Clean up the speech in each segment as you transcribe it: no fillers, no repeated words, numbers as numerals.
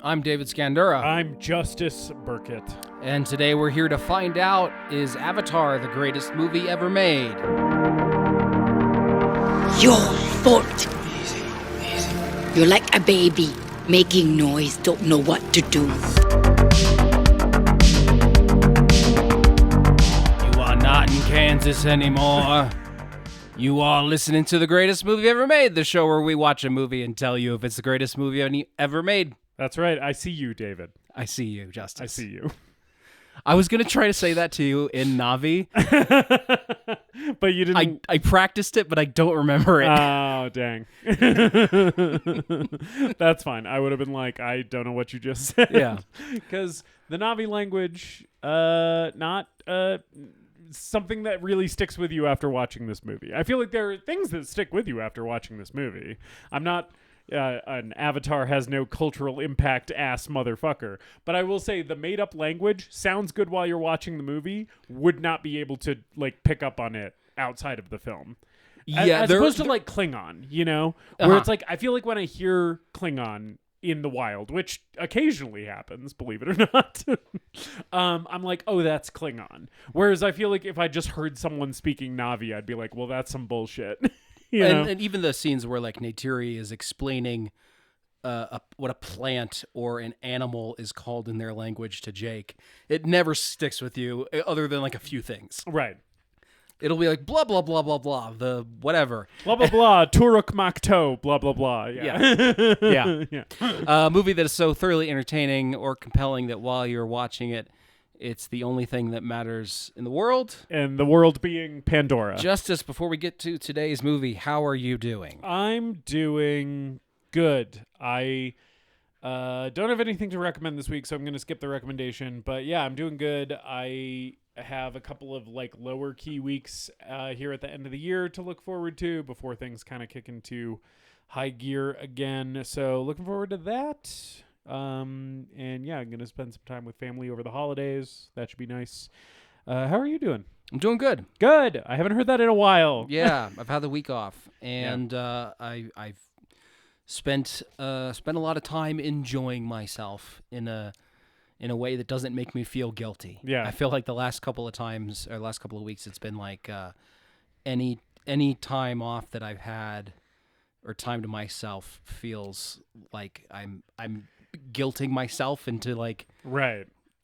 I'm David Scandura. I'm Justice Burkett. And today we're here to find out, is Avatar the greatest movie ever made? Your fault. You're like a baby, making noise, don't know what to do. You are not in Kansas anymore. You are listening to the greatest movie ever made, the show where we watch a movie and tell you if it's the greatest movie ever made. That's right. I see you, David. I see you, Justice. I see you. I was going to try to say that to you in Navi. But you didn't. I practiced it, but I don't remember it. Oh, dang. That's fine. I would have been like, I don't know what you just said. Yeah. Because the Navi language, not something that really sticks with you after watching this movie. I feel like there are things that stick with you after watching this movie. I'm not an Avatar has no cultural impact ass motherfucker, but I will say the made up language sounds good while you're watching the movie. Would not be able to like pick up on it outside of the film. Yeah, as opposed to like Klingon, you know, where it's like I feel like when I hear Klingon in the wild, which occasionally happens, believe it or not, I'm like, oh, that's Klingon. Whereas I feel like if I just heard someone speaking Navi, I'd be like, well, that's some bullshit. And even the scenes where like Neytiri is explaining what a plant or an animal is called in their language to Jake, it never sticks with you other than like a few things. Right. It'll be like blah, blah, blah, blah, blah, the whatever. Blah, blah, blah, Turuk Makto, blah, blah, blah. Yeah. Yeah. A movie that is so thoroughly entertaining or compelling that while you're watching it, it's the only thing that matters in the world. And the world being Pandora. Justice, before we get to today's movie, how are you doing? I'm doing good. I don't have anything to recommend this week, so I'm going to skip the recommendation. But yeah, I'm doing good. I have a couple of like lower key weeks here at the end of the year to look forward to before things kind of kick into high gear again. So looking forward to that. And yeah, I'm gonna spend some time with family over the holidays. That should be nice. How are you doing? I'm doing good. Good. I haven't heard that in a while. Yeah, I've had the week off, and I've spent a lot of time enjoying myself in a way that doesn't make me feel guilty. Yeah, I feel like the last couple of weeks, it's been like any time off that I've had or time to myself feels like I'm guilting myself into like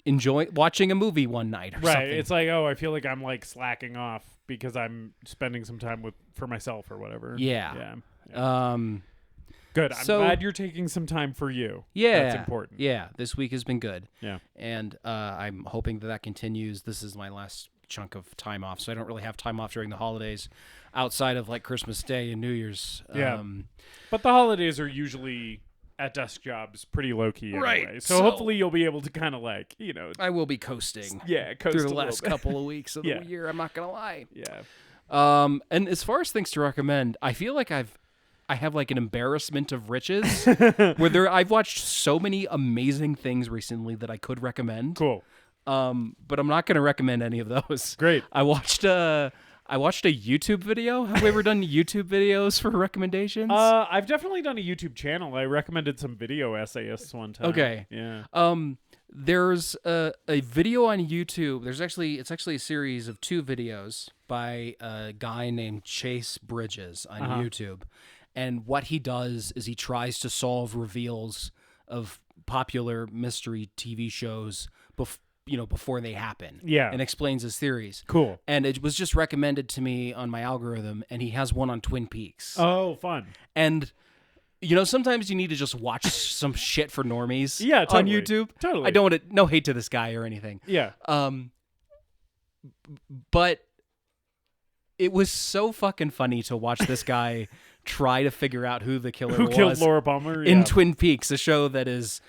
enjoying watching a movie one night or something. It's like, oh, I feel like I'm like slacking off because I'm spending some time for myself or whatever. Yeah. Good. I'm glad you're taking some time for you. Yeah. That's important. Yeah. This week has been good. Yeah. And I'm hoping that continues. This is my last chunk of time off, so I don't really have time off during the holidays outside of like Christmas Day and New Year's. Yeah. But the holidays are usually at desk jobs pretty low-key anyway. Right. So hopefully you'll be able to kind of like, you know. I will be coasting. Yeah, through the last couple of weeks of Yeah. the year. I'm not going to lie. Yeah. And as far as things to recommend, I feel like I have like an embarrassment of riches where I've watched so many amazing things recently that I could recommend. Cool. But I'm not going to recommend any of those. Great. I watched a YouTube video. Have we ever done YouTube videos for recommendations? I've definitely done a YouTube channel. I recommended some video essayists one time. Okay. Yeah. There's a video on YouTube. It's actually a series of 2 videos by a guy named Chase Bridges on YouTube. And what he does is he tries to solve reveals of popular mystery TV shows before they happen. Yeah. And explains his theories. Cool. And it was just recommended to me on my algorithm, and he has one on Twin Peaks. Oh, fun. And sometimes you need to just watch some shit for normies totally. on YouTube. Totally. I don't want to, no hate to this guy or anything. Yeah. But it was so fucking funny to watch this guy try to figure out who the killer was. Who killed Laura Palmer? In Twin Peaks, a show that is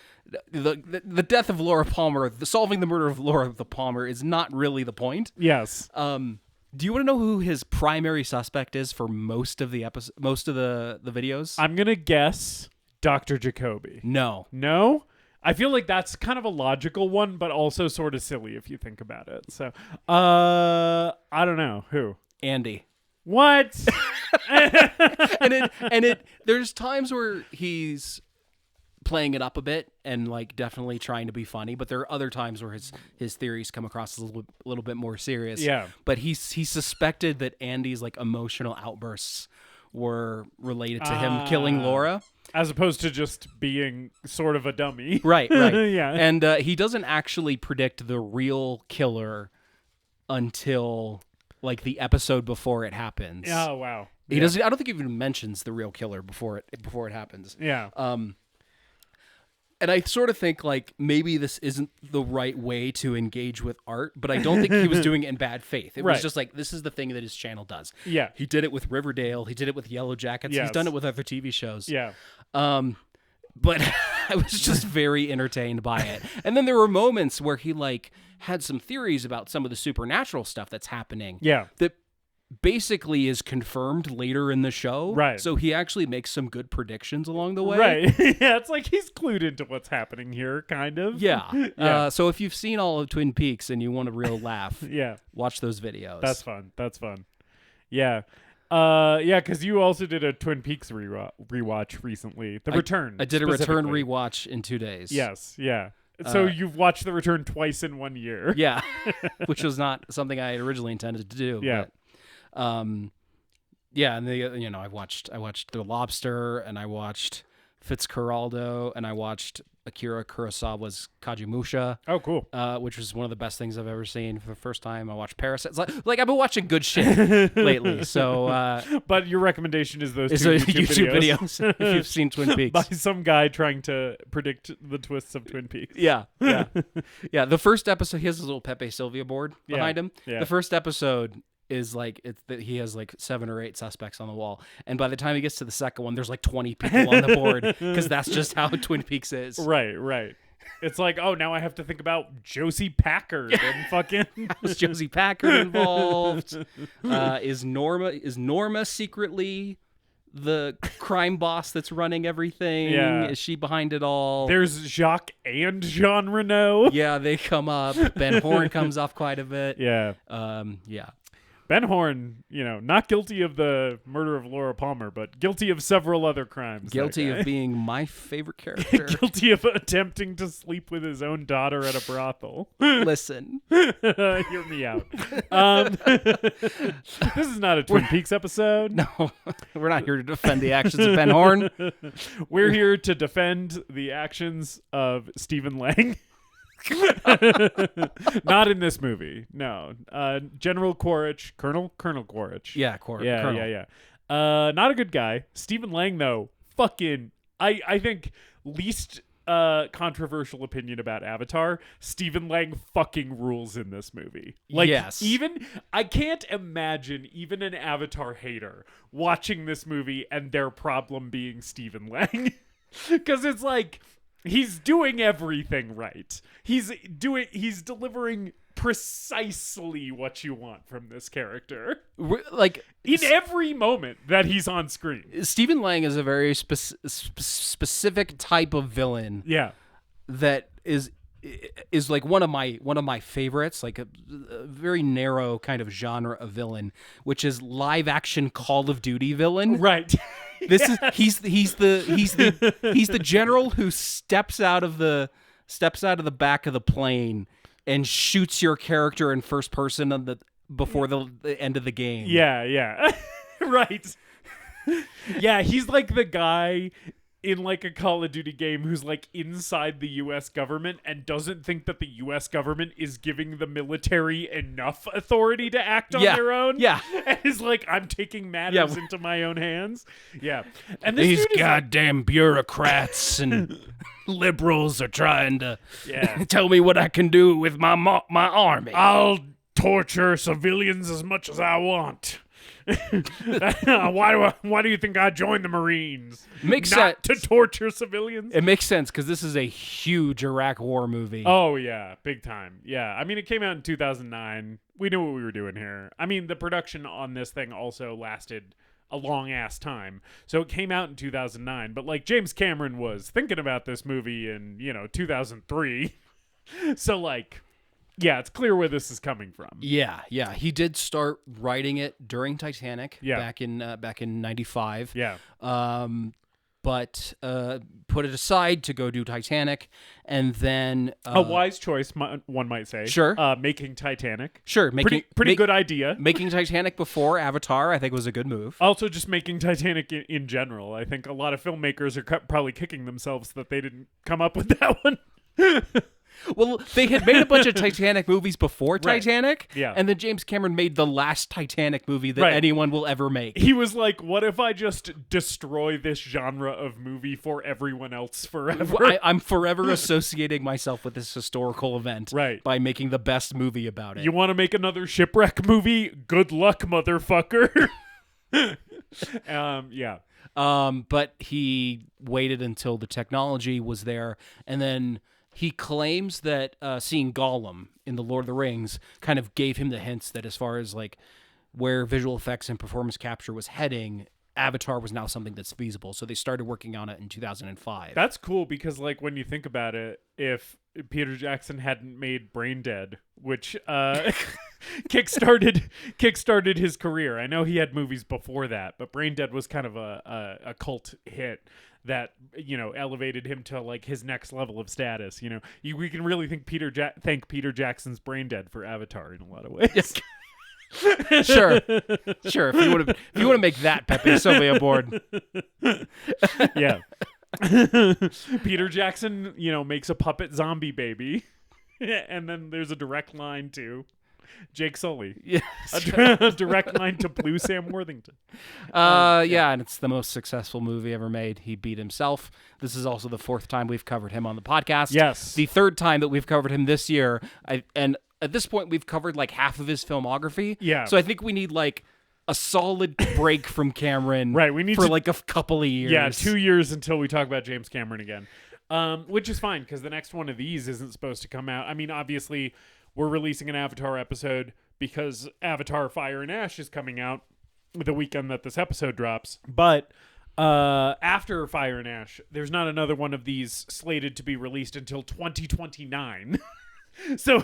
the death of Laura Palmer, solving the murder of Laura Palmer is not really the point. Yes. Do you want to know who his primary suspect is for most of the videos? I'm gonna guess Dr. Jacoby. No. No? I feel like that's kind of a logical one, but also sort of silly if you think about it. So, I don't know. Who? Andy. What? and it there's times where he's playing it up a bit and like definitely trying to be funny, but there are other times where his theories come across as a little bit more serious. Yeah. But he suspected that Andy's like emotional outbursts were related to him killing Laura. As opposed to just being sort of a dummy. Right. Yeah. And he doesn't actually predict the real killer until like the episode before it happens. Oh, wow. He doesn't. I don't think he even mentions the real killer before it happens. Yeah. And I sort of think like maybe this isn't the right way to engage with art, but I don't think he was doing it in bad faith. It was just like, this is the thing that his channel does. Yeah. He did it with Riverdale. He did it with Yellow Jackets. Yes. He's done it with other TV shows. Yeah. But I was just very entertained by it. And then there were moments where he like had some theories about some of the supernatural stuff that's happening. Yeah. That basically is confirmed later in the show. Right. So he actually makes some good predictions along the way. Right. Yeah, it's like he's clued into what's happening here, kind of. Yeah. So if you've seen all of Twin Peaks and you want a real laugh, Yeah. watch those videos. That's fun. Yeah. Yeah, because you also did a Twin Peaks rewatch recently. The Return. I did a Return specifically. rewatch in 2 days. Yes, yeah. So you've watched The Return twice in 1 year. Yeah. Which was not something I had originally intended to do. Yeah. But, yeah, and I watched The Lobster, and I watched Fitzcarraldo, and I watched Akira Kurosawa's Kajimusha. Oh, cool. Which was one of the best things I've ever seen for the first time. I watched Parasite. Like I've been watching good shit lately. So, but your recommendation is those it's two a YouTube videos. if you've seen Twin Peaks. By some guy trying to predict the twists of Twin Peaks. Yeah. Yeah. The first episode, he has his little Pepe Sylvia board behind him. Yeah. The first episode is like it's that he has like 7 or 8 suspects on the wall, and by the time he gets to the second one, there's like 20 people on the board because that's just how Twin Peaks is. Right. It's like, oh, now I have to think about Josie Packard and fucking Is Josie Packard involved? Is Norma secretly the crime boss that's running everything? Yeah. Is she behind it all? There's Jacques and Jean Reno. Yeah, they come up. Ben Horn comes off quite a bit. Yeah. Yeah. Ben Horn, not guilty of the murder of Laura Palmer, but guilty of several other crimes. Guilty of being my favorite character. Guilty of attempting to sleep with his own daughter at a brothel. Listen. Hear me out. This is not a Twin Peaks episode. No, we're not here to defend the actions of Ben Horn. We're here to defend the actions of Stephen Lang. Not in this movie. No. General Quaritch, Colonel Quaritch. Yeah, Colonel. yeah. Not a good guy. Stephen Lang, though, fucking, I think least controversial opinion about Avatar, Stephen Lang fucking rules in this movie. Like, yes. I can't imagine even an Avatar hater watching this movie and their problem being Stephen Lang. Because it's like, he's doing everything right. He's delivering precisely what you want from this character. Like in every moment that he's on screen. Stephen Lang is a very specific type of villain. Yeah. That is like one of my favorites, like a very narrow kind of genre of villain, which is live action Call of Duty villain. Right. This is he's the general who steps out of the back of the plane and shoots your character in first person before the end of the game. Yeah. Right. Yeah, he's like the guy in like a Call of Duty game who's like inside the US government and doesn't think that the US government is giving the military enough authority to act on their own. Yeah. And is like, I'm taking matters into my own hands. Yeah. And this These dude is goddamn bureaucrats and liberals are trying to tell me what I can do with my army. I'll torture civilians as much as I want. Why do you think I joined the Marines? Makes Not sense. to torture civilians? It makes sense because this is a huge Iraq War movie. Oh, yeah. Big time. Yeah. I mean, it came out in 2009. We knew what we were doing here. I mean, the production on this thing also lasted a long-ass time. So it came out in 2009. But, like, James Cameron was thinking about this movie in, 2003. So, like... yeah, it's clear where this is coming from. Yeah. He did start writing it during Titanic back in 95. Yeah. but put it aside to go do Titanic, and then a wise choice, one might say. Sure. Making Titanic. Sure, pretty good idea. Making Titanic before Avatar, I think, was a good move. Also, just making Titanic in general. I think a lot of filmmakers are probably kicking themselves that they didn't come up with that one. Well, they had made a bunch of Titanic movies before Titanic, Yeah. and then James Cameron made the last Titanic movie that anyone will ever make. He was like, what if I just destroy this genre of movie for everyone else forever? I'm forever associating myself with this historical event by making the best movie about it. You want to make another shipwreck movie? Good luck, motherfucker. Yeah. But he waited until the technology was there, and then he claims that seeing Gollum in The Lord of the Rings kind of gave him the hints that as far as like where visual effects and performance capture was heading, Avatar was now something that's feasible. So they started working on it in 2005. That's cool because, like, when you think about it, if Peter Jackson hadn't made Brain Dead, which kickstarted his career. I know he had movies before that, but Brain Dead was kind of a cult hit that, you know, elevated him to like his next level of status. You know, we can really thank Peter Jackson's Brain Dead for Avatar in a lot of ways. Sure. If you want to make that Pepe, so be aboard. Yeah. Peter Jackson, you know, makes a puppet zombie baby, and then there's a direct line to Jake Sully. Yes. A direct line to Blue Sam Worthington. Yeah, and it's the most successful movie ever made. He beat himself. This is also the fourth time we've covered him on the podcast. Yes. The third time that we've covered him this year. And at this point, we've covered like half of his filmography. Yeah. So I think we need like a solid break from Cameron. Right. We need for like a couple of years. Yeah, 2 years until we talk about James Cameron again. Which is fine because the next one of these isn't supposed to come out. I mean, obviously, we're releasing an Avatar episode because Avatar Fire and Ash is coming out the weekend that this episode drops. But after Fire and Ash, there's not another one of these slated to be released until 2029. So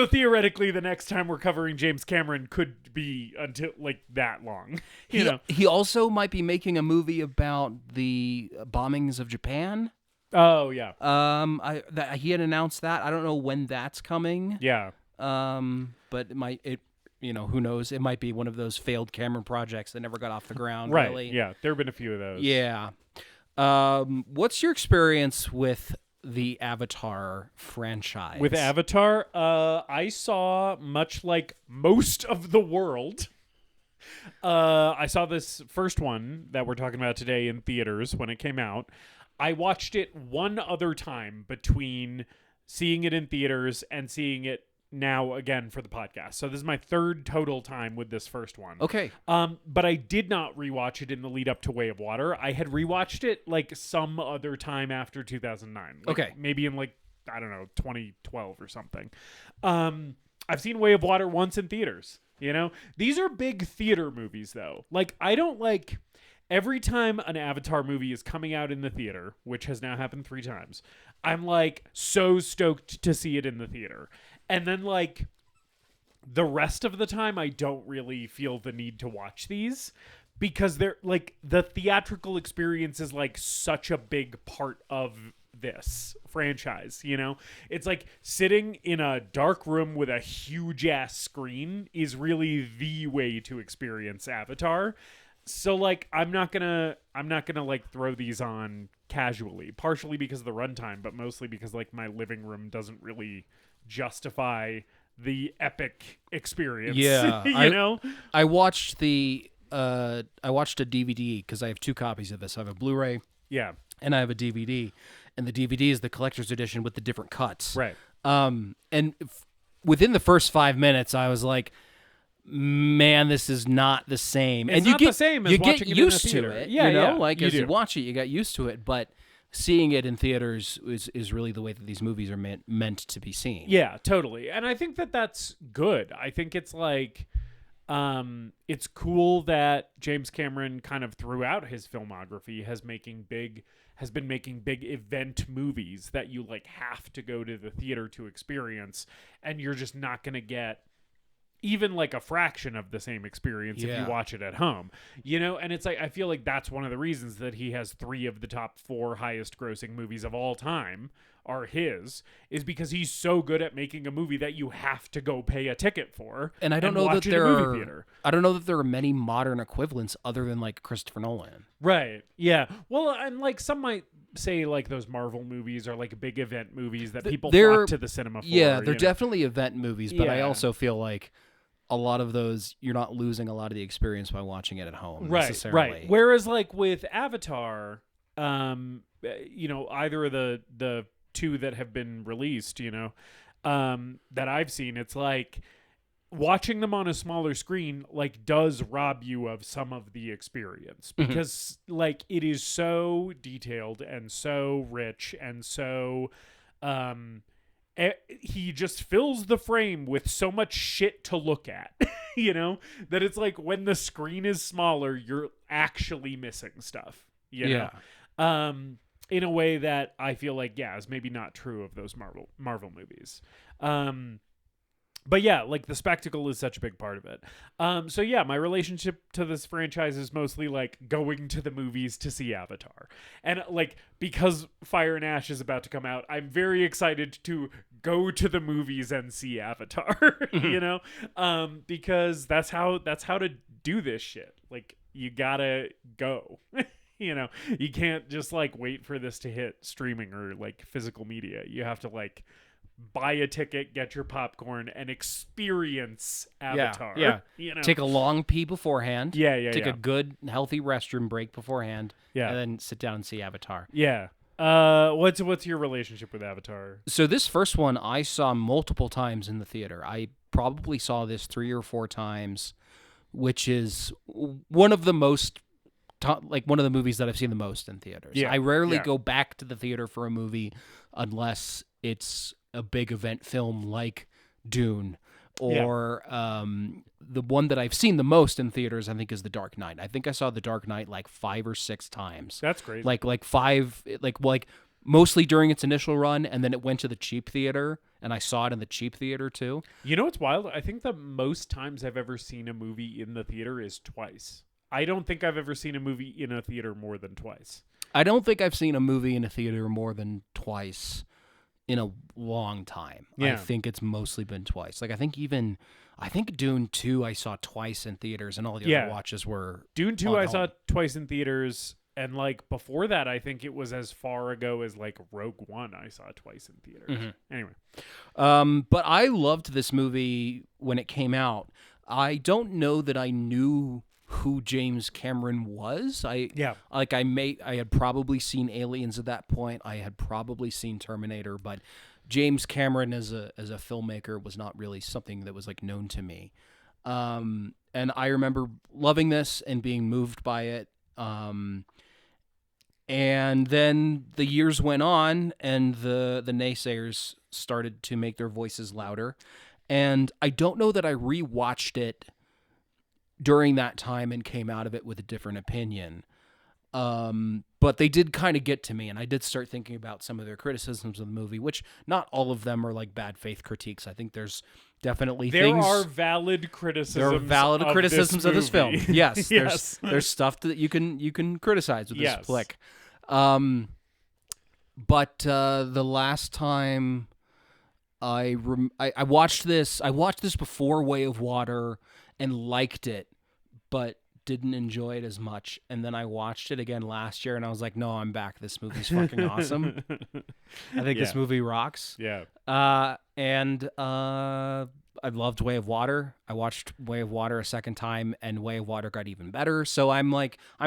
theoretically, the next time we're covering James Cameron could be until like that long. You know, he also might be making a movie about the bombings of Japan. Oh yeah. He had announced that. I don't know when that's coming. Yeah. But you know, who knows? It might be one of those failed Cameron projects that never got off the ground. Right. Really. Yeah. There have been a few of those. Yeah. What's your experience with the Avatar franchise? With Avatar, I saw, much like most of the world, I saw this first one that we're talking about today in theaters when it came out. I watched it one other time between seeing it in theaters and seeing it now again for the podcast. So this is my third total time with this first one. Okay. But I did not rewatch it in the lead up to Way of Water. I had rewatched it like some other time after 2009. Like, okay. Maybe in like, I don't know, 2012 or something. I've seen Way of Water once in theaters. You know, these are big theater movies though. Like, I don't like every time an Avatar movie is coming out in the theater, which has now happened 3 times, I'm like so stoked to see it in the theater. And then, like, the rest of the time, I don't really feel the need to watch these because they're, like, the theatrical experience is, like, such a big part of this franchise, you know? It's like sitting in a dark room with a huge-ass screen is really the way to experience Avatar. So, like, I'm not gonna, like, throw these on casually, partially because of the runtime, but mostly because, like, my living room doesn't really justify the epic experience. Yeah. you know? I watched a DVD because I have 2 copies of this. I have a Blu-ray. Yeah. And I have a DVD. And the DVD is the collector's edition with the different cuts. Right. And within the first 5 minutes, I was like, man, this is not the same. It's and not the same as you watching get it in a used to theater. it. Yeah, you know? yeah, Like, you as do. you watch it, you get used to it. But seeing it in theaters is really the way that these movies are meant to be seen. Yeah, totally. And I think that that's good. I think it's like, it's cool that James Cameron kind of throughout his filmography has been making big event movies that you like have to go to the theater to experience, and you're just not going to get even like a fraction of the same experience if Yeah. you watch it at home, and it's like, I feel like that's one of the reasons that he has 3 of the top 4 highest grossing movies of all time are his, is because he's so good at making a movie that you have to go pay a ticket for. And I don't know watch that it in a there movie are. theater. I don't know that there are many modern equivalents other than like Christopher Nolan. Right. Yeah. Well, and like some might say like those Marvel movies are like big event movies that people flock to the cinema for. Yeah, they're definitely event movies, but I Yeah. also feel like a lot of those, you're not losing a lot of the experience by watching it at home Right. necessarily. Whereas like with Avatar, either of the 2 that have been released, that I've seen, it's like watching them on a smaller screen like does rob you of some of the experience, because like it is so detailed and so rich and so he just fills the frame with so much shit to look at, that it's like when the screen is smaller, you're actually missing stuff, Yeah. in a way that I feel like, is maybe not true of those Marvel movies. But yeah, like the spectacle is such a big part of it. So yeah, my relationship to this franchise is mostly like going to the movies to see Avatar. And like, because Fire and Ash is about to come out, I'm very excited to go to the movies and see Avatar, because that's how to do this shit. Like, you gotta go. You can't just like wait for this to hit streaming or like physical media. You have to like buy a ticket, get your popcorn, and experience Avatar. Yeah. Take a long pee beforehand. Take a good, healthy restroom break beforehand. Yeah. And then sit down and see Avatar. Yeah. What's your relationship with Avatar? So this first one I saw multiple times in the theater. I probably saw this 3 or 4 times, which is one of the most one of the movies that I've seen the most in theaters. Yeah. I rarely go back to the theater for a movie unless it's a big event film like Dune or the one that I've seen the most in theaters, I think, is The Dark Knight. I think I saw The Dark Knight like 5 or 6 times. That's great. Like 5, like mostly during its initial run, and then it went to the cheap theater, and I saw it in the cheap theater too. You know what's wild? I think the most times I've ever seen a movie in the theater is twice. I don't think I've ever seen a movie in a theater more than twice. I don't think I've seen a movie in a theater more than twice in a long time. Yeah. I think it's mostly been twice. Like, I think Dune 2 I saw twice in theaters, and all the other watches were Dune 2 I home. saw twice in theaters, and like before that I think it was as far ago as like Rogue One I saw twice in theaters. Anyway. But I loved this movie when it came out. I don't know that I knew who James Cameron was. I had probably seen Aliens at that point. I had probably seen Terminator, but James Cameron as a filmmaker was not really something that was like known to me. And I remember loving this and being moved by it. And then the years went on, and the naysayers started to make their voices louder. And I don't know that I rewatched it during that time and came out of it with a different opinion. But they did kind of get to me, and I did start thinking about some of their criticisms of the movie, which not all of them are like bad faith critiques. I think there's definitely there are valid criticisms. There are valid criticisms of this film. Yes, Yes. there's stuff that you can criticize with this Yes. flick. But the last time I watched this before Way of Water and liked it, but didn't enjoy it as much. And then I watched it again last year, and I was like, no, I'm back. This movie's fucking awesome. I think this movie rocks. Yeah. And I loved Way of Water. I watched Way of Water a second time, and Way of Water got even better. So I'm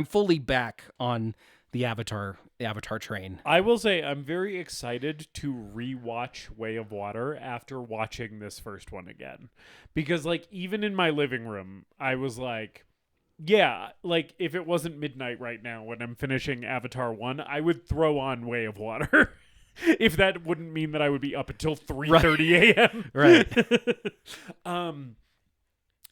fully back on the Avatar train. I will say I'm very excited to rewatch Way of Water after watching this first one again. Because like even in my living room, I was like, yeah, like if it wasn't midnight right now when I'm finishing Avatar 1, I would throw on Way of Water. If that wouldn't mean that I would be up until 3:30 a.m. Right.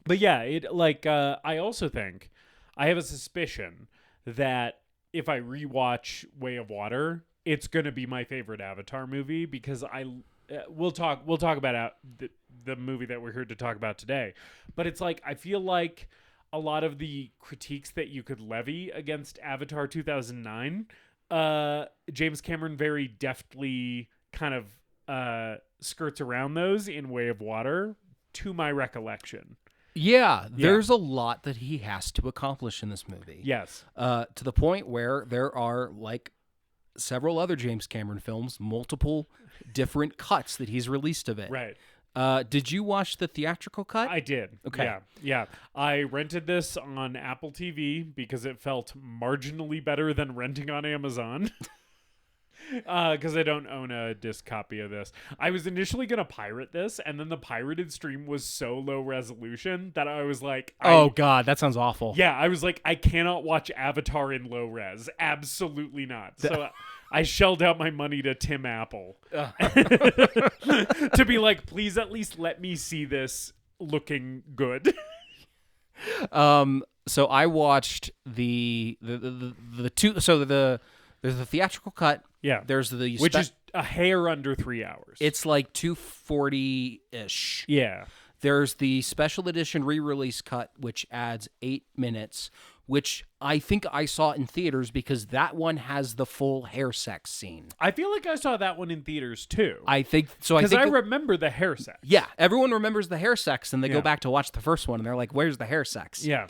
But yeah, I also think I have a suspicion that if I rewatch Way of Water, it's going to be my favorite Avatar movie because we'll talk about the movie that we're here to talk about today. But it's like, I feel like a lot of the critiques that you could levy against Avatar 2009, James Cameron very deftly kind of skirts around those in Way of Water, to my recollection. Yeah, there's a lot that he has to accomplish in this movie. Yes. To the point where there are, like several other James Cameron films, multiple different cuts that he's released of it. Right. Did you watch the theatrical cut? I did. Okay. Yeah. I rented this on Apple TV because it felt marginally better than renting on Amazon. Because I don't own a disc copy of this. I was initially going to pirate this, and then the pirated stream was so low resolution that I was like... Oh, God, that sounds awful. Yeah, I was like, I cannot watch Avatar in low res. Absolutely not. So I shelled out my money to Tim Apple to be like, please at least let me see this looking good. So I watched the two... So there's the theatrical cut. Yeah. There's the... Which is a hair under 3 hours. It's like 240-ish. Yeah. There's the special edition re-release cut, which adds 8 minutes, which I think I saw in theaters because that one has the full hair sex scene. I feel like I saw that one in theaters too. I think so. Because I remember the hair sex. Yeah, everyone remembers the hair sex, and they go back to watch the first one, and they're like, "Where's the hair sex?" Yeah.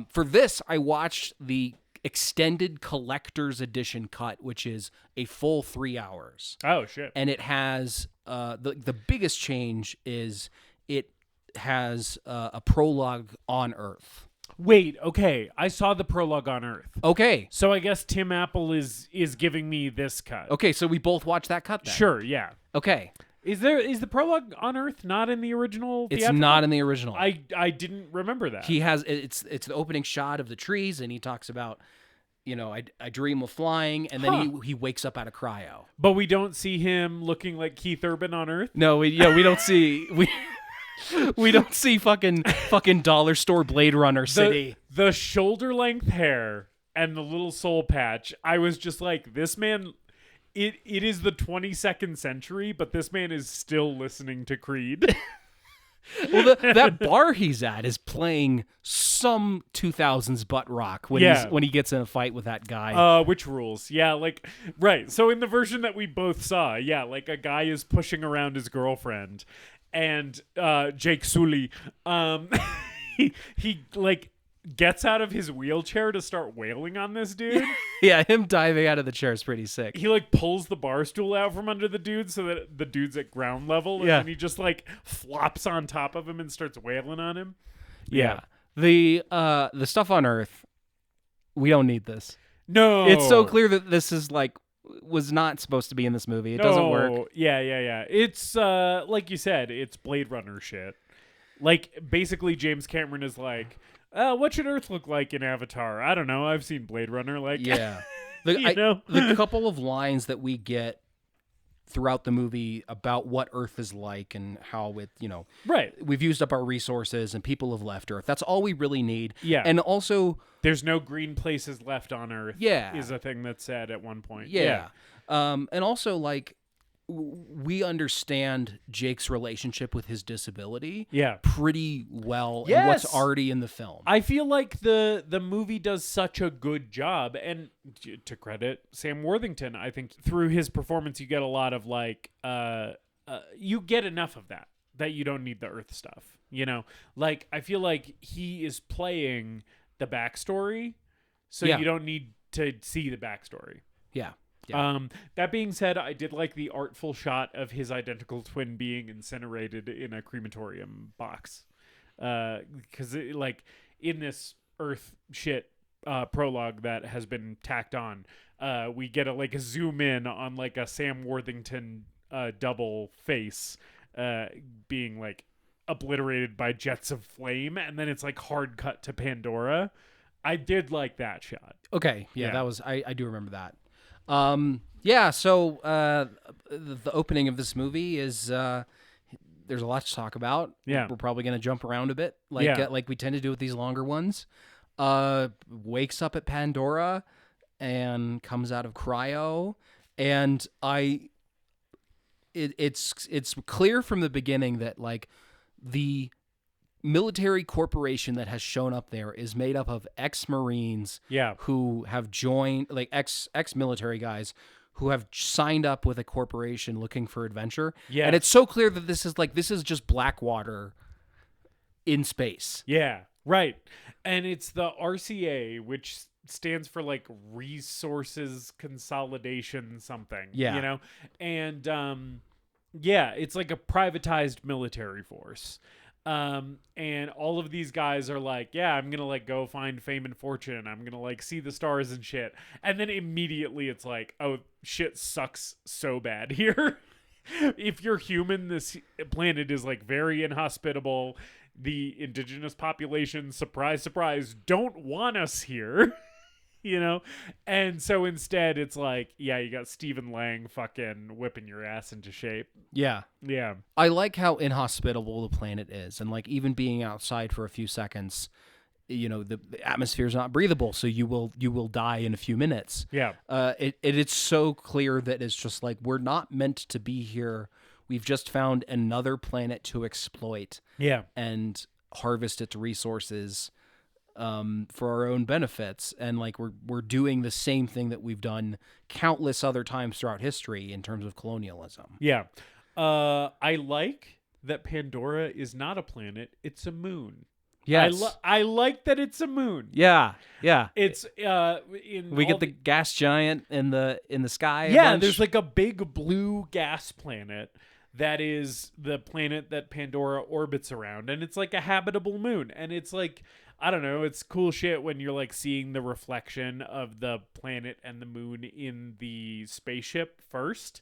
For this, I watched the extended collector's edition cut, which is a full 3 hours. Oh shit! And it has the biggest change is it has a prologue on Earth. Wait, okay. I saw the prologue on Earth. Okay. So I guess Tim Apple is giving me this cut. Okay, so we both watched that cut then. Sure, yeah. Okay. Is the prologue on Earth not in the original It's theatrical? not in the original. I didn't remember that. He has it's the opening shot of the trees, and he talks about, I dream of flying, and then he wakes up out of cryo. But we don't see him looking like Keith Urban on Earth? No, we don't see we don't see fucking dollar store Blade Runner City. The shoulder length hair and the little soul patch. I was just like, this man. It is the 22nd century, but this man is still listening to Creed. Well, that bar he's at is playing some 2000s butt rock when he gets in a fight with that guy. Which rules? Yeah, like right. So in the version that we both saw, yeah, like a guy is pushing around his girlfriend, and Jake Sully, he like gets out of his wheelchair to start wailing on this dude. Yeah, him diving out of the chair is pretty sick. He like pulls the bar stool out from under the dude so that the dude's at ground level, and then he just like flops on top of him and starts wailing on him. Yeah. The stuff on Earth, we don't need this. No. It's so clear that this is like was not supposed to be in this movie. It doesn't work. Yeah. It's like you said, it's Blade Runner shit. Like basically James Cameron is like, what should Earth look like in Avatar? I don't know. I've seen Blade Runner. Like, yeah, know? The couple of lines that we get throughout the movie about what Earth is like and how it, right. We've used up our resources and people have left Earth. That's all we really need. Yeah, and also there's no green places left on Earth. Yeah, is a thing that's said at one point. Yeah. And also like. We understand Jake's relationship with his disability pretty well in what's already in the film. I feel like the movie does such a good job, and to credit Sam Worthington, I think through his performance you get a lot of like you get enough of that you don't need the Earth stuff, like I feel like he is playing the backstory, so you don't need to see the backstory. Yeah. That being said, I did like the artful shot of his identical twin being incinerated in a crematorium box. Because like in this Earth shit prologue that has been tacked on, we get a zoom in on like a Sam Worthington double face being like obliterated by jets of flame, and then it's like hard cut to Pandora. I did like that shot. Okay, yeah. That was I do remember that. So the opening of this movie is there's a lot to talk about. Yeah, we're probably gonna jump around a bit, like we tend to do with these longer ones. Wakes up at Pandora and comes out of cryo, and it's clear from the beginning that like the military corporation that has shown up there is made up of ex-Marines who have joined, like ex-military guys who have signed up with a corporation looking for adventure. Yeah. And it's so clear that this is just Blackwater in space. Yeah, right. And it's the RCA, which stands for like Resources Consolidation something. Yeah. You know? And it's like a privatized military force. And all of these guys are like, yeah, I'm gonna like go find fame and fortune. I'm gonna like see the stars and shit. And then immediately it's like, oh, shit sucks so bad here. If you're human, this planet is like very inhospitable. The indigenous population, surprise, surprise, don't want us here. You know? And so instead it's like, yeah, you got Stephen Lang fucking whipping your ass into shape. Yeah. Yeah. I like how inhospitable the planet is. And like even being outside for a few seconds, you know, the atmosphere is not breathable. So you will die in a few minutes. Yeah. It's so clear that it's just like, we're not meant to be here. We've just found another planet to exploit. Yeah. And harvest its resources for our own benefits, and like we're doing the same thing that we've done countless other times throughout history in terms of colonialism. Yeah. I like that Pandora is not a planet, it's a moon. Yes. I like that it's a moon. Yeah. Yeah. It's we get the gas giant in the sky. Yeah, there's like a big blue gas planet that is the planet that Pandora orbits around, and it's like a habitable moon, and it's like, I don't know, it's cool shit when you're like seeing the reflection of the planet and the moon in the spaceship first,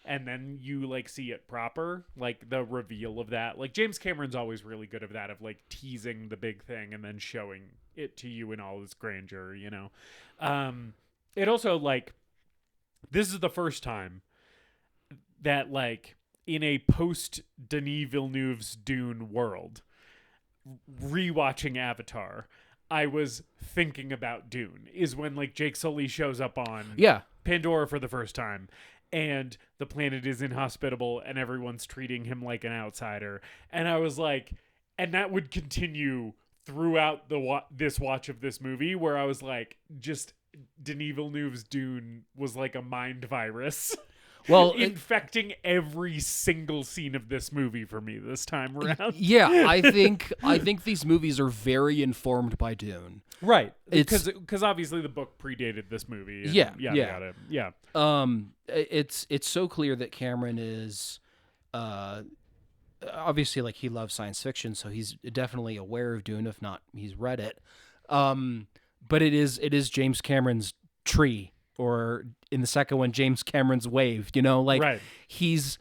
and then you like see it proper, like the reveal of that. Like James Cameron's always really good at that, of like teasing the big thing and then showing it to you in all its grandeur, you know. It also, like, this is the first time that like in a post Denis Villeneuve's Dune world, rewatching Avatar, I was thinking about Dune, is when like Jake Sully shows up on Pandora for the first time, and the planet is inhospitable and everyone's treating him like an outsider. And I was like, and that would continue throughout this watch of this movie, where I was like, just Denis Villeneuve's Dune was like a mind virus. Well, infecting every single scene of this movie for me this time around. Yeah, I think these movies are very informed by Dune. Right. Because obviously the book predated this movie. And yeah. It's so clear that Cameron is obviously, like, he loves science fiction, so he's definitely aware of Dune, if not he's read it. But it is James Cameron's tree, or in the second one, James Cameron's wave, you know, like he's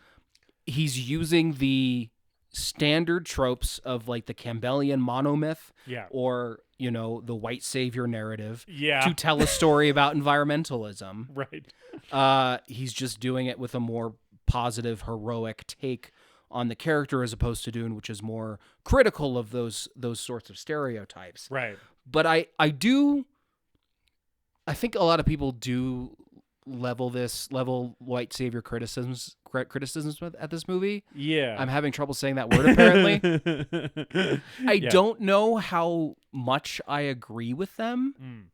using the standard tropes of like the Campbellian monomyth, or, you know, the white savior narrative, to tell a story about environmentalism. Right. He's just doing it with a more positive, heroic take on the character, as opposed to Dune, which is more critical of those sorts of stereotypes. Right. But I think a lot of people do level white savior criticisms at this movie. Yeah. I'm having trouble saying that word, apparently. I don't know how much I agree with them.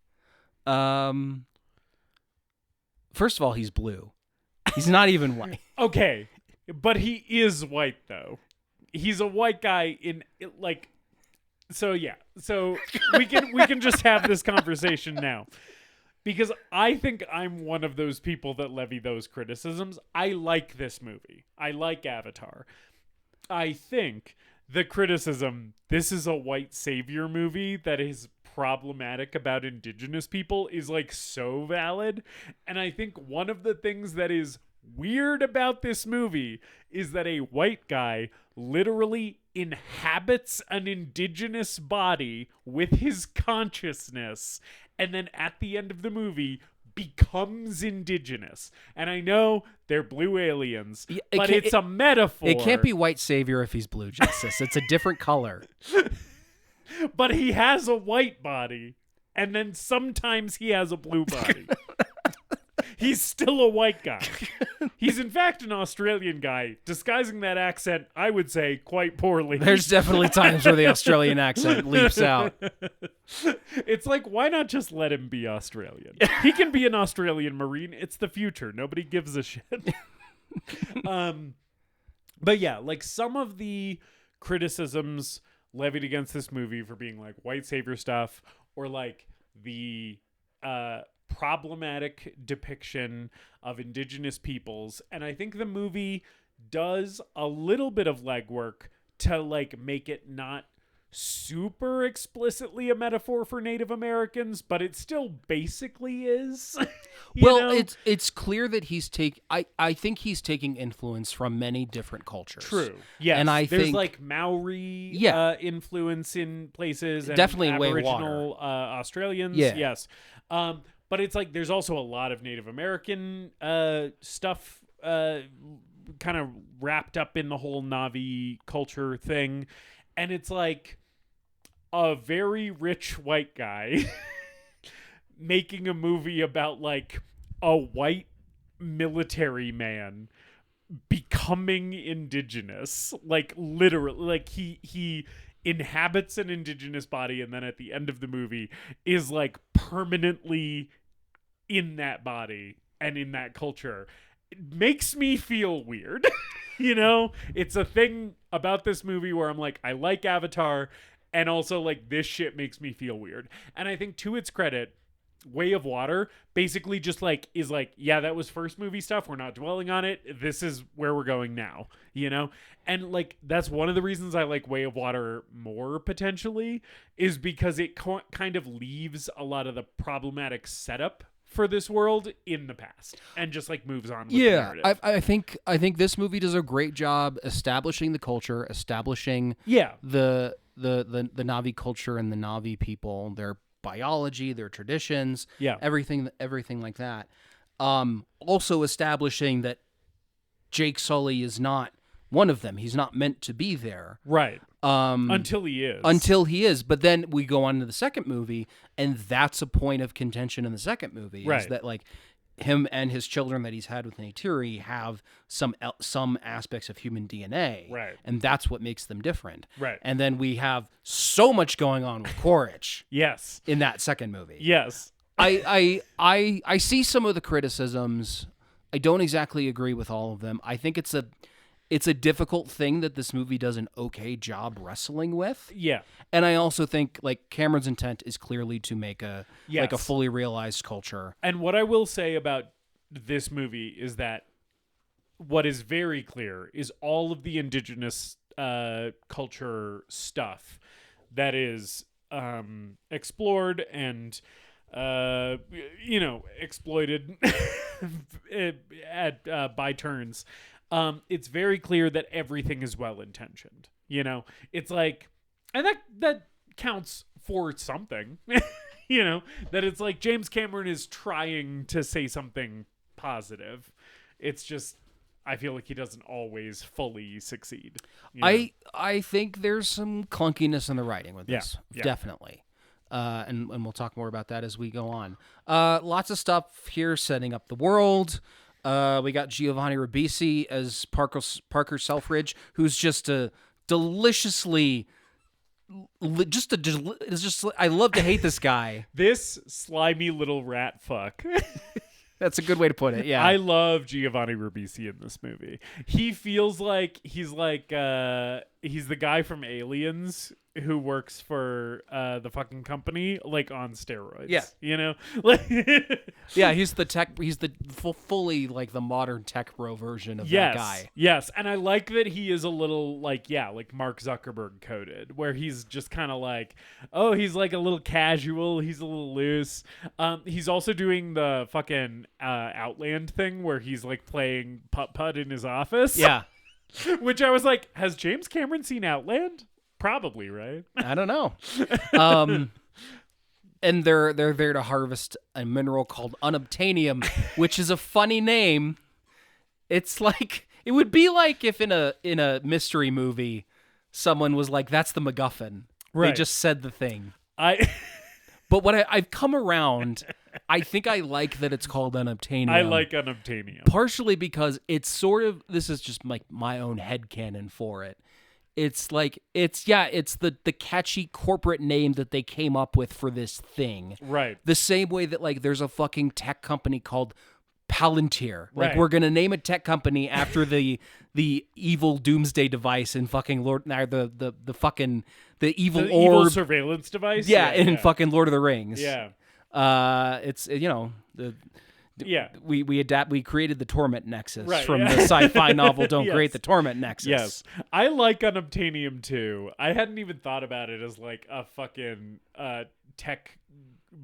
First of all, he's blue. He's not even white. Okay. But he is white, though. He's a white guy in, like, so yeah. So we can just have this conversation now. Because I think I'm one of those people that levy those criticisms. I like this movie. I like Avatar. I think the criticism, this is a white savior movie that is problematic about indigenous people, is like so valid. And I think one of the things that is weird about this movie is that a white guy literally inhabits an indigenous body with his consciousness, and then at the end of the movie becomes indigenous. And I know they're blue aliens, but it's a metaphor. It can't be white savior if he's blue, Justice. It's a different color. But he has a white body, and then sometimes he has a blue body. He's still a white guy. He's in fact an Australian guy, disguising that accent, I would say, quite poorly. There's definitely times where the Australian accent leaps out. It's like, why not just let him be Australian? He can be an Australian Marine. It's the future. Nobody gives a shit. But yeah, like some of the criticisms levied against this movie for being like white savior stuff, or like the problematic depiction of indigenous peoples. And I think the movie does a little bit of legwork to like make it not super explicitly a metaphor for Native Americans, but it still basically is. Well, it's clear that I think he's taking influence from many different cultures. True. Yes. And there's think like Maori influence in places, and definitely Aboriginal Australians. Yeah. Yes. But it's like there's also a lot of Native American stuff kind of wrapped up in the whole Na'vi culture thing. And it's like a very rich white guy making a movie about like a white military man becoming indigenous, like literally, like he inhabits an indigenous body, and then at the end of the movie is like permanently in that body and in that culture. It makes me feel weird. You know, it's a thing about this movie where I'm like, I like Avatar, and also like this shit makes me feel weird. And I think to its credit, Way of Water basically just like is like, yeah, that was first movie stuff. We're not dwelling on it. This is where we're going now, you know? And like, that's one of the reasons I like Way of Water more potentially, is because it kind of leaves a lot of the problematic setup for this world in the past and just like moves on with the narrative. I think this movie does a great job establishing the culture, establishing the Na'vi culture and the Na'vi people, their biology, their traditions, everything like that. Also establishing that Jake Sully is not one of them. He's not meant to be there. Right. Until he is. But then we go on to the second movie, and that's a point of contention in the second movie. Right. Is that like him and his children that he's had with Neytiri have some aspects of human DNA. Right. And that's what makes them different. Right. And then we have so much going on with Quaritch. Yes. In that second movie. Yes. I see some of the criticisms. I don't exactly agree with all of them. I think it's a difficult thing that this movie does an okay job wrestling with. Yeah. And I also think like Cameron's intent is clearly to make a fully realized culture. And what I will say about this movie is that what is very clear is all of the indigenous culture stuff that is explored and exploited by turns. It's very clear that everything is well-intentioned, you know? It's like, and that counts for something, you know? That it's like James Cameron is trying to say something positive. It's just, I feel like he doesn't always fully succeed. You know? I think there's some clunkiness in the writing with this, definitely. And we'll talk more about that as we go on. Lots of stuff here setting up the world. We got Giovanni Ribisi as Parker Selfridge, who's just a deliciously, I love to hate this guy. This slimy little rat fuck. That's a good way to put it. Yeah, I love Giovanni Ribisi in this movie. He feels like he's the guy from Aliens who works for the fucking company, like on steroids. Yeah, you know, like yeah, he's the tech. He's the fully like the modern tech bro version of that guy. Yes, and I like that he is a little like Mark Zuckerberg coded, where he's just kind of like, oh, he's like a little casual. He's a little loose. He's also doing the fucking Outland thing where he's like playing putt-putt in his office. Yeah. Which I was like, has James Cameron seen Outland? Probably, right? I don't know. And they're there to harvest a mineral called unobtanium, which is a funny name. It's like it would be like if in a mystery movie someone was like, "That's the MacGuffin." Right. They just said the thing. But what I've come around, I think I like that it's called unobtainium. I like unobtainium. Partially because it's sort of, this is just like my own headcanon for it. It's like, it's the catchy corporate name that they came up with for this thing. Right. The same way that like there's a fucking tech company called Palantir. Like Right. we're going to name a tech company after the evil doomsday device in fucking the evil evil orb. surveillance device. in fucking Lord of the Rings. Yeah. It's the Yeah. we created the Torment Nexus Right, from yeah. the sci-fi novel Don't Yes. Create the Torment Nexus. Yes. I like unobtainium too. I hadn't even thought about it as like a fucking tech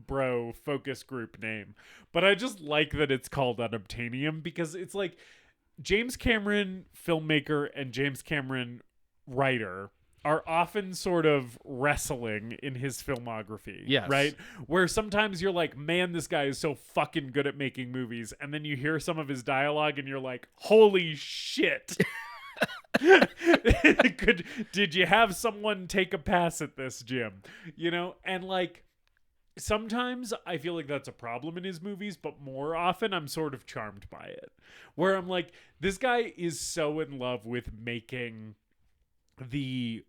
bro focus group name. But I just like that it's called unobtainium because it's like James Cameron, filmmaker, and James Cameron, writer, are often sort of wrestling in his filmography. Yes. Right? Where sometimes you're like, man, this guy is so fucking good at making movies. And then you hear some of his dialogue and you're like, holy shit. Did you have someone take a pass at this, Jim? You know? And like, sometimes I feel like that's a problem in his movies, but more often I'm sort of charmed by it. Where I'm like, this guy is so in love with making the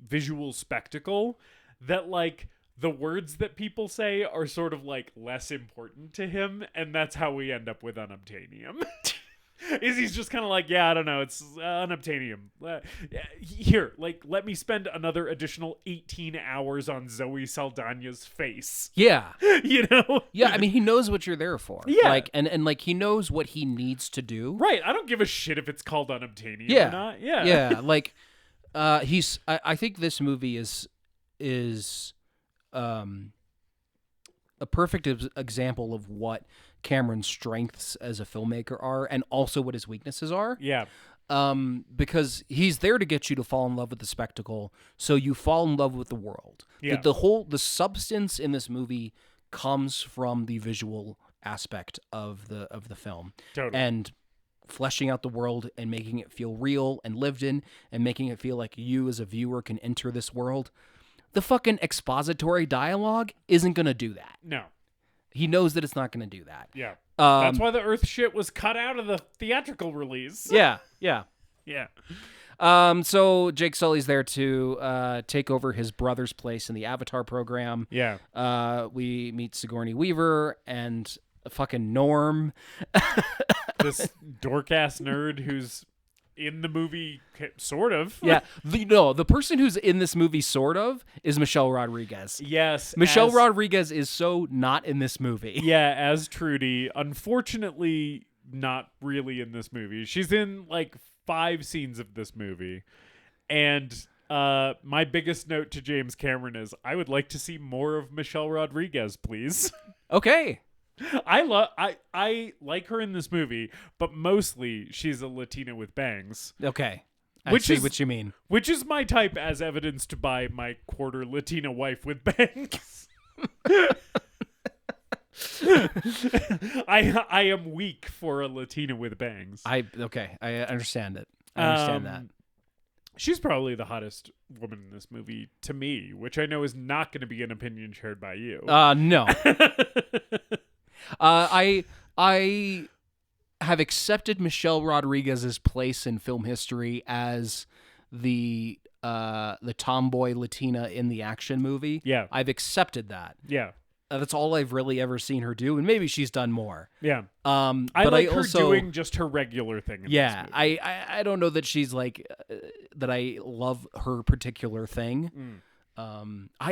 visual spectacle that like the words that people say are sort of like less important to him, and that's how we end up with unobtainium. Is he's just kind of like, yeah, I don't know, it's unobtainium. Here, like, let me spend another additional 18 hours on Zoe Saldana's face. Yeah. You know? Yeah, I mean, he knows what you're there for. Yeah. Like, and like, he knows what he needs to do. Right, I don't give a shit if it's called unobtainium Yeah. or not. Yeah. Yeah, like, I think this movie is a perfect example of what Cameron's strengths as a filmmaker are, and also what his weaknesses are. Yeah. Because he's there to get you to fall in love with the spectacle, so you fall in love with the world. Yeah. The substance in this movie comes from the visual aspect of the film. Totally. And fleshing out the world and making it feel real and lived in, and making it feel like you as a viewer can enter this world. The fucking expository dialogue isn't going to do that. No. He knows that it's not going to do that. Yeah. That's why the Earth shit was cut out of the theatrical release. Yeah. Yeah. So Jake Sully's there to take over his brother's place in the Avatar program. Yeah. We meet Sigourney Weaver and a fucking Norm. This dork-ass nerd who's in the movie, sort of. Yeah. The person who's in this movie, sort of, is Michelle Rodriguez. Yes. Michelle Rodriguez is so not in this movie. Yeah, as Trudy. Unfortunately, not really in this movie. She's in like 5 scenes of this movie. And my biggest note to James Cameron is, I would like to see more of Michelle Rodriguez, please. Okay. I like her in this movie, but mostly she's a Latina with bangs. Okay. I Which see is- what you mean. Which is my type, as evidenced by my quarter Latina wife with bangs. I am weak for a Latina with bangs. I understand it. I understand that. She's probably the hottest woman in this movie to me, which I know is not going to be an opinion shared by you. No. I have accepted Michelle Rodriguez's place in film history as the tomboy Latina in the action movie. Yeah. I've accepted that. Yeah. That's all I've really ever seen her do, and maybe she's done more. Yeah. But I like I her also, doing just her regular thing in this movie. I don't know that she's like that I love her particular thing.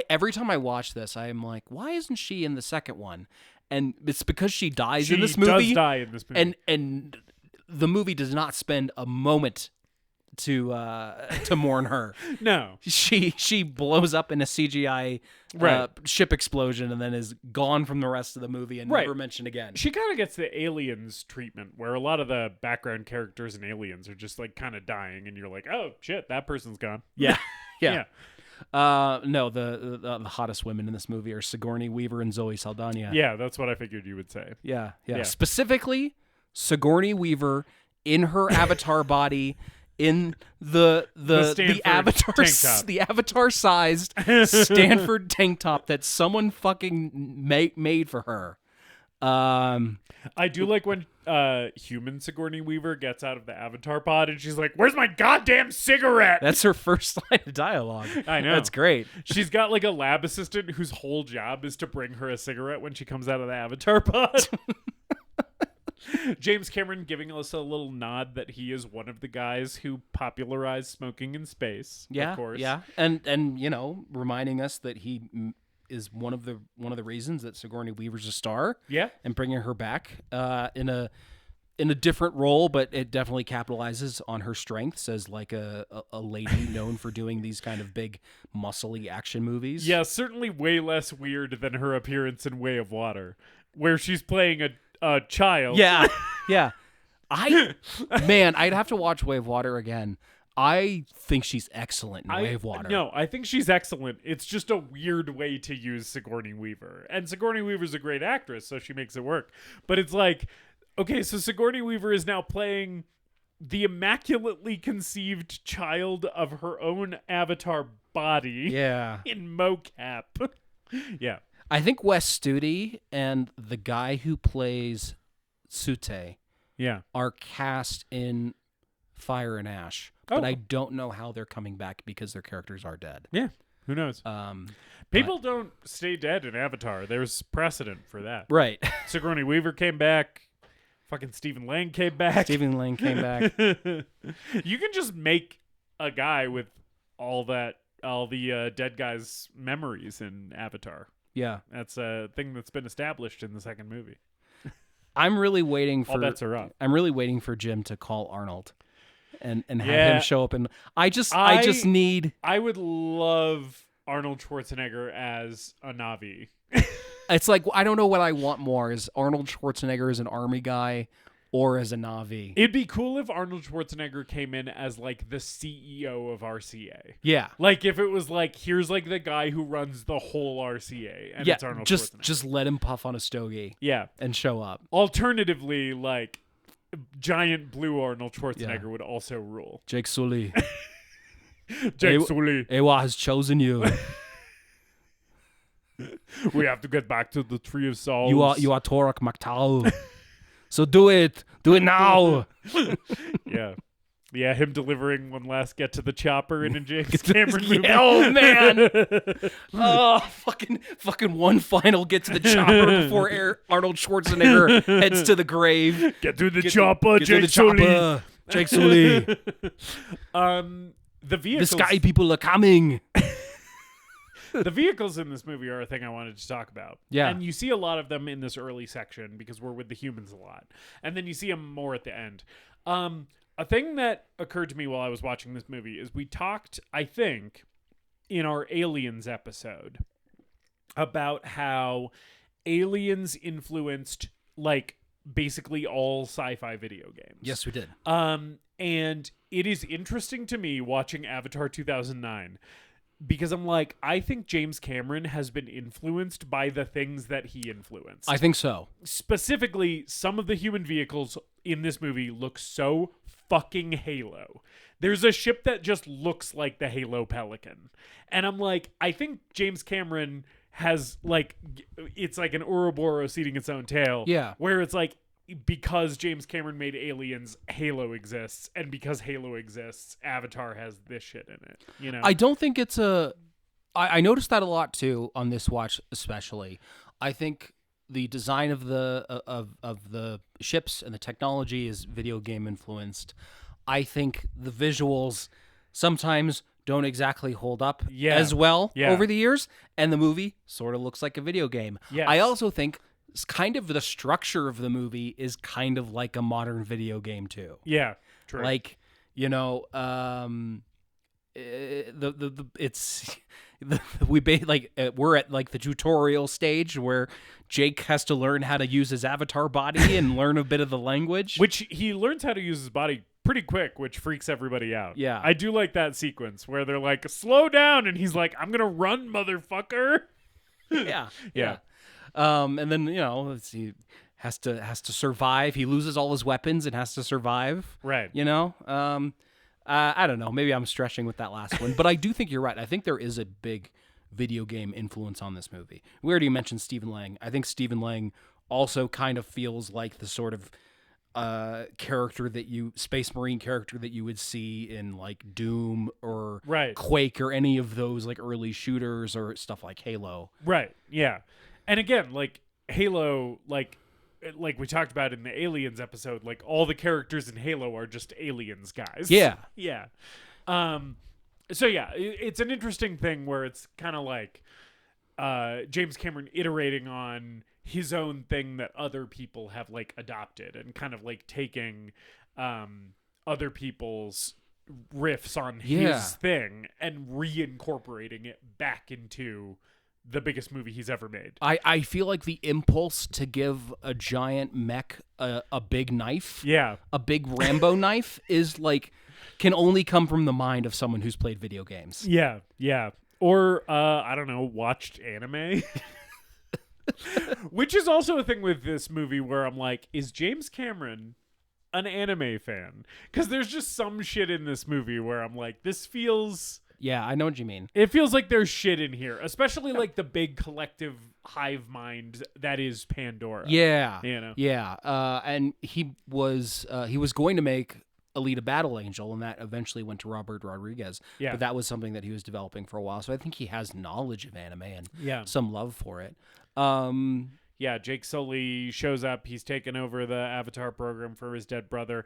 Every time I watch this, I'm like, why isn't she in the second one? And it's because she dies in this movie. She does die in this movie. And the movie does not spend a moment to mourn her. No. She blows up in a CGI ship explosion and then is gone from the rest of the movie and never mentioned again. She kind of gets the Aliens treatment, where a lot of the background characters in Aliens are just like kind of dying, and you're like, oh shit, that person's gone. Yeah. Yeah. No, the hottest women in this movie are Sigourney Weaver and Zoe Saldana. Yeah, that's what I figured you would say. Yeah. Specifically, Sigourney Weaver in her avatar body in the Stanford avatar tank top. the avatar-sized Stanford tank top that someone fucking made for her. I do like when human Sigourney Weaver gets out of the avatar pod and she's like, "Where's my goddamn cigarette?" That's her first line of dialogue. I know. That's great. She's got like a lab assistant whose whole job is to bring her a cigarette when she comes out of the avatar pod. James Cameron giving us a little nod that he is one of the guys who popularized smoking in space. Yeah, of course. yeah, and you know, reminding us that he is one of the reasons that Sigourney Weaver's a star. Yeah, and bringing her back in a different role, but it definitely capitalizes on her strengths as like a lady known for doing these kind of big, muscly action movies. Yeah, certainly way less weird than her appearance in Way of Water, where she's playing a child. Yeah, yeah. I'd have to watch Way of Water again. I think she's excellent in Way of Water. No, I think she's excellent. It's just a weird way to use Sigourney Weaver. And Sigourney Weaver's a great actress, so she makes it work. But it's like, okay, so Sigourney Weaver is now playing the immaculately conceived child of her own avatar body. Yeah. In mocap. Yeah. I think Wes Studi and the guy who plays Sute are cast in Fire and Ash. But I don't know how they're coming back because their characters are dead. Yeah. Who knows? People don't stay dead in Avatar. There's precedent for that. Right. Sigourney Weaver came back. Fucking Stephen Lang came back. Stephen Lang came back. You can just make a guy with all the dead guy's memories in Avatar. Yeah. That's a thing that's been established in the second movie. I'm really waiting for all bets are up. I'm really waiting for Jim to call Arnold and have him show up, and I just need. I would love Arnold Schwarzenegger as a Na'vi. It's like, I don't know what I want more: is Arnold Schwarzenegger as an army guy or as a Na'vi? It'd be cool if Arnold Schwarzenegger came in as like the CEO of RCA. Yeah, like if it was like, here's like the guy who runs the whole RCA, and it's Arnold Schwarzenegger. Just let him puff on a stogie. Yeah, and show up. Alternatively, like giant blue Arnold Schwarzenegger would also rule. Jake Sully. Jake Sully. Ewa has chosen you. We have to get back to the Tree of Souls. You are Torak Maktal. So do it now. Yeah, him delivering one last get to the chopper in a James Cameron movie. Oh man. Oh, fucking one final get to the chopper before Arnold Schwarzenegger heads to the grave. Get to the chopper, Jake Sully. Jake Sully. The vehicles. The sky people are coming. The vehicles in this movie are a thing I wanted to talk about. Yeah. And you see a lot of them in this early section because we're with the humans a lot. And then you see them more at the end. A thing that occurred to me while I was watching this movie is we talked, I think, in our Aliens episode about how Aliens influenced, like, basically all sci-fi video games. Yes, we did. And it is interesting to me watching Avatar 2009 because I'm like, I think James Cameron has been influenced by the things that he influenced. I think so. Specifically, some of the human vehicles in this movie look so fucking Halo. There's a ship that just looks like the Halo Pelican. And I'm like, I think James Cameron has, like, it's like an Ouroboros eating its own tail. Yeah. Where it's like, because James Cameron made Aliens, Halo exists, and because Halo exists, Avatar has this shit in it. You know, I don't think it's a. I noticed that a lot too on this watch, especially. I think the design of the ships and the technology is video game influenced. I think the visuals sometimes don't exactly hold up as well over the years, and the movie sort of looks like a video game. Yes. I also think kind of the structure of the movie is kind of like a modern video game too. Yeah, true. Like, you know, we're at like the tutorial stage where Jake has to learn how to use his avatar body and learn a bit of the language, which he learns how to use his body pretty quick, which freaks everybody out. Yeah, I do like that sequence where they're like, slow down, and he's like, I'm gonna run, motherfucker. Yeah. And then, you know, he has to survive. He loses all his weapons and has to survive. Right. You know? I don't know. Maybe I'm stretching with that last one, but I do think you're right. I think there is a big video game influence on this movie. We already mentioned Stephen Lang. I think Stephen Lang also kind of feels like the sort of Space Marine character that you would see in like Doom or Quake or any of those like early shooters or stuff like Halo. Right. Yeah. And again, like Halo, like we talked about in the Aliens episode, like all the characters in Halo are just aliens, guys. Yeah. Yeah. So yeah, it's an interesting thing where it's kind of like James Cameron iterating on his own thing that other people have like adopted and kind of like taking other people's riffs on his thing and reincorporating it back into the biggest movie he's ever made. I feel like the impulse to give a giant mech a big knife, a big Rambo knife, is like can only come from the mind of someone who's played video games. Yeah, yeah. Or I don't know, watched anime. Which is also a thing with this movie where I'm like, is James Cameron an anime fan? Because there's just some shit in this movie where I'm like, this feels... Yeah, I know what you mean. It feels like there's shit in here, especially like the big collective hive mind that is Pandora. Yeah, you know. Yeah, and he was going to make Alita Battle Angel, and that eventually went to Robert Rodriguez. Yeah, but that was something that he was developing for a while. So I think he has knowledge of anime and some love for it. Yeah, Jake Sully shows up. He's taken over the Avatar program for his dead brother.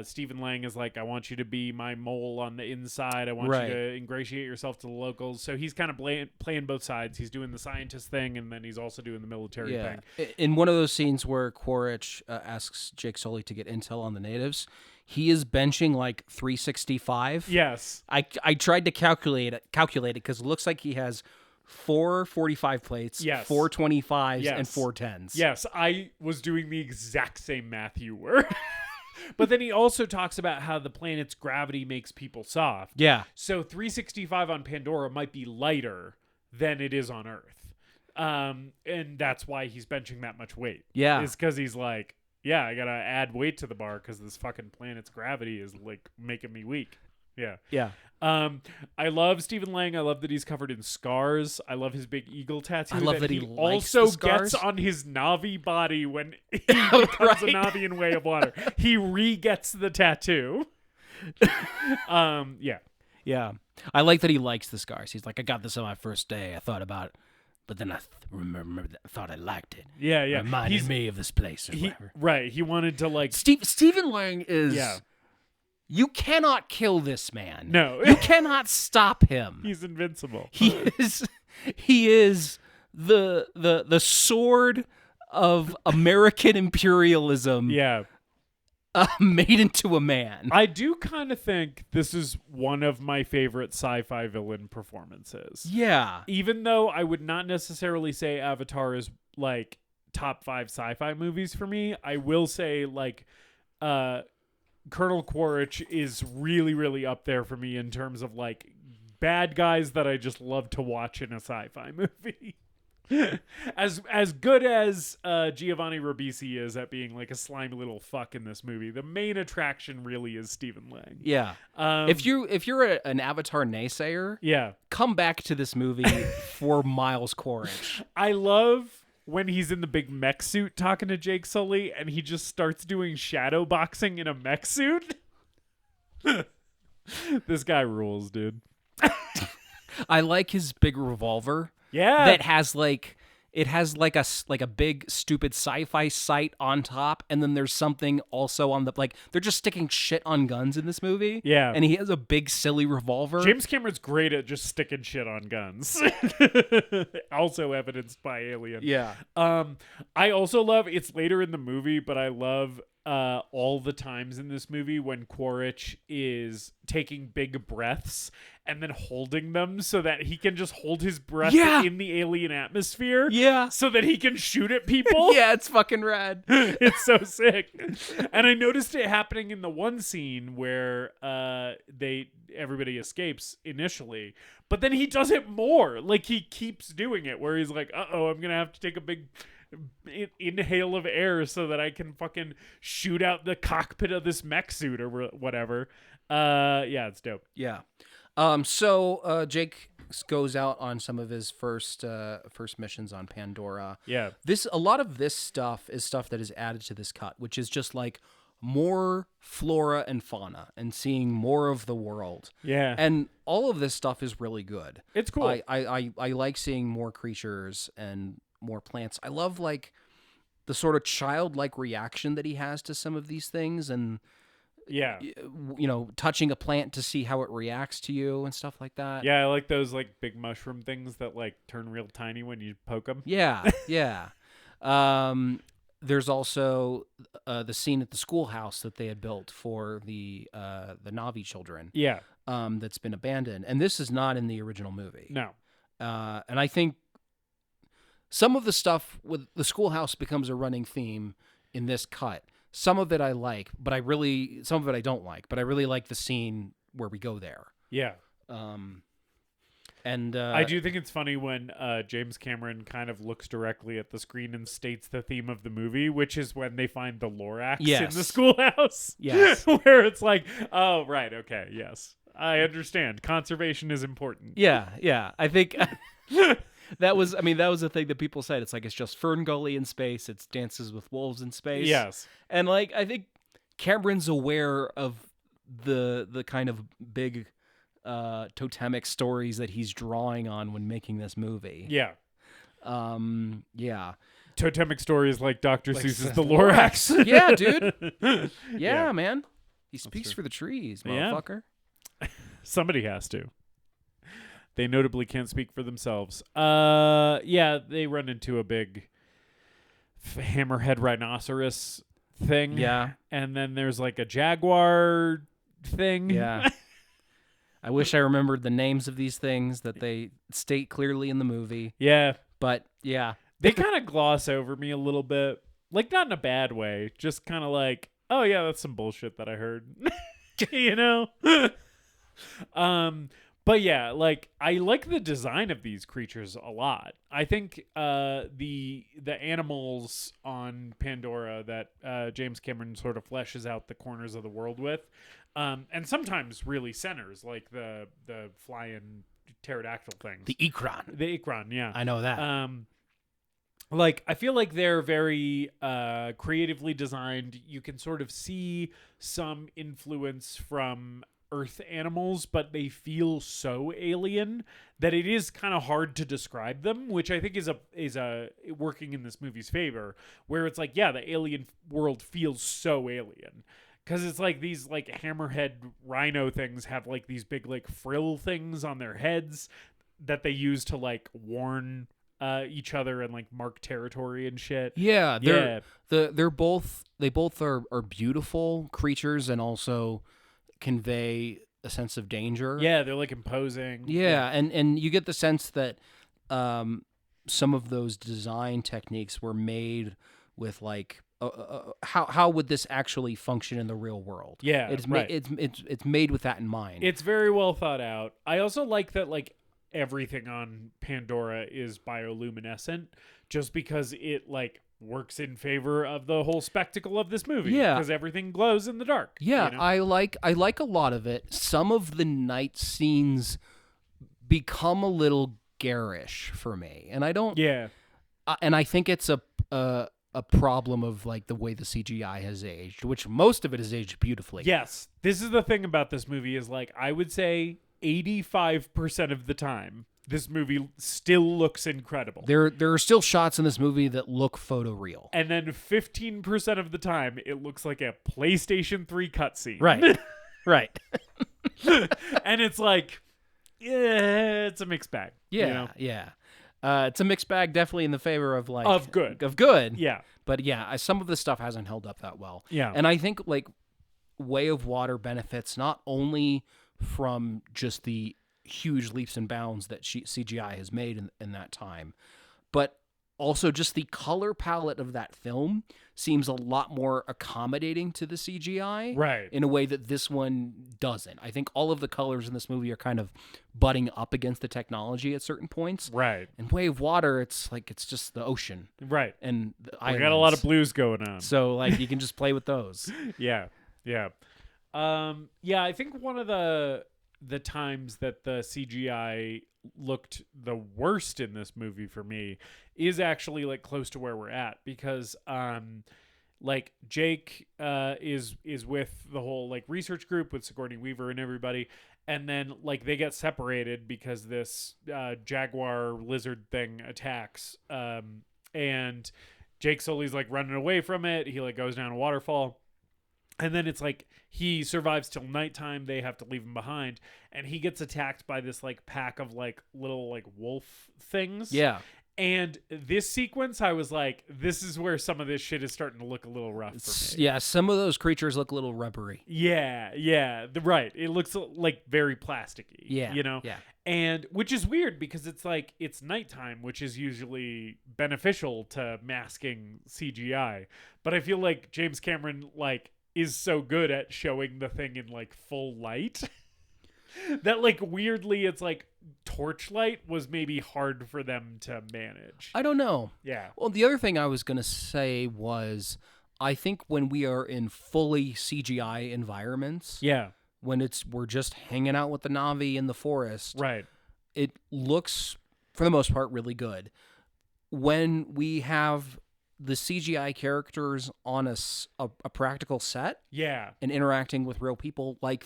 Stephen Lang is like, I want you to be my mole on the inside. I want you to ingratiate yourself to the locals. So he's kind of playing both sides. He's doing the scientist thing, and then he's also doing the military thing. In one of those scenes where Quaritch asks Jake Sully to get intel on the natives, he is benching like 365. Yes. I tried to calculate it because it looks like he has 4 45 plates, 4 25s, and 4 10s. Yes, I was doing the exact same math you were. But then he also talks about how the planet's gravity makes people soft. Yeah. So 365 on Pandora might be lighter than it is on Earth. And that's why he's benching that much weight. Yeah. It's because he's like, yeah, I got to add weight to the bar because this fucking planet's gravity is like making me weak. Yeah. Yeah. I love Stephen Lang. I love that he's covered in scars. I love his big eagle tattoo. I love that he also gets on his Na'vi body when he becomes a Na'vi in Way of Water. He re-gets the tattoo. Yeah. Yeah. I like that he likes the scars. He's like, I got this on my first day. I thought about it, but then I thought I liked it. Yeah, yeah. Reminded me of this place or whatever. Right. He wanted to like... Stephen Lang is... Yeah. You cannot kill this man. No. You cannot stop him. He's invincible. He is the sword of American imperialism. Yeah. Made into a man. I do kind of think this is one of my favorite sci-fi villain performances. Yeah. Even though I would not necessarily say Avatar is like top 5 sci-fi movies for me, I will say like Colonel Quaritch is really, really up there for me in terms of like bad guys that I just love to watch in a sci-fi movie. As good as Giovanni Ribisi is at being like a slimy little fuck in this movie, the main attraction really is Stephen Lang. Yeah. If you're an Avatar naysayer, come back to this movie for Miles Quaritch. I love when he's in the big mech suit talking to Jake Sully and he just starts doing shadow boxing in a mech suit. This guy rules, dude. I like his big revolver. Yeah. That has like a big stupid sci-fi sight on top, and then there's something also on the like they're just sticking shit on guns in this movie. Yeah. And he has a big silly revolver. James Cameron's great at just sticking shit on guns. Also evidenced by Alien. Yeah. I also love it's later in the movie, but I love all the times in this movie when Quaritch is taking big breaths and then holding them so that he can just hold his breath in the alien atmosphere. Yeah. So that he can shoot at people. Yeah, it's fucking rad. It's so sick. And I noticed it happening in the one scene where everybody escapes initially, but then he does it more. Like he keeps doing it where he's like, uh-oh, I'm going to have to take a big inhale of air so that I can fucking shoot out the cockpit of this mech suit or whatever. Yeah, it's dope. Yeah. So Jake goes out on some of his first missions on Pandora. Yeah. A lot of this stuff is stuff that is added to this cut, which is just like more flora and fauna and seeing more of the world. Yeah. And all of this stuff is really good. It's cool. I like seeing more creatures and more plants. I love like the sort of childlike reaction that he has to some of these things, and yeah, touching a plant to see how it reacts to you and stuff like that. Yeah, I like those like big mushroom things that like turn real tiny when you poke them. Yeah, yeah. There's also the scene at the schoolhouse that they had built for the Na'vi children. Yeah. That's been abandoned, and this is not in the original movie. No. And I think some of the stuff with the schoolhouse becomes a running theme in this cut. Some of it I like, but some of it I don't like. But I really like the scene where we go there. Yeah. And I do think it's funny when James Cameron kind of looks directly at the screen and states the theme of the movie, which is when they find the Lorax in the schoolhouse. Yes. Where it's like, oh, right, okay, yes. I understand. Conservation is important. Yeah, yeah. I think that was the thing that people said. It's like it's just Fern Gully in space. It's Dances with Wolves in space. Yes. And like I think Cameron's aware of the kind of big totemic stories that he's drawing on when making this movie. Yeah. Yeah. Totemic stories like Dr. Seuss's The Lorax. Yeah, dude. Yeah, man. He speaks for the trees, motherfucker. Yeah. Somebody has to. They notably can't speak for themselves. Yeah, they run into a big hammerhead rhinoceros thing. Yeah. And then there's like a jaguar thing. Yeah. I wish I remembered the names of these things that they state clearly in the movie. Yeah. But, yeah. They kind of gloss over me a little bit. Like, not in a bad way. Just kind of like, oh, yeah, that's some bullshit that I heard. You know? But yeah, like I like the design of these creatures a lot. I think the animals on Pandora that James Cameron sort of fleshes out the corners of the world with, and sometimes really centers, like the flying pterodactyl things. The Ikran. The Ikran, yeah. I know that. Like I feel like they're very creatively designed. You can sort of see some influence from Earth animals, but they feel so alien that it is kind of hard to describe them, which I think is a working in this movie's favor, where it's like, yeah, the alien world feels so alien because it's like these like hammerhead rhino things have like these big like frill things on their heads that they use to like warn each other and like mark territory and shit. Yeah, they both are beautiful creatures and also convey a sense of danger. Yeah, they're like imposing. Yeah, and you get the sense that some of those design techniques were made with like how would this actually function in the real world? Yeah, it's right. It's made with that in mind. It's very well thought out. I also like that like everything on Pandora is bioluminescent, just because it like works in favor of the whole spectacle of this movie. Yeah, because everything glows in the dark. Yeah, you know? I like a lot of it. Some of the night scenes become a little garish for me, and I don't. Yeah, and I think it's a problem of like the way the CGI has aged, which most of it has aged beautifully. Yes, this is the thing about this movie is like I would say 85% of the time this movie still looks incredible. There are still shots in this movie that look photoreal. And then 15% of the time it looks like a PlayStation 3 cutscene. Right. Right. And it's like, yeah, it's a mixed bag. Yeah. You know? Yeah. It's a mixed bag, definitely in the favor of like Of good. Yeah. But yeah, some of the stuff hasn't held up that well. Yeah. And I think like Way of Water benefits not only from just the huge leaps and bounds that CGI has made in that time, but also just the color palette of that film seems a lot more accommodating to the CGI, right? In a way that this one doesn't. I think all of the colors in this movie are kind of butting up against the technology at certain points, right? In Way of Water, it's just the ocean, right? And we got a lot of blues going on, so like you can just play with those. Yeah. Yeah, I think one of the times that the CGI looked the worst in this movie for me is actually like close to where we're at, because like Jake is with the whole like research group with Sigourney Weaver and everybody, and then like they get separated because this jaguar lizard thing attacks, and Jake Sully's like running away from it. He like goes down a waterfall. And then it's like he survives till nighttime. They have to leave him behind, and he gets attacked by this like pack of like little like wolf things. Yeah. And this sequence, I was like, this is where some of this shit is starting to look a little rough for me. Yeah, some of those creatures look a little rubbery. Yeah, right. It looks like very plasticky. Yeah, you know. yeah. And which is weird because it's like it's nighttime, which is usually beneficial to masking CGI. But I feel like James Cameron like is so good at showing the thing in like full light that like weirdly it's like torchlight was maybe hard for them to manage. I don't know. Yeah. Well, the other thing I was going to say was I think when we are in fully CGI environments, Yeah. when we're just hanging out with the Na'vi in the forest, Right. it looks for the most part really good. When we have the CGI characters on a practical set, Yeah. and interacting with real people, like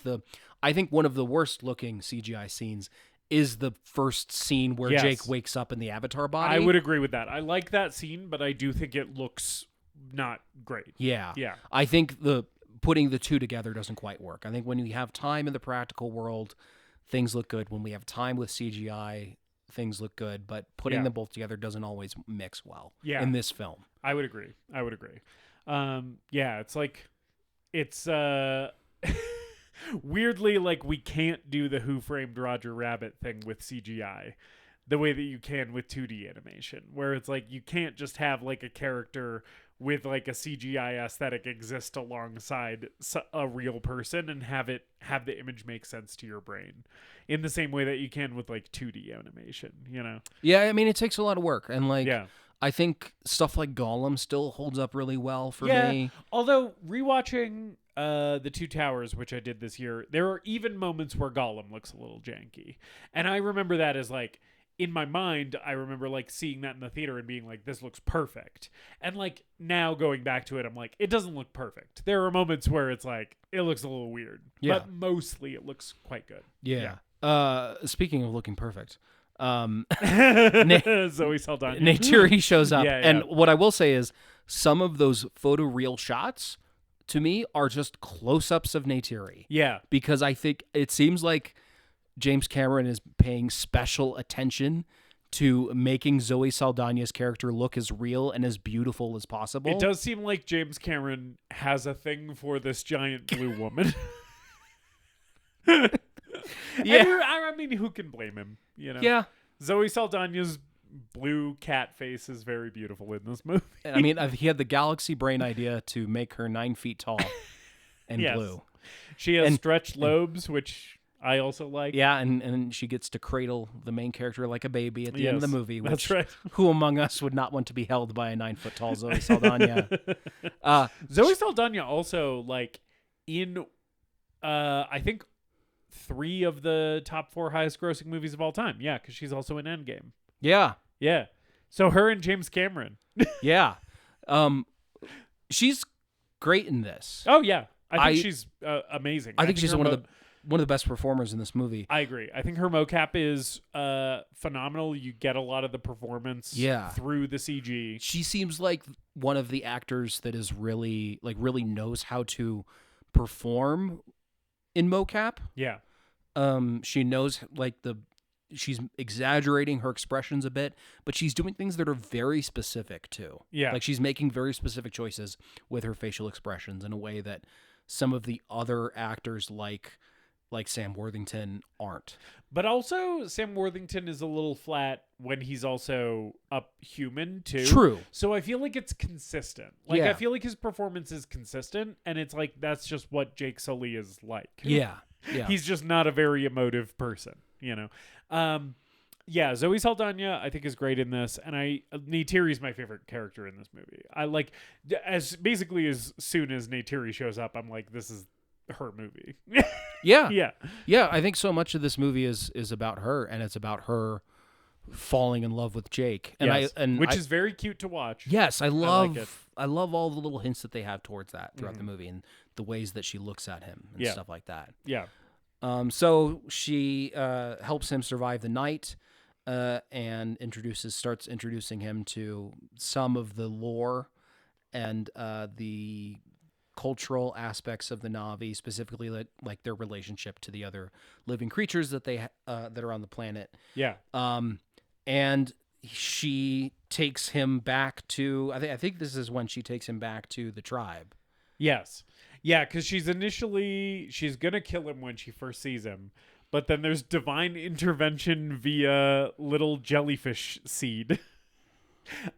I think one of the worst looking CGI scenes is the first scene where Yes. Jake wakes up in the Avatar body. I would agree with that. I like that scene, but I do think it looks not great. Yeah. Yeah. I think putting the two together doesn't quite work. I think when we have time in the practical world, things look good. When we have time with CGI, things look good, but putting Yeah. them both together doesn't always mix well Yeah. in this film. I would agree. Yeah, it's like it's weirdly like we can't do the Who Framed Roger Rabbit thing with CGI the way that you can with 2D animation, where it's like you can't just have like a character with like a CGI aesthetic exist alongside a real person and have the image make sense to your brain in the same way that you can with like 2D animation, you know? Yeah, I mean, it takes a lot of work, and like, Yeah. I think stuff like Gollum still holds up really well for Yeah, me. although rewatching The Two Towers, which I did this year, there are even moments where Gollum looks a little janky. And I remember that as like, in my mind, I remember like seeing that in the theater and being like, this looks perfect. And like now going back to it, I'm like, it doesn't look perfect. There are moments where it's like, it looks a little weird. Yeah. But mostly it looks quite good. Yeah. Speaking of looking perfect, Zoe Saldana. Neytiri shows up, Yeah, and yeah. what I will say is some of those photoreal shots to me are just close-ups of Neytiri. Yeah. Because I think it seems like James Cameron is paying special attention to making Zoe Saldana's character look as real and as beautiful as possible. It does seem like James Cameron has a thing for this giant blue woman. Yeah. And I mean, who can blame him? You know? Yeah. Zoe Saldana's blue cat face is very beautiful in this movie. I mean, he had the galaxy brain idea to make her 9 feet tall and Yes. blue. She has And- stretched lobes, which I also like. Yeah, and she gets to cradle the main character like a baby at the end of the Yes, movie. Which, that's right. Who among us would not want to be held by a 9 foot tall Zoe Saldana? Zoe Saldana also, like, in, I think, 3 of the top 4 highest grossing movies of all time. Yeah, because she's also in Endgame. Yeah, Yeah. So her and James Cameron. yeah. She's great in this. Oh, yeah. I think she's amazing. I think she's her one of the best performers in this movie. I agree. I think her mocap is phenomenal. You get a lot of the performance through the CG. She seems like one of the actors that is really knows how to perform in mocap. Yeah. She knows she's exaggerating her expressions a bit, but she's doing things that are very specific too. Yeah. Like she's making very specific choices with her facial expressions in a way that some of the other actors like Sam Worthington aren't. But also, Sam Worthington is a little flat when he's also up human too. True. So I feel like it's consistent. Like Yeah. I feel like his performance is consistent, and it's like that's just what Jake Sully is like. Yeah. He's just not a very emotive person, you know. Yeah, Zoe Saldana I think is great in this, and Neytiri is my favorite character in this movie. I like as soon as Neytiri shows up, I'm like, this is her movie. Yeah. Yeah. Yeah, I think so much of this movie is about her, and it's about her falling in love with Jake. And Yes. Which I is very cute to watch. yes, I love it. I love all the little hints that they have towards that throughout the movie, and the ways that she looks at him and stuff like that. Yeah. So she helps him survive the night, and starts introducing him to some of the lore and the cultural aspects of the Na'vi, specifically like their relationship to the other living creatures that they that are on the planet. Yeah. And she takes him back to. I think this is when she takes him back to the tribe. Yes. Yeah, because she's gonna kill him when she first sees him, but then there's divine intervention via little jellyfish seed.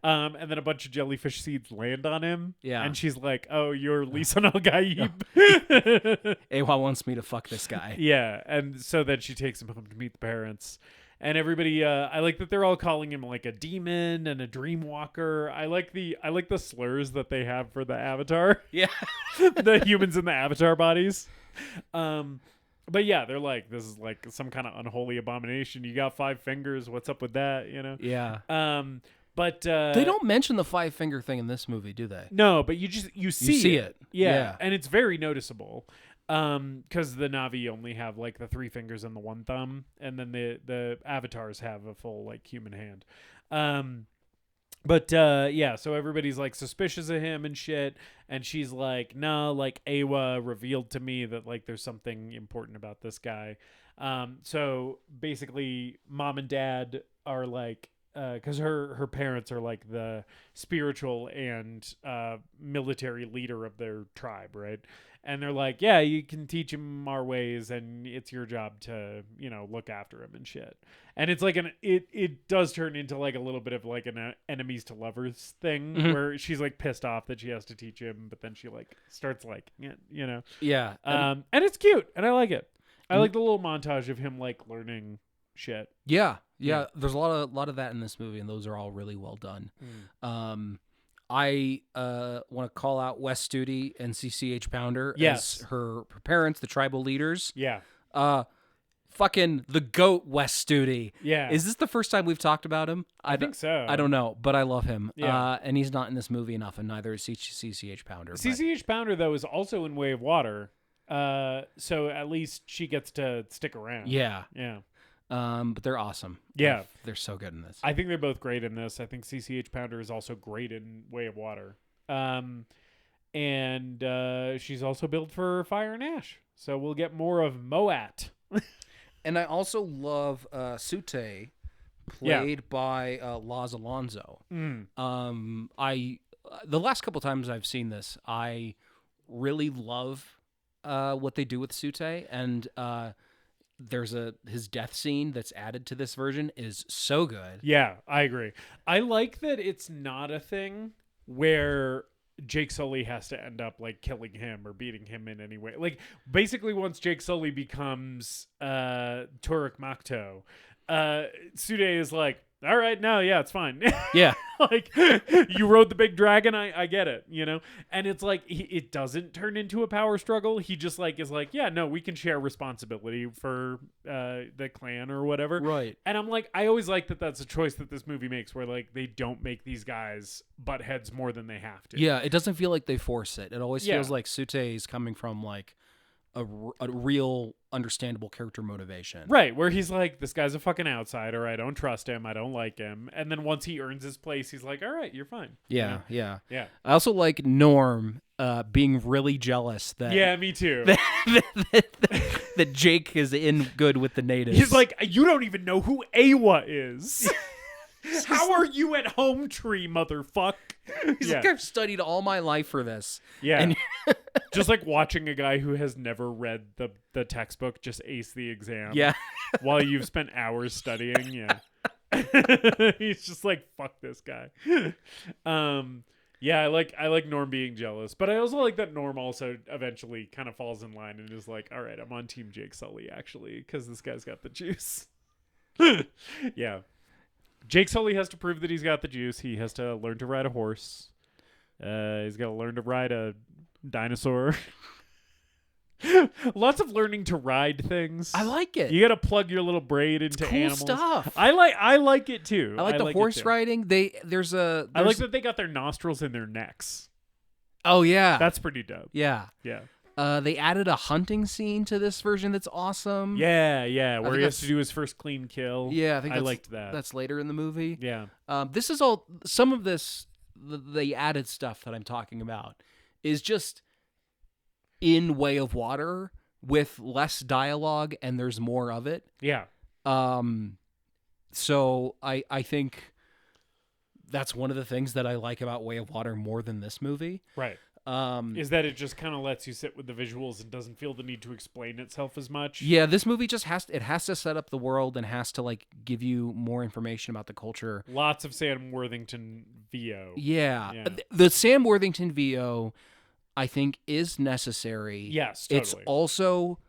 And then a bunch of jellyfish seeds land on him. Yeah. And she's like, "Oh, you're Lisa Nalgaib." Awa wants me to fuck this guy. Yeah, and so then she takes him home to meet the parents. And everybody, I like that they're all calling him like a demon and a dream walker. I like the slurs that they have for the avatar. Yeah. The humans in the avatar bodies. But yeah, they're like, this is like some kind of unholy abomination. You got 5 fingers. What's up with that? You know? Yeah. But They don't mention the 5-finger thing in this movie, do they? no, but you see it. Yeah. Yeah. And it's very noticeable. Because the Na'vi only have like the 3 fingers and the 1 thumb, and then the avatars have a full like human hand. But yeah, so everybody's like suspicious of him and shit, and she's like, no, like Awa revealed to me that like there's something important about this guy. So basically, mom and dad are like, because her parents are like the spiritual and military leader of their tribe, right? And they're like, yeah, you can teach him our ways, and it's your job to, look after him and shit. And it's like it does turn into like a little bit of like an enemies to lovers thing, where she's like pissed off that she has to teach him, but then she like starts like, Yeah. and it's cute, and I like it. I like the little montage of him like learning shit. Yeah. There's a lot of that in this movie, and those are all really well done. I want to call out Wes Studi and CCH Pounder as her parents, the tribal leaders. Yeah. Fucking the GOAT, Wes Studi. Yeah. Is this the first time we've talked about him? I think so. I don't know, but I love him. Yeah. And he's not in this movie enough, and neither is CCH Pounder. CCH Pounder, though, is also in Way of Water. So at least she gets to stick around. Yeah. Yeah. But they're awesome. Yeah. They're so good in this. I think they're both great in this. I think CCH Pounder is also great in Way of Water. And she's also billed for Fire and Ash. So we'll get more of Moat. And I also love Sute, played by Laz Alonso. The last couple times I've seen this, I really love what they do with Sute, and there's his death scene that's added to this version is so good. Yeah, I agree. I like that it's not a thing where Jake Sully has to end up like killing him or beating him in any way. Like basically once Jake Sully becomes Turek Makto, Sude is like, all right, no, yeah, it's fine. Yeah. Like, you rode the big dragon, I get it, And it's like, it doesn't turn into a power struggle. He just like is like, yeah, no, we can share responsibility for the clan or whatever. Right. And I'm like, I always like that that's a choice that this movie makes, where like they don't make these guys butt heads more than they have to. Yeah, it doesn't feel like they force it. It always feels like Sute is coming from like a real understandable character motivation. Right, where he's like, this guy's a fucking outsider. I don't trust him. I don't like him. And then once he earns his place, he's like, all right, you're fine. Yeah. Yeah. I also like Norm being really jealous that Yeah, me too. that Jake is in good with the natives. He's like, you don't even know who Awa is. How are you at home, tree motherfuck? He's like, I've studied all my life for this. Yeah. And just like watching a guy who has never read the textbook just ace the exam. Yeah. While you've spent hours studying. Yeah. He's just like, fuck this guy. Yeah, I like Norm being jealous, but I also like that Norm also eventually kind of falls in line and is like, all right, I'm on Team Jake Sully actually, because this guy's got the juice. Yeah. Jake Sully has to prove that he's got the juice. He has to learn to ride a horse. He's got to learn to ride a dinosaur. Lots of learning to ride things. I like it. You got to plug your little braid into cool animals. stuff. I like it too. I like the horse riding. There's I like that they got their nostrils in their necks. Oh yeah, That's pretty dope. yeah. Yeah. They added a hunting scene to this version that's awesome. Yeah, where think he has that's- to do his first clean kill. Yeah, I think I liked that. That's later in the movie. Yeah. This is all. Some of this, the added stuff that I'm talking about, is just in Way of Water with less dialogue, and there's more of it. Yeah. So I think that's one of the things that I like about Way of Water more than this movie. Right. Is that it just kind of lets you sit with the visuals and doesn't feel the need to explain itself as much? Yeah, this movie just has to set up the world and has to like give you more information about the culture. Lots of Sam Worthington VO. Yeah. The Sam Worthington VO, I think, is necessary. Yes, totally. It's also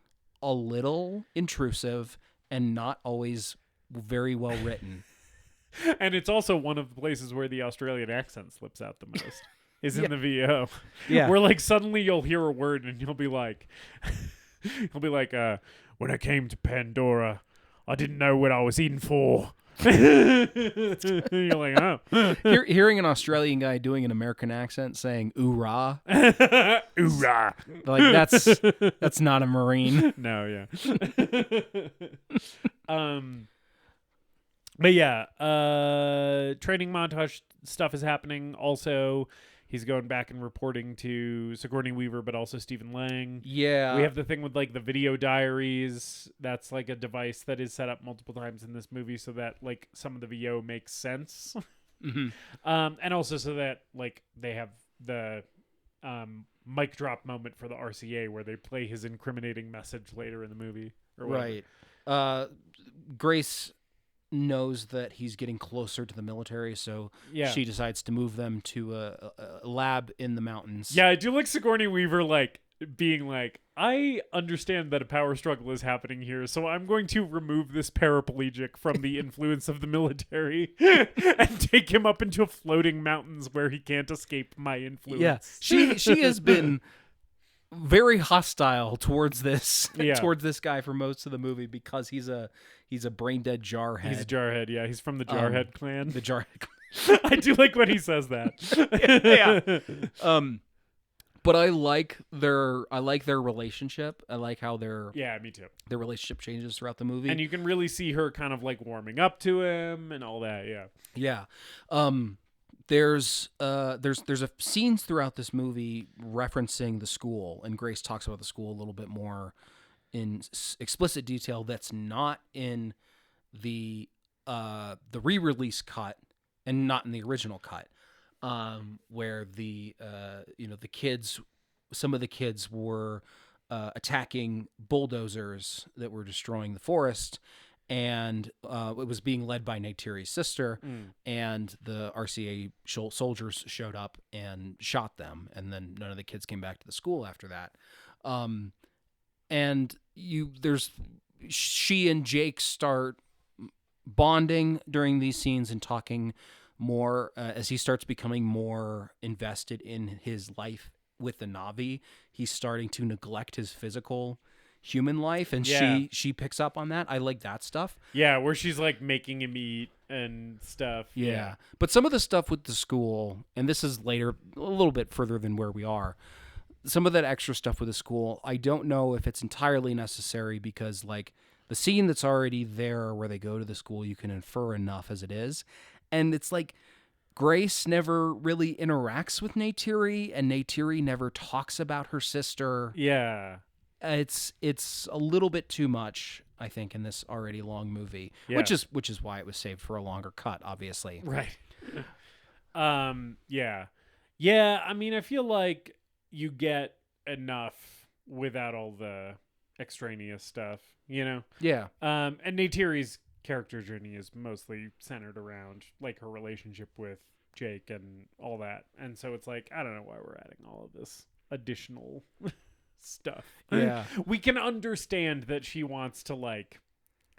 a little intrusive and not always very well written. And it's also one of the places where the Australian accent slips out the most. Is in Yeah. the VO. Yeah. Where like suddenly you'll hear a word and you'll be like when I came to Pandora, I didn't know what I was in for. You're like, oh. Hearing an Australian guy doing an American accent saying "oorah," Hoorah. like that's not a Marine. No, yeah. But yeah, training montage stuff is happening. Also, he's going back and reporting to Sigourney Weaver, but also Stephen Lang. Yeah. We have the thing with like the video diaries. That's like a device that is set up multiple times in this movie so that like some of the VO makes sense. Mm-hmm. And also so that like they have the mic drop moment for the RCA where they play his incriminating message later in the movie. Or whatever. Right. Grace knows that he's getting closer to the military, so she decides to move them to a lab in the mountains. Yeah, I do like Sigourney Weaver like being like, I understand that a power struggle is happening here, so I'm going to remove this paraplegic from the influence of the military and take him up into floating mountains where he can't escape my influence. Yeah, she has been very hostile towards this guy for most of the movie because he's a brain dead jarhead. He's a jarhead, yeah. He's from the Jarhead clan. The Jarhead. I do like when he says that. Yeah. But I like their relationship. I like how me too. their relationship changes throughout the movie. And you can really see her kind of like warming up to him and all that. Yeah. Yeah. There's scenes throughout this movie referencing the school, and Grace talks about the school a little bit more in explicit detail that's not in the re-release cut and not in the original cut, where some of the kids were attacking bulldozers that were destroying the forest. And it was being led by Neytiri's sister, and the RCA soldiers showed up and shot them, and then none of the kids came back to the school after that. And she and Jake start bonding during these scenes and talking more as he starts becoming more invested in his life with the Na'vi. He's starting to neglect his physical human life, and she picks up on that. I like that stuff. Yeah, where she's like making him eat and stuff. Yeah. But some of the stuff with the school, and this is later, a little bit further than where we are, some of that extra stuff with the school, I don't know if it's entirely necessary because like the scene that's already there where they go to the school, you can infer enough as it is. And it's like Grace never really interacts with Neytiri, and Neytiri never talks about her sister. Yeah. It's a little bit too much, I think, in this already long movie, which is why it was saved for a longer cut, obviously. Right. Yeah. I mean, I feel like you get enough without all the extraneous stuff, you know? Yeah. And Neytiri's character journey is mostly centered around like her relationship with Jake and all that, and so it's like I don't know why we're adding all of this additional stuff. Yeah. We can understand that she wants to like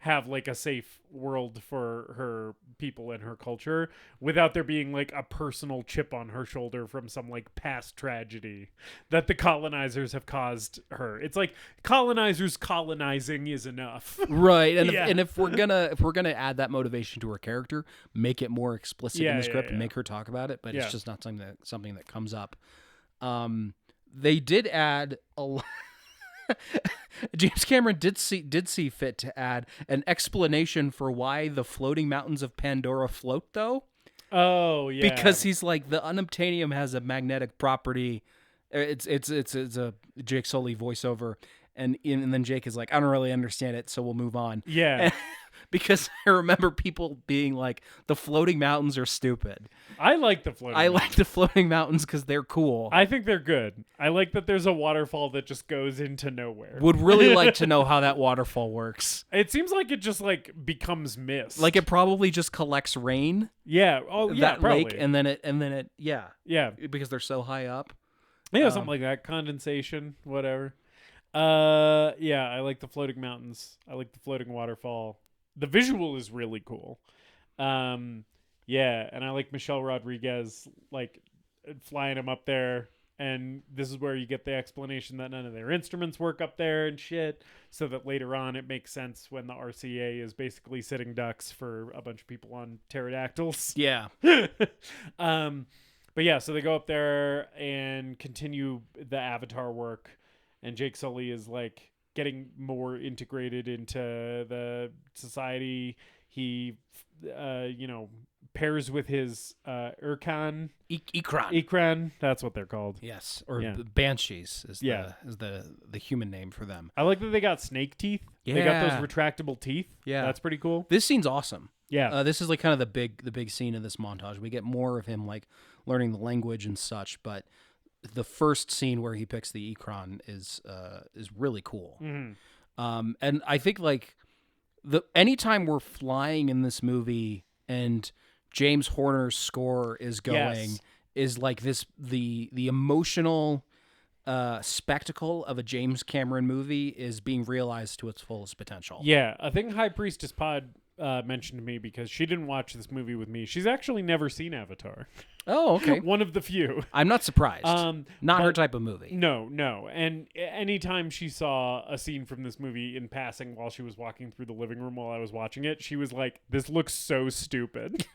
have like a safe world for her people and her culture without there being like a personal chip on her shoulder from some like past tragedy that the colonizers have caused her. It's like colonizers colonizing is enough. Right. And Yeah. if we're gonna add that motivation to her character, make it more explicit in the script and make her talk about it, but it's just not something that comes up. They did add a lot. James Cameron did see fit to add an explanation for why the floating mountains of Pandora float, though. Oh yeah, Because he's like, the unobtanium has a magnetic property. It's a Jake Sully voiceover, and then Jake is like, I don't really understand it, so we'll move on. Yeah. Because I remember people being like, the floating mountains are stupid. I like the floating. I like the floating mountains because they're cool. I think they're good. I like that there's a waterfall that just goes into nowhere. Would really like to know how that waterfall works. It seems like it just like becomes mist. Like it probably just collects rain. Yeah. Oh yeah. That Probably. lake, and then it yeah. Yeah. Because they're so high up. Yeah, something like that. Condensation, whatever. Yeah, I like the floating mountains. I like the floating waterfall. The visual is really cool. Yeah, and I like Michelle Rodriguez like flying him up there. And this is where you get the explanation that none of their instruments work up there and shit. So that later on it makes sense when the RCA is basically sitting ducks for a bunch of people on pterodactyls. Yeah. But yeah, so they go up there and continue the Avatar work. And Jake Sully is like getting more integrated into the society. He, pairs with his Ikran. That's what they're called. Yes, or banshees is the human name for them. I like that they got snake teeth. Yeah. They got those retractable teeth. Yeah, that's pretty cool. This scene's awesome. Yeah, this is like kind of the big scene of this montage. We get more of him like learning the language and such, but the first scene where he picks the Ikran is really cool. Mm-hmm. And I think like anytime we're flying in this movie and James Horner's score is going is like the emotional spectacle of a James Cameron movie is being realized to its fullest potential. Yeah, I think High Priestess Pod mentioned to me because she didn't watch this movie with me. She's actually never seen Avatar. Oh, okay. One of the few. I'm not surprised. Not her type of movie. No. And anytime she saw a scene from this movie in passing while she was walking through the living room while I was watching it, she was like, "This looks so stupid."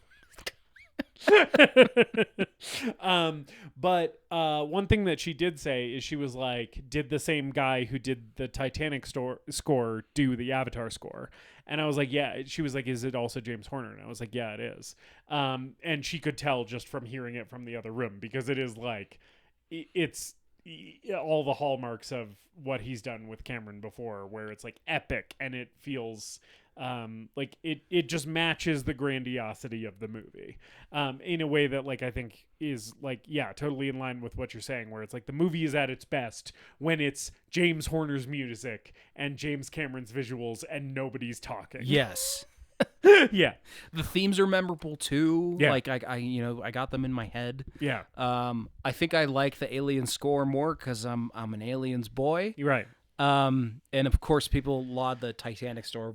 But one thing that she did say is she was like, did the same guy who did the Titanic score do the Avatar score? And I was like, yeah. She was like, is it also James Horner? And I was like, yeah, it is. And she could tell just from hearing it from the other room, because it is like, it's all the hallmarks of what he's done with Cameron before, where it's like epic and it feels like it just matches the grandiosity of the movie in a way that like I think is like, yeah, totally in line with what you're saying, where it's like the movie is at its best when it's James Horner's music and James Cameron's visuals and nobody's talking. Yes. Yeah. The themes are memorable too. Yeah. Like I got them in my head. Yeah. I think I like the Alien score more because I'm an Aliens boy. You're right. And of course people laud the Titanic score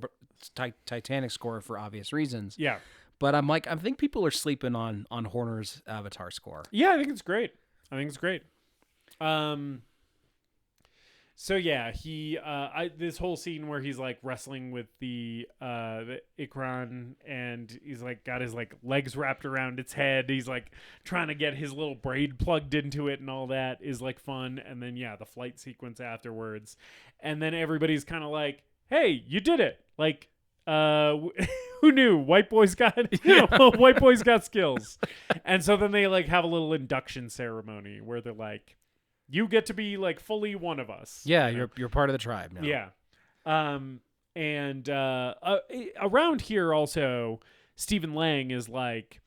for obvious reasons. Yeah. But I think people are sleeping on Horner's Avatar score. Yeah, I think it's great. So yeah, he this whole scene where he's like wrestling with the Ikran, and he's like got his like legs wrapped around its head. He's like trying to get his little braid plugged into it and all that is like fun. And then yeah, the flight sequence afterwards. And then everybody's kind of like, "Hey, you did it." Like who knew? White boys got white boys got skills. And so then they like have a little induction ceremony where they're like, you get to be like fully one of us. Yeah, you're part of the tribe now. Yeah. And around here also, Stephen Lang is like,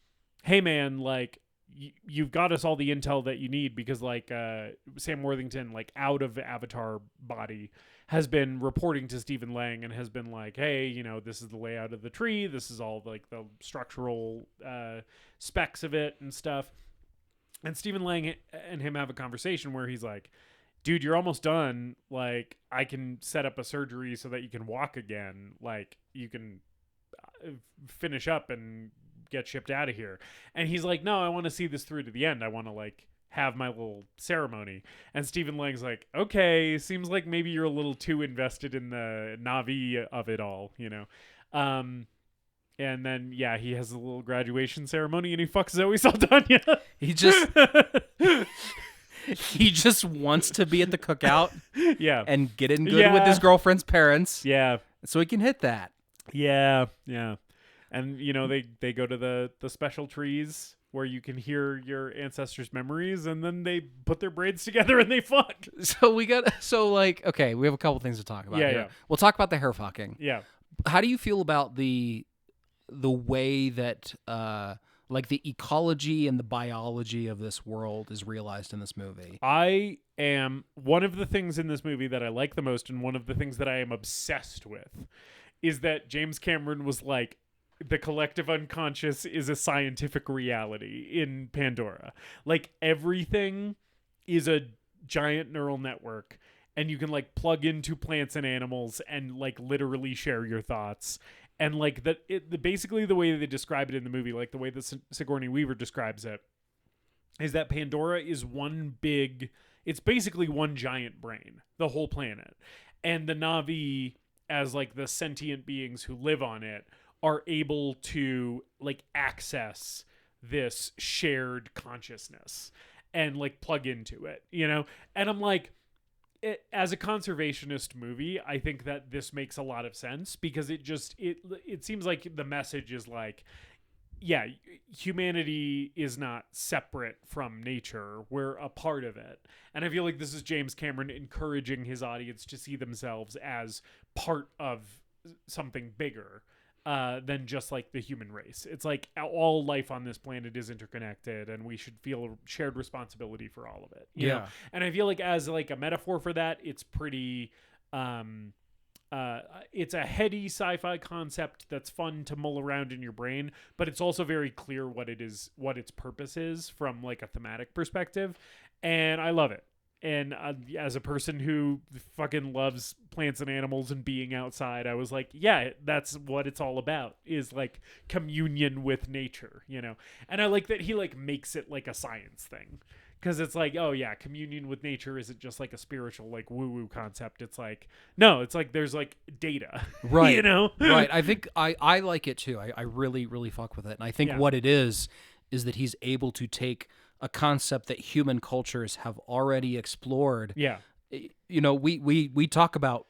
hey man, like you've got us all the intel that you need, because like Sam Worthington, like out of the Avatar body, has been reporting to Stephen Lang and has been like, hey, this is the layout of the tree. This is all like the structural specs of it and stuff. And Stephen Lang and him have a conversation where he's like, dude, you're almost done. Like, I can set up a surgery so that you can walk again. Like, you can finish up and get shipped out of here. And he's like, no, I want to see this through to the end. I want to, like, have my little ceremony. And Stephen Lang's like, okay, seems like maybe you're a little too invested in the Na'vi of it all, you know? And then, yeah, he has a little graduation ceremony and he fucks Zoe Saldana. He just wants to be at the cookout, yeah, and get in good with his girlfriend's parents, yeah, so he can hit that. Yeah. And you know, they go to the special trees where you can hear your ancestors' memories, and then they put their braids together and they fuck. Okay, we have a couple things to talk about. Yeah. We'll talk about the hair fucking. Yeah. How do you feel about the way that like the ecology and the biology of this world is realized in this movie? One of the things in this movie that I like the most, and one of the things that I am obsessed with, is that James Cameron was like, the collective unconscious is a scientific reality in Pandora. Like, everything is a giant neural network, and you can like plug into plants and animals and like literally share your thoughts. And like basically the way they describe it in the movie, like the way that Sigourney Weaver describes it, is that Pandora is it's basically one giant brain, the whole planet. And the Na'vi, as like the sentient beings who live on it, are able to like access this shared consciousness and like plug into it, you know? And I'm like, as a conservationist movie, I think that this makes a lot of sense, because it seems like the message is like, yeah, humanity is not separate from nature. We're a part of it. And I feel like this is James Cameron encouraging his audience to see themselves as part of something bigger than just like the human race. It's like all life on this planet is interconnected, and we should feel a shared responsibility for all of it. You know? And I feel like as like a metaphor for that, it's pretty it's a heady sci-fi concept that's fun to mull around in your brain, but it's also very clear what its purpose is from like a thematic perspective, and I love it. And as a person who fucking loves plants and animals and being outside, I was like, yeah, that's what it's all about, is like communion with nature, you know? And I like that he like makes it like a science thing, because it's like, oh yeah, communion with nature isn't just like a spiritual like woo-woo concept. It's like, no, it's like there's like data, right? You know? Right. I think I like it too. I really, really fuck with it. And I think what it is that he's able to take a concept that human cultures have already explored. Yeah. You know, we talk about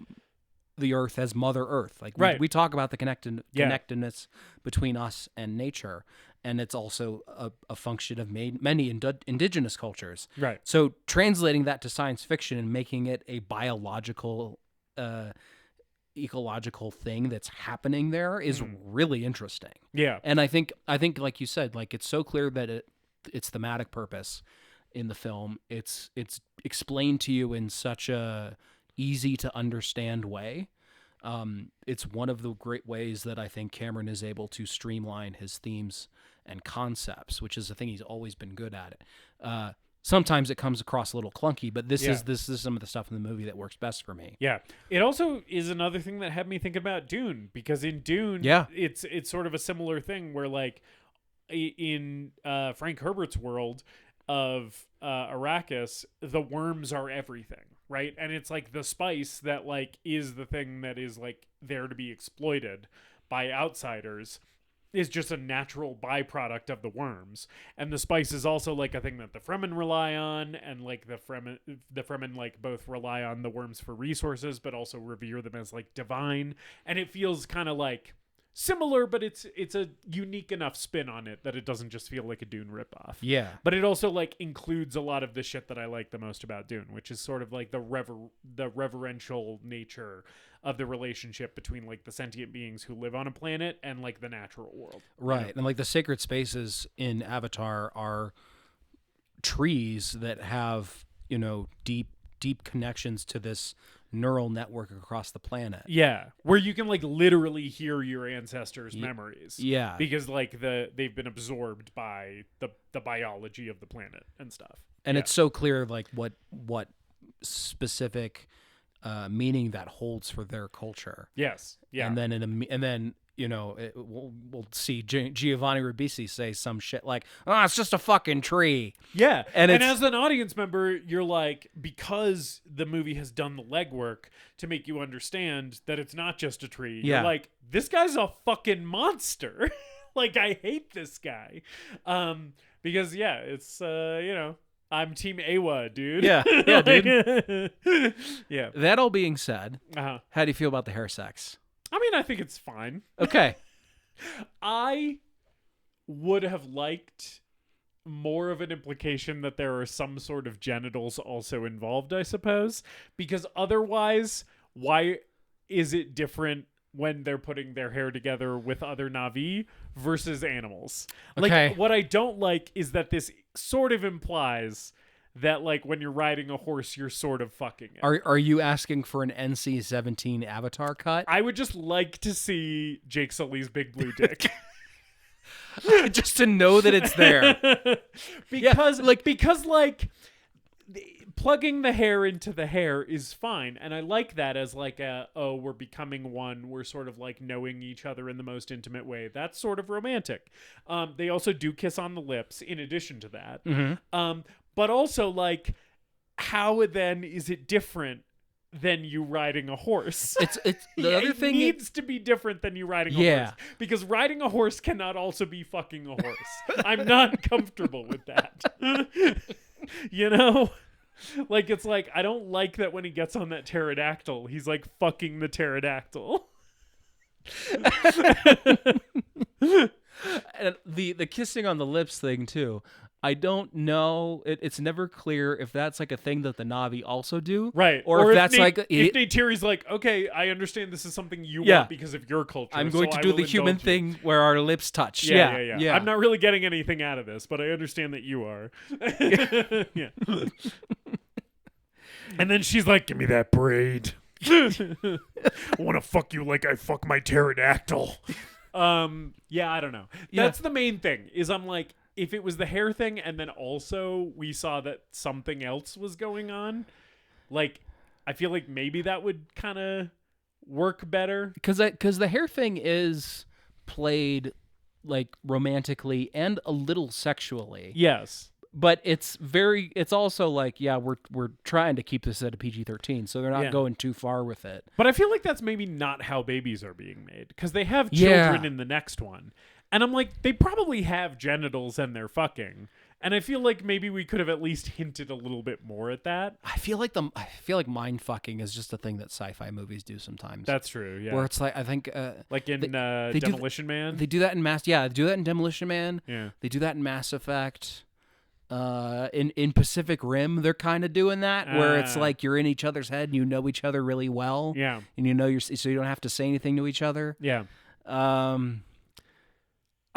the earth as Mother Earth. Like we talk about the connectedness between us and nature. And it's also a function of many indigenous cultures. Right. So translating that to science fiction and making it a biological, ecological thing that's happening there is really interesting. Yeah. And I think like you said, like it's so clear that its thematic purpose in the film, it's explained to you in such a easy to understand way. It's one of the great ways that I think Cameron is able to streamline his themes and concepts, which is a thing he's always been good at it. Sometimes it comes across a little clunky, but this is some of the stuff in the movie that works best for me. Yeah. It also is another thing that had me thinking about Dune, because in Dune, it's sort of a similar thing where like in Frank Herbert's world of Arrakis, the worms are everything, right? And it's like the spice that like is the thing that is like there to be exploited by outsiders is just a natural byproduct of the worms. And the spice is also like a thing that the Fremen rely on, and like the Fremen like both rely on the worms for resources but also revere them as like divine. And it feels kind of like similar, but it's a unique enough spin on it that it doesn't just feel like a Dune ripoff. Yeah. But it also like includes a lot of the shit that I like the most about Dune, which is sort of like the reverential nature of the relationship between like the sentient beings who live on a planet and like the natural world. Right. You know? And like the sacred spaces in Avatar are trees that have, you know, deep connections to this neural network across the planet. Yeah, where you can like literally hear your ancestors' memories. Yeah, because like they've been absorbed by the biology of the planet and stuff. And it's so clear like what specific meaning that holds for their culture. Yes. Yeah. And then we'll see Giovanni Ribisi say some shit like, "Oh, it's just a fucking tree." Yeah. And as an audience member, you're like, because the movie has done the legwork to make you understand that it's not just a tree. Yeah. You're like, this guy's a fucking monster. Like, I hate this guy. Because it's I'm Team Awa, dude. Yeah, dude. Yeah. That all being said, Uh-huh. how do you feel about the hair sex? I mean, I think it's fine. Okay. I would have liked more of an implication that there are some sort of genitals also involved, I suppose, because otherwise, why is it different when they're putting their hair together with other Na'vi versus animals? Okay. Like, what I don't like is that this sort of implies that, like, when you're riding a horse, you're sort of fucking it. Are you asking for an NC-17 Avatar cut? I would just like to see Jake Sully's big blue dick. Just to know that it's there. because plugging the hair into the hair is fine, and I like that as like we're becoming one, we're sort of like knowing each other in the most intimate way. That's sort of romantic. They also do kiss on the lips in addition to that. Mm-hmm. But also, like, how then is it different than you riding a horse? It's the other thing needs to be different than you riding a horse, because riding a horse cannot also be fucking a horse. I'm not comfortable with that. You know, like, it's like, I don't like that when he gets on that pterodactyl, he's like fucking the pterodactyl. And the kissing on the lips thing too. I don't know. It's never clear if that's like a thing that the Na'vi also do, right? Or if that's if like Neytiri's like, okay, I understand this is something you want because of your culture. I'm going to do the human thing where our lips touch. Yeah. I'm not really getting anything out of this, but I understand that you are. Yeah. And then she's like, "Give me that braid. I want to fuck you like I fuck my pterodactyl." I don't know. That's the main thing. Is I'm like, if it was the hair thing and then also we saw that something else was going on, like, I feel like maybe that would kind of work better. Because the hair thing is played like romantically and a little sexually. Yes. But it's also like, we're trying to keep this at a PG-13, so they're not going too far with it. But I feel like that's maybe not how babies are being made, because they have children in the next one. And I'm like, they probably have genitals and they're fucking. And I feel like maybe we could have at least hinted a little bit more at that. I feel like mind fucking is just a thing that sci-fi movies do sometimes. That's true, yeah. Where it's like, I think like in they Demolition Man. They do that in they do that in Demolition Man. Yeah. They do that in Mass Effect. In Pacific Rim, they're kind of doing that, where it's like you're in each other's head and you know each other really well. Yeah. And you know so you don't have to say anything to each other. Yeah.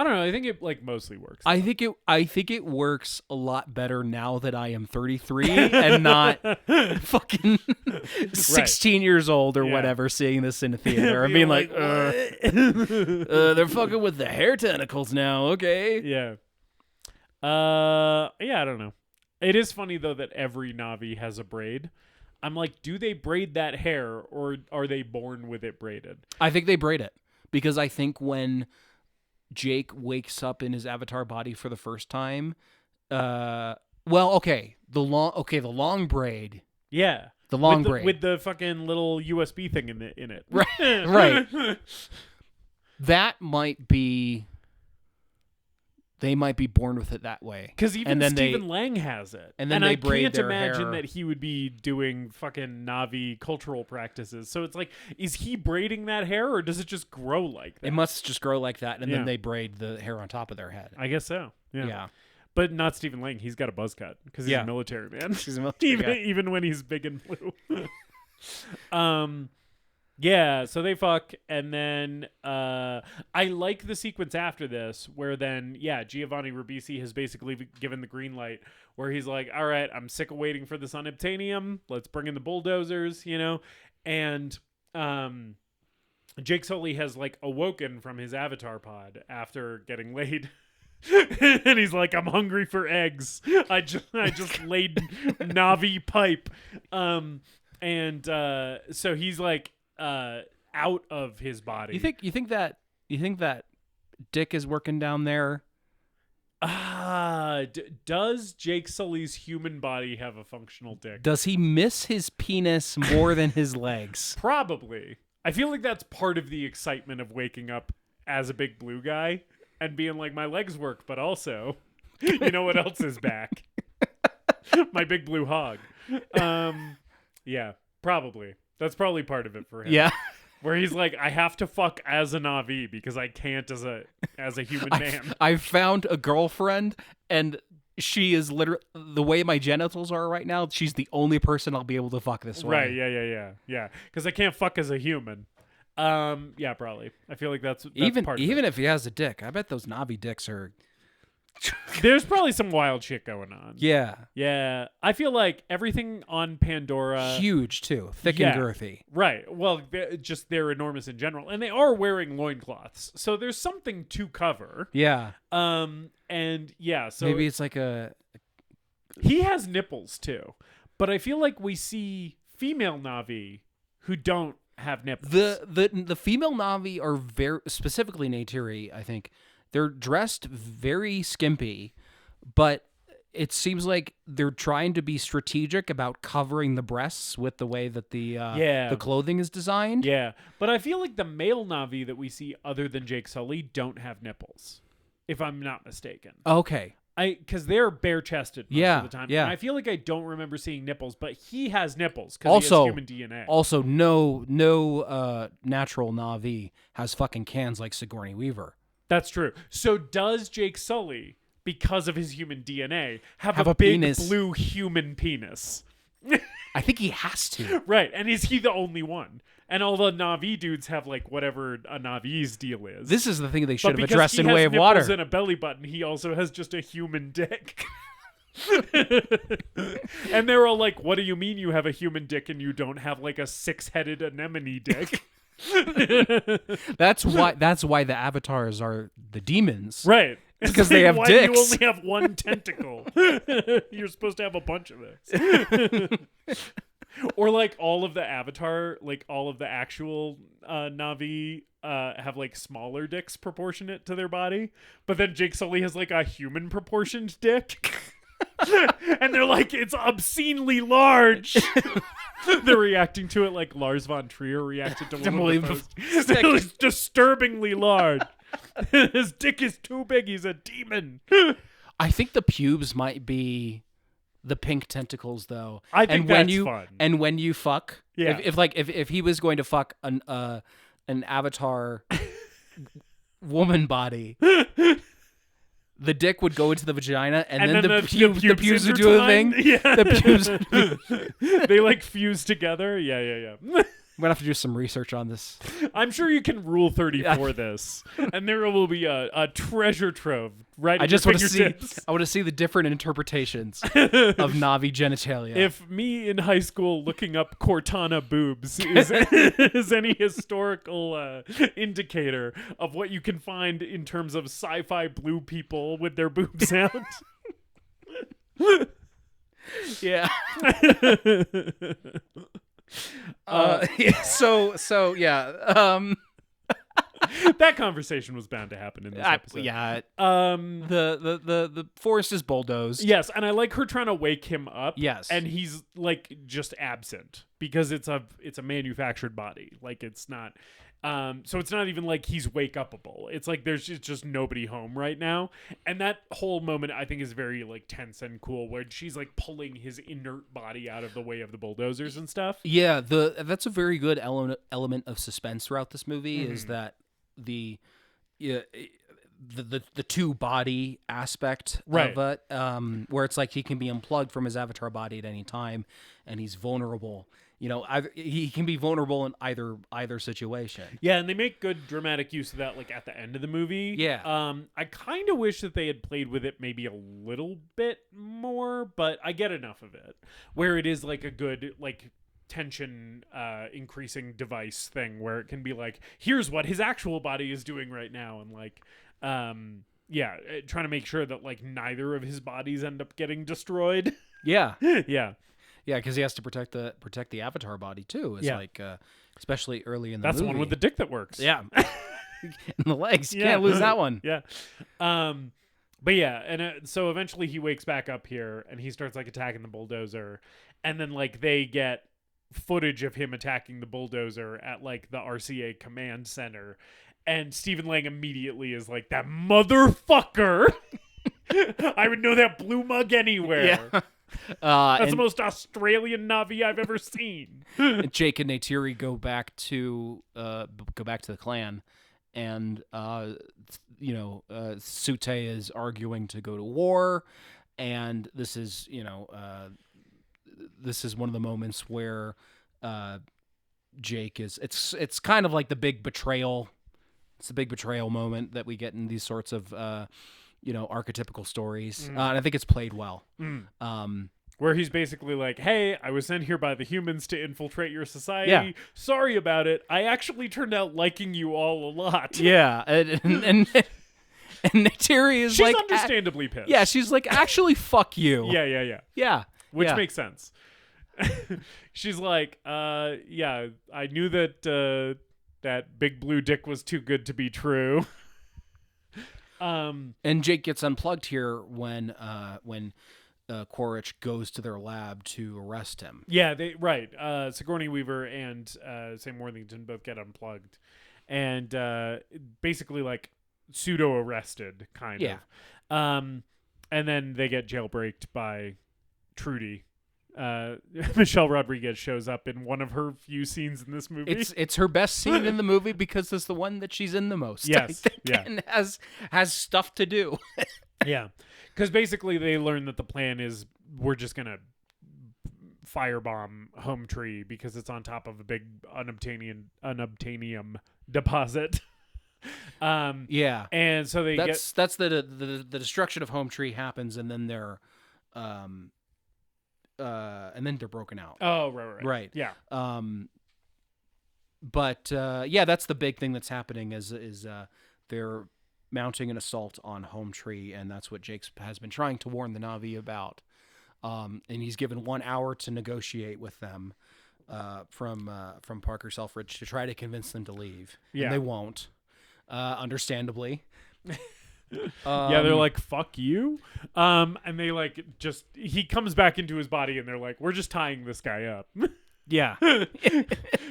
I don't know. I think it like mostly works. I think it works a lot better now that I am 33 and not fucking 16 years old or whatever, seeing this in a theater and being like they're fucking with the hair tentacles now. Okay. Yeah. I don't know. It is funny though that every Na'vi has a braid. I'm like, do they braid that hair or are they born with it braided? I think they braid it, because I think when Jake wakes up in his avatar body for the first time, the long braid. Yeah. The long braid with the fucking little USB thing in it. Right. Right. That might be. They might be born with it that way. Because even Stephen Lang has it. And then they braid can't their imagine hair. that he would be doing fucking Na'vi cultural practices. So it's like, is he braiding that hair or does it just grow like that? It must just grow like that, and then they braid the hair on top of their head. I guess so. Yeah. But not Stephen Lang. He's got a buzz cut because he's a military man. He's a military guy. Even when he's big and blue. Yeah, so they fuck, and then I like the sequence after this where then, Giovanni Ribisi has basically given the green light where he's like, all right, I'm sick of waiting for this unobtanium. Let's bring in the bulldozers, and Jake Sully has, like, awoken from his avatar pod after getting laid And he's like, I'm hungry for eggs. I just laid Navi pipe. So he's like out of his body. You think that Dick is working down there? Does Jake Sully's human body have a functional dick? Does he miss his penis more than his legs? Probably. I feel like that's part of the excitement of waking up as a big blue guy and being like, my legs work, but also, you know what else is back? My big blue hog. Yeah, probably. That's probably part of it for him. Yeah. Where he's like, I have to fuck as a Na'vi because I can't as a human man. I found a girlfriend, and she is literally the way my genitals are right now. She's the only person I'll be able to fuck this way. Right? Yeah. Because I can't fuck as a human. Yeah, probably. I feel like that's even part of it. if he has a dick. I bet those Na'vi dicks are. There's probably some wild shit going on. Yeah. I feel like everything on Pandora, Huge too, thick and girthy. Right. Well, they're enormous in general, and they are wearing loincloths, so there's something to cover. Yeah. And yeah, so maybe it's like he has nipples too, but I feel like we see female Na'vi who don't have nipples. The female Na'vi are very specifically Neytiri, I think. They're dressed very skimpy, but it seems like they're trying to be strategic about covering the breasts with the way that the clothing is designed. Yeah, but I feel like the male Na'vi that we see other than Jake Sully don't have nipples, if I'm not mistaken. Okay. Because they're bare-chested most of the time. Yeah. And I feel like I don't remember seeing nipples, but he has nipples because he has human DNA. Also, no natural Na'vi has fucking cans like Sigourney Weaver. That's true. So does Jake Sully, because of his human DNA, have a big penis. blue human penis? I think he has to. Right. And is he the only one? And all the Na'vi dudes have like whatever a Na'vi's deal is. This is the thing they should But have addressed in because Way he of has Water. nipples and a belly button, he also has just a human dick. And they're all like, what do you mean you have a human dick and you don't have like a 6-headed anemone dick? That's why the avatars are the demons. Right. It's because like, they have why dicks. do you only have one tentacle? You're supposed to have a bunch of it. Or like all of the avatar, like all of the actual Na'vi have like smaller dicks proportionate to their body. But then Jake Sully has like a human proportioned dick. And they're like, it's obscenely large. They're reacting to it like Lars von Trier reacted to one of the posts. It's disturbingly large. His dick is too big. He's a demon. I think the pubes might be the pink tentacles, though. I think that's fun. And when you fuck, yeah. if he was going to fuck an avatar woman body, the dick would go into the vagina, and then the pubes would do a thing. Yeah. The pubes. They like fuse together. Yeah. I'm gonna have to do some research on this. I'm sure you can Rule 30 for this, and there will be a treasure trove right at your fingertips. I want to see the different interpretations of Na'vi genitalia. If me in high school looking up Cortana boobs is any historical indicator of what you can find in terms of sci-fi blue people with their boobs out. Yeah. So yeah. That conversation was bound to happen in this episode. Yeah. The forest is bulldozed. Yes, and I like her trying to wake him up. Yes. And he's like just absent because it's a manufactured body. Like it's not so it's not even like he's wake upable. It's like there's just nobody home right now. And that whole moment I think is very like tense and cool where she's like pulling his inert body out of the way of the bulldozers and stuff. Yeah, that's a very good element of suspense throughout this movie is that the two body aspect of it, where it's like he can be unplugged from his avatar body at any time, and he's vulnerable. You know, he can be vulnerable in either situation. Yeah, and they make good dramatic use of that, like at the end of the movie. Yeah. I kind of wish that they had played with it maybe a little bit more, but I get enough of it where it is like a good like tension increasing device thing where it can be like, here's what his actual body is doing right now, and like trying to make sure that like neither of his bodies end up getting destroyed. Yeah. Yeah. Yeah, because he has to protect the Avatar body too. Is like especially early in the That's movie. the one with the dick that works. Yeah. And the legs. You can't lose that one. Yeah. But yeah, and so eventually he wakes back up here and he starts like attacking the bulldozer, and then like they get footage of him attacking the bulldozer at like the RCA command center, and Stephen Lang immediately is like, that motherfucker. I would know that blue mug anywhere. Yeah. That's the most Australian Na'vi I've ever seen. Jake and Neytiri go back to the clan, and Sute is arguing to go to war, and this is one of the moments where Jake is it's kind of like the big betrayal. It's the big betrayal moment that we get in these sorts of archetypical stories, and I think it's played well. Where he's basically like, hey, I was sent here by the humans to infiltrate your society. Yeah. Sorry about it. I actually turned out liking you all a lot. Yeah, and Neytiri is She's understandably pissed. Yeah, she's like, actually, fuck you. Yeah. Which yeah. makes sense. She's like, yeah, I knew that that big blue dick was too good to be true. And Jake gets unplugged here when Quaritch goes to their lab to arrest him. Yeah, Sigourney Weaver and Sam Worthington both get unplugged, and basically like pseudo arrested, kind of. And then they get jailbreaked by Trudy. Michelle Rodriguez shows up in one of her few scenes in this movie. It's her best scene in the movie because it's the one that she's in the most. Yes, and has stuff to do. Yeah, because basically they learn that the plan is we're just gonna firebomb Home Tree because it's on top of a big unobtanium deposit. Yeah, and so that's the destruction of Home Tree happens, and then they're broken out. Oh, right. Yeah. But that's the big thing that's happening is they're mounting an assault on Home Tree, and that's what Jake has been trying to warn the Na'vi about. And he's given 1 hour to negotiate with them from Parker Selfridge to try to convince them to leave. Yeah. And they won't, understandably. Yeah, they're like, fuck you. And they like he comes back into his body and they're like, we're just tying this guy up. Yeah.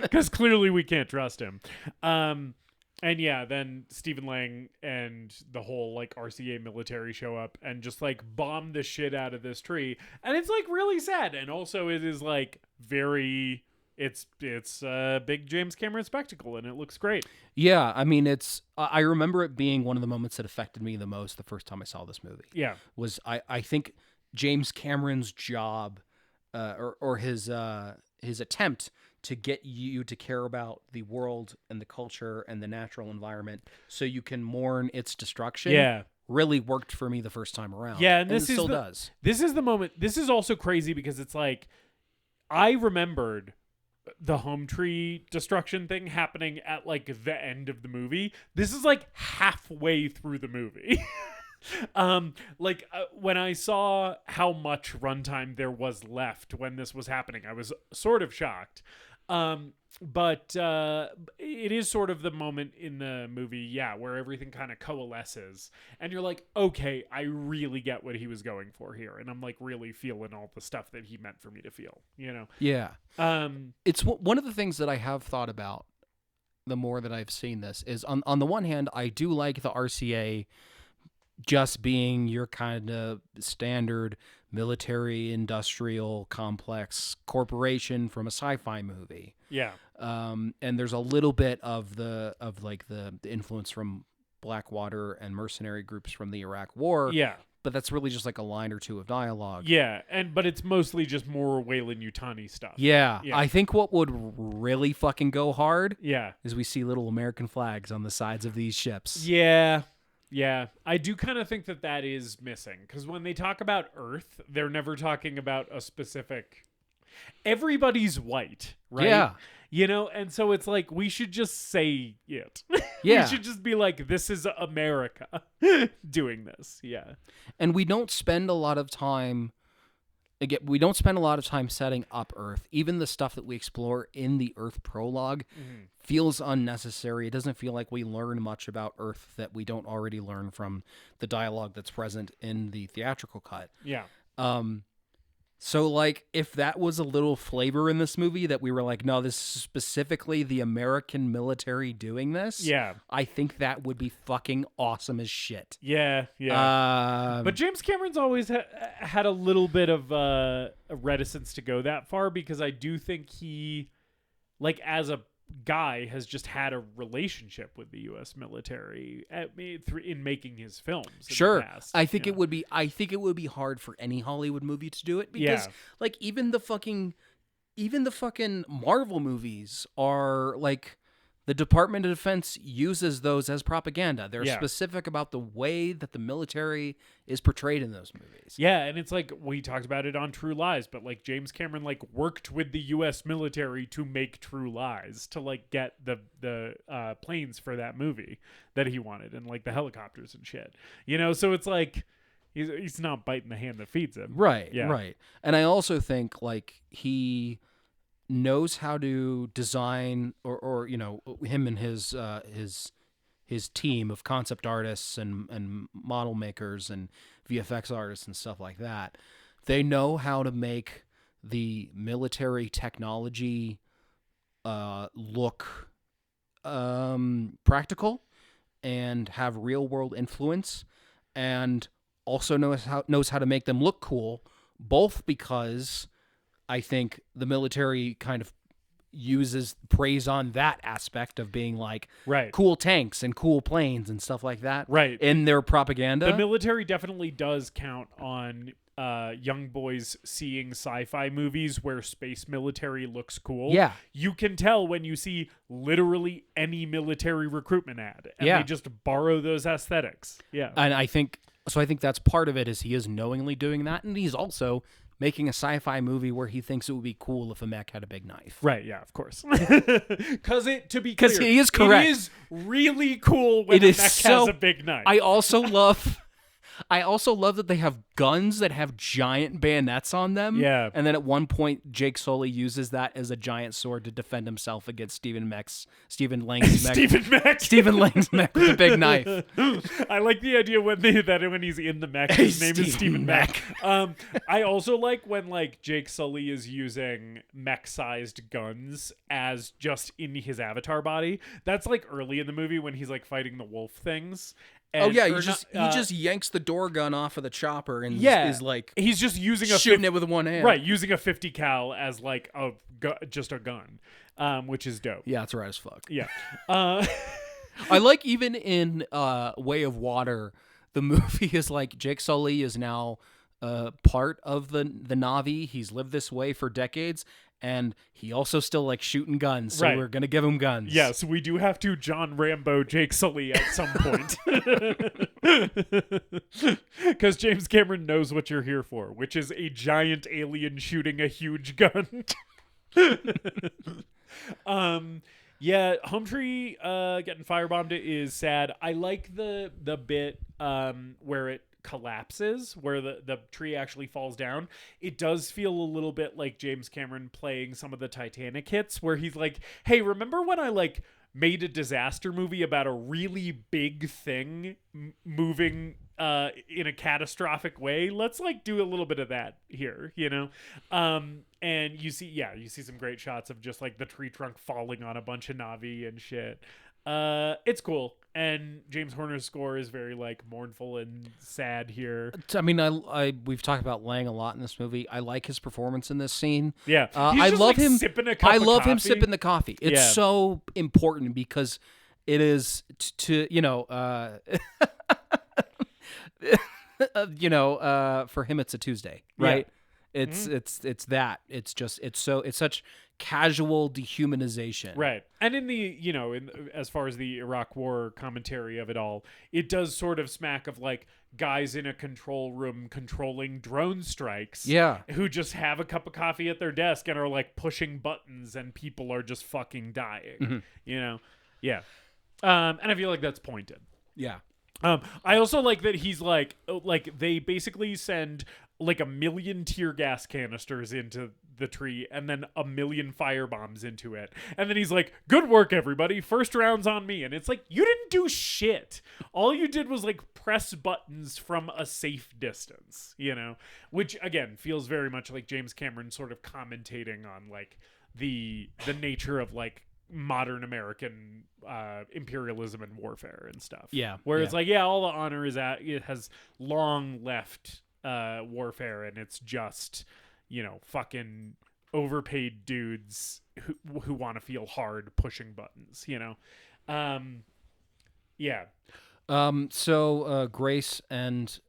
Because clearly we can't trust him. And yeah, then Stephen Lang and the whole like RCA military show up and just like bomb the shit out of this tree. And it's like really sad. And also it is like very... It's a big James Cameron spectacle, and it looks great. Yeah, I mean, I remember it being one of the moments that affected me the most the first time I saw this movie. Yeah. Was I think James Cameron's job or his attempt to get you to care about the world and the culture and the natural environment so you can mourn its destruction really worked for me the first time around. Yeah, and this still does. This is the moment. This is also crazy because it's like I remembered the Home Tree destruction thing happening at like the end of the movie. This is like halfway through the movie. When I saw how much runtime there was left when this was happening, I was sort of shocked. But it is sort of the moment in the movie, where everything kind of coalesces and you're like, okay, I really get what he was going for here. And I'm like really feeling all the stuff that he meant for me to feel, Yeah. It's one of the things that I have thought about the more that I've seen this is on the one hand, I do like the RCA just being your kind of standard military industrial complex corporation from a sci-fi movie. Yeah. And there's a little bit of the influence from Blackwater and mercenary groups from the Iraq War. Yeah. But that's really just like a line or two of dialogue. Yeah, but it's mostly just more Weyland-Yutani stuff. Yeah. I think what would really fucking go hard is we see little American flags on the sides of these ships. Yeah. Yeah, I do kind of think that is missing because when they talk about Earth, they're never talking about a specific. Everybody's white, right? Yeah. And so it's like, we should just say it. Yeah. We should just be like, this is America doing this. Yeah. And we don't spend a lot of time. Again, we don't spend a lot of time setting up Earth. Even the stuff that we explore in the Earth prologue feels unnecessary. It doesn't feel like we learn much about Earth that we don't already learn from the dialogue that's present in the theatrical cut. Yeah. So, like, if that was a little flavor in this movie that we were like, no, this is specifically the American military doing this, Yeah. I think that would be fucking awesome as shit. Yeah. Yeah. But James Cameron's always had a little bit of a reticence to go that far, because I do think he, like, as a guy, has just had a relationship with the U.S. military in making his films. Sure, in the past, I think it would be. I think it would be hard for any Hollywood movie to do it, because, like, even the fucking Marvel movies are like, the Department of Defense uses those as propaganda. They're specific about the way that the military is portrayed in those movies. Yeah, and it's like, we talked about it on True Lies, but like, James Cameron like worked with the U.S. military to make True Lies, to like get the planes for that movie that he wanted, and like the helicopters and shit. So it's like, he's not biting the hand that feeds him. Right. Yeah. Right. And I also think, like, he knows how to design, or him and his team of concept artists and model makers and VFX artists and stuff like that. They know how to make the military technology look practical and have real world influence, and also knows how to make them look cool, both because I think the military kind of preys on that aspect of being like, cool tanks and cool planes and stuff like that, in their propaganda. The military definitely does count on young boys seeing sci-fi movies where space military looks cool. Yeah. You can tell when you see literally any military recruitment ad, and they just borrow those aesthetics. Yeah. And I think that's part of it, is he is knowingly doing that, and he's also making a sci-fi movie where he thinks it would be cool if a mech had a big knife. Right, yeah, of course. Because he is correct. It is really cool when a mech has a big knife. I also love that they have guns that have giant bayonets on them. Yeah. And then at one point, Jake Sully uses that as a giant sword to defend himself against Stephen Lang's mech. Stephen Lang's mech with a big knife. I like the idea when he's in the mech, his name is Stephen Mech. I also like when like Jake Sully is using mech-sized guns as just in his avatar body. That's like early in the movie when he's like fighting the wolf things. And, he just yanks the door gun off of the chopper and is like, he's just using shooting it with one hand, right? Using a 50 cal as like just a gun, which is dope. Yeah, it's right as fuck. Yeah, I like, even in Way of Water, the movie is like, Jake Sully is now part of the Na'vi. He's lived this way for decades. And he also still likes shooting guns, so we're going to give him guns. Yes, we do have to John Rambo Jake Sully at some point. Because James Cameron knows what you're here for, which is a giant alien shooting a huge gun. Yeah, Home Tree getting firebombed is sad. I like the bit where it collapses, where the tree actually falls down. It does feel a little bit like James Cameron playing some of the Titanic hits, where he's like, hey, remember when I like made a disaster movie about a really big thing moving in a catastrophic way? Let's like do a little bit of that here, and you see some great shots of just like the tree trunk falling on a bunch of Na'vi and shit. It's cool, and James Horner's score is very like mournful and sad here. I mean, we've talked about Lang a lot in this movie. I like his performance in this scene. Yeah, I love him sipping a cup of coffee. Him sipping the coffee. It's so important, because it is for him it's a Tuesday, right? Yeah. It's that. It's such casual dehumanization. Right. And in the, as far as the Iraq War commentary of it all, it does sort of smack of like guys in a control room controlling drone strikes. Yeah. Who just have a cup of coffee at their desk and are like pushing buttons and people are just fucking dying. Yeah. And I feel like that's pointed. Yeah. I also like that he's like they basically send like 1 million tear gas canisters into the tree and then 1 million fire bombs into it. And then he's like, good work, everybody. First round's on me. And it's like, you didn't do shit. All you did was like press buttons from a safe distance, which again feels very much like James Cameron sort of commentating on like the nature of like modern American imperialism and warfare and stuff. Yeah. Where it's like, all the honor is it has long left warfare and it's just, fucking overpaid dudes who want to feel hard pushing buttons, Yeah. So Grace and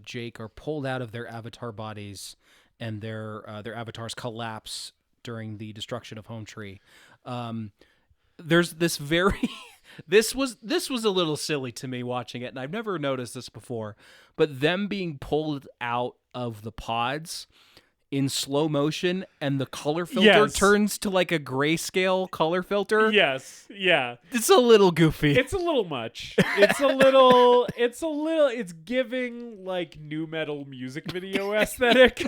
Jake are pulled out of their avatar bodies and their avatars collapse during the destruction of Home Tree. There's this very this was a little silly to me watching it, and I've never noticed this before, but them being pulled out of the pods in slow motion and the color filter turns to like a grayscale color filter. Yes. Yeah. It's a little goofy. It's a little much. It's giving like new metal music video aesthetic.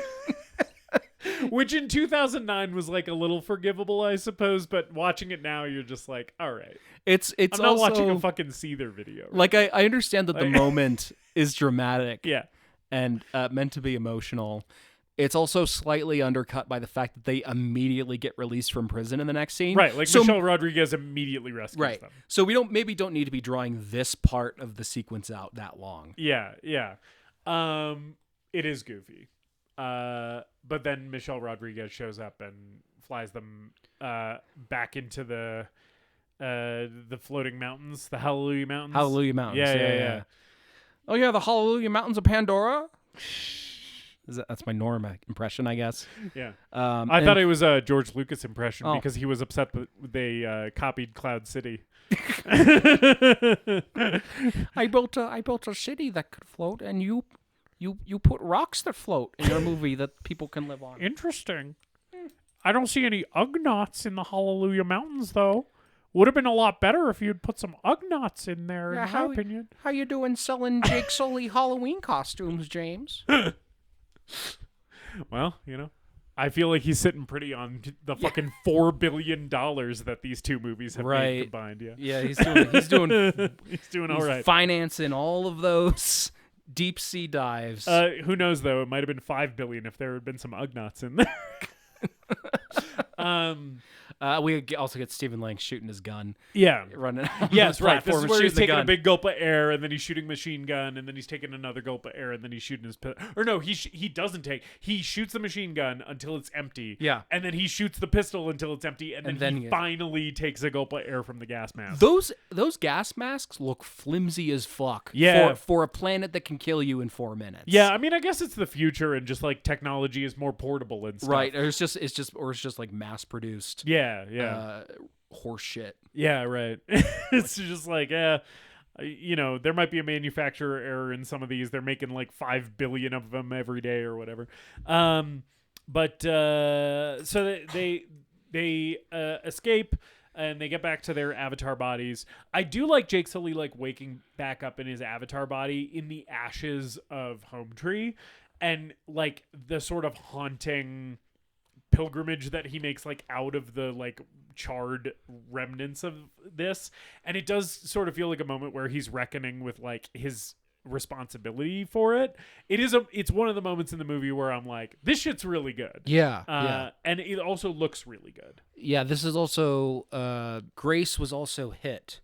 Which in 2009 was like a little forgivable, I suppose, but watching it now, you're just like, all right. I'm not also watching a fucking Seether video. Right? Like I understand that the moment is dramatic, yeah, and meant to be emotional. It's also slightly undercut by the fact that they immediately get released from prison in the next scene. Right, like Michelle Rodriguez immediately rescues them. So we don't need to be drawing this part of the sequence out that long. Yeah. It is goofy. But then Michelle Rodriguez shows up and flies them back into the floating mountains, the Hallelujah Mountains. Hallelujah Mountains. Yeah. Oh yeah, the Hallelujah Mountains of Pandora. That's my Norm impression, I guess. Yeah. I thought it was a George Lucas impression because he was upset that they copied Cloud City. I built a city that could float, and you put rocks that float in your movie that people can live on. Interesting. I don't see any Ugnaughts in the Hallelujah Mountains, though. Would have been a lot better if you'd put some Ugnaughts in there, in my opinion. How you doing selling Jake Sully Halloween costumes, James? Well, I feel like he's sitting pretty on the fucking $4 billion that these two movies have made combined. Yeah, he's doing he's doing all right. Financing all of those deep sea dives. Who knows though? It might have been $5 billion if there had been some Ugnaughts in there. We also get Stephen Lang shooting his gun. Yeah, running. Yes, right. This is where he's taking gun. a big gulp of air, and then he's shooting machine gun, and then he's taking another gulp of air, and then he's shooting his pistol. Or no, he doesn't take. He shoots the machine gun until it's empty. Yeah, and then he shoots the pistol until it's empty, and then he finally takes a gulp of air from the gas mask. Those gas masks look flimsy as fuck. Yeah, for a planet that can kill you in 4 minutes. Yeah, I mean, I guess it's the future, and just like technology is more portable and stuff. Right, or it's just like mass produced. Yeah. Horse shit. Yeah, right. It's just like, there might be a manufacturer error in some of these. They're making like 5 billion of them every day or whatever. But so they escape and they get back to their avatar bodies. I do like Jake Sully like waking back up in his avatar body in the ashes of Home Tree, and like the sort of haunting pilgrimage that he makes like out of the like charred remnants of this. And it does sort of feel like a moment where he's reckoning with like his responsibility for it. It's one of the moments in the movie where I'm like, this shit's really good. Yeah. And it also looks really good. Yeah, this is also Grace was also hit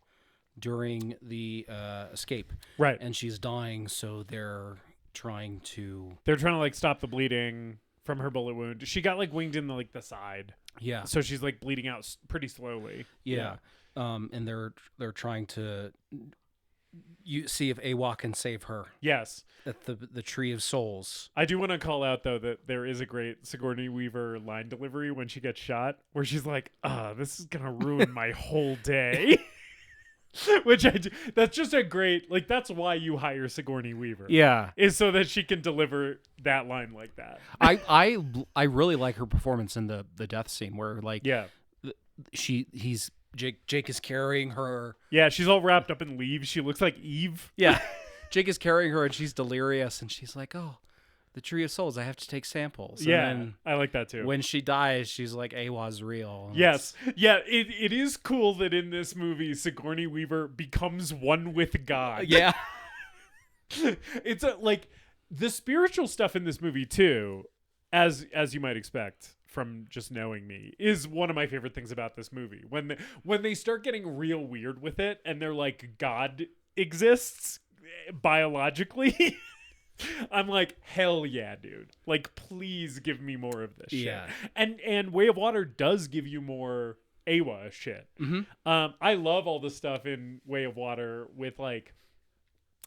during the escape. Right. And she's dying, so they're trying to like stop the bleeding from her bullet wound. She got like winged in the side. Yeah. So she's like bleeding out pretty slowly. Yeah. And they're trying to you see if Awa can save her Yes. at the Tree of Souls. I do want to call out, though, that there is a great Sigourney Weaver line delivery when she gets shot, where she's like, this is going to ruin my whole day. Which that's just a great, like, that's why you hire Sigourney Weaver. Yeah. Is so that she can deliver that line like that. I really like her performance in the death scene where, like, Yeah. Jake is carrying her. Yeah, she's all wrapped up in leaves. She looks like Eve. Yeah. Jake is carrying her and she's delirious and she's like, oh, the Tree of Souls, I have to take samples. And Yeah, then I like that too. when she dies, she's like, Awa's real. And Yes. Yeah, it is cool that in this movie, Sigourney Weaver becomes one with God. Yeah. It's like the spiritual stuff in this movie too, as you might expect from just knowing me, is one of my favorite things about this movie. When they start getting real weird with it and they're like, God exists biologically. I'm like, hell yeah, dude. Like, please give me more of this Yeah. shit. And Way of Water does give you more Awa shit. Mm-hmm. I love all the stuff in Way of Water with like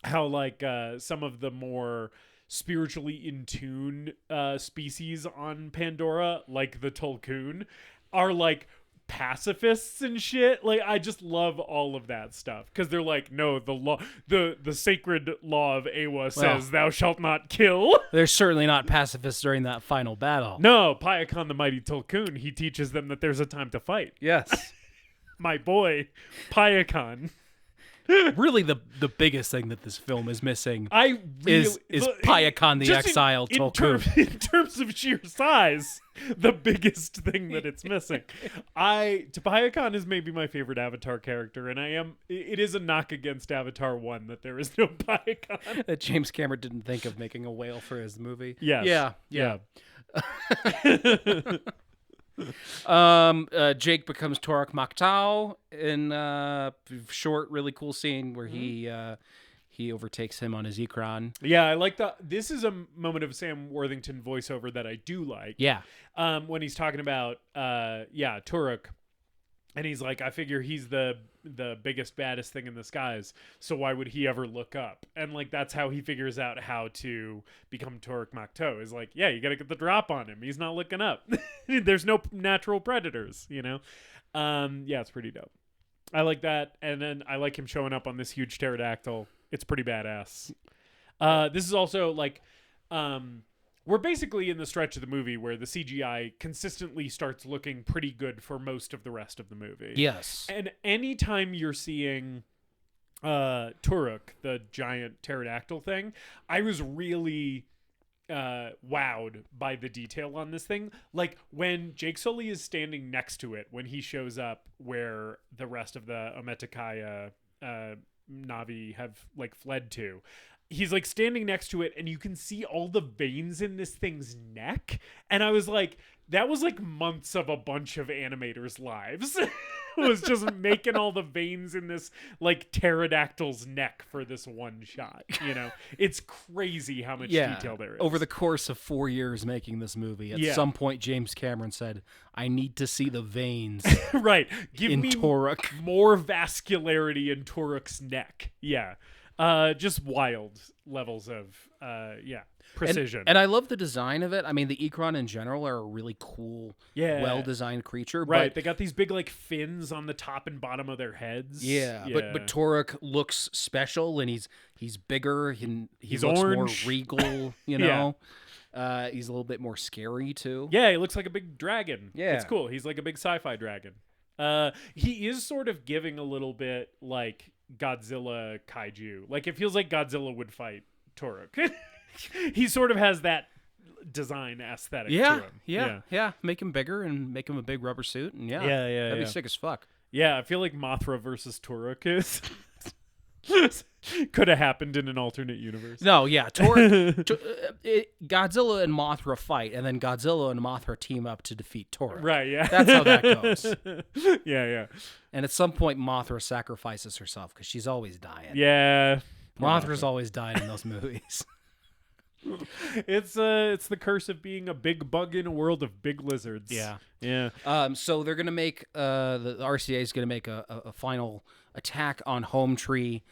how like some of the more spiritually in tune species on Pandora, like the Tulkun, are like pacifists and shit. Like, I just love all of that stuff because they're like, no, the law, the sacred law of Awa says thou shalt not kill. They're certainly not pacifists during that final battle. No, Payakan the mighty Tulkun, he teaches them that there's a time to fight. Yes. My boy, Payakan. Really, the biggest thing that this film is missing is Payakan the exile Tulkun. In terms of sheer size, the biggest thing that it's missing. Payakan is maybe my favorite Avatar character, and it is a knock against Avatar 1 that there is no Payakan. That James Cameron didn't think of making a whale for his movie. Yes. Yeah. Jake becomes Torok Maktau in a short, really cool scene where he overtakes him on his Ikran. Yeah, I like that. This is a moment of Sam Worthington voiceover that I do like. Yeah. When he's talking about Turok, and he's like, I figure he's the biggest, baddest thing in the skies, so why would he ever look up? And like, that's how he figures out how to become Torok Makto, is like, yeah, you gotta get the drop on him. He's not looking up. There's no natural predators, you know? Yeah, it's pretty dope. I like that. And then I like him showing up on this huge pterodactyl. It's pretty badass. This is also like, we're basically in the stretch of the movie where the CGI consistently starts looking pretty good for most of the rest of the movie. Yes. And anytime you're seeing Turok, the giant pterodactyl thing, I was really wowed by the detail on this thing. Like when Jake Sully is standing next to it, when he shows up where the rest of the Ometakaya Navi have like fled to, he's like standing next to it and you can see all the veins in this thing's neck. And I was like, that was like months of a bunch of animators' lives. Was just making all the veins in this like pterodactyl's neck for this one shot. You know, it's crazy how much detail there is. Over the course of 4 years making this movie, at some point James Cameron said, I need to see the veins. Right. Give in me Turok. more vascularity in Turok's neck. Yeah. Just wild levels of precision. And I love the design of it. I mean, the Ikran in general are a really cool, well-designed creature. Right, but they got these big like fins on the top and bottom of their heads. Yeah. But Turok looks special, and he's bigger, and he looks orange. more regal. You know, he's a little bit more scary too. Yeah, he looks like a big dragon. Yeah, it's cool. He's like a big sci-fi dragon. He is sort of giving a little bit like Godzilla kaiju. Like it feels like Godzilla would fight Turok. He sort of has that design aesthetic to him. Yeah. Make him bigger and make him a big rubber suit, and that'd be sick as fuck. Yeah, I feel like Mothra versus Turok is could have happened in an alternate universe. No, yeah, Godzilla and Mothra fight, and then Godzilla and Mothra team up to defeat Turok. Right, yeah. That's how that goes. Yeah. And at some point, Mothra sacrifices herself because she's always dying. Yeah. Mothra's always dying in those movies. It's the curse of being a big bug in a world of big lizards. Yeah. So they're gonna make the RCA is gonna make a final attack on Home Tree.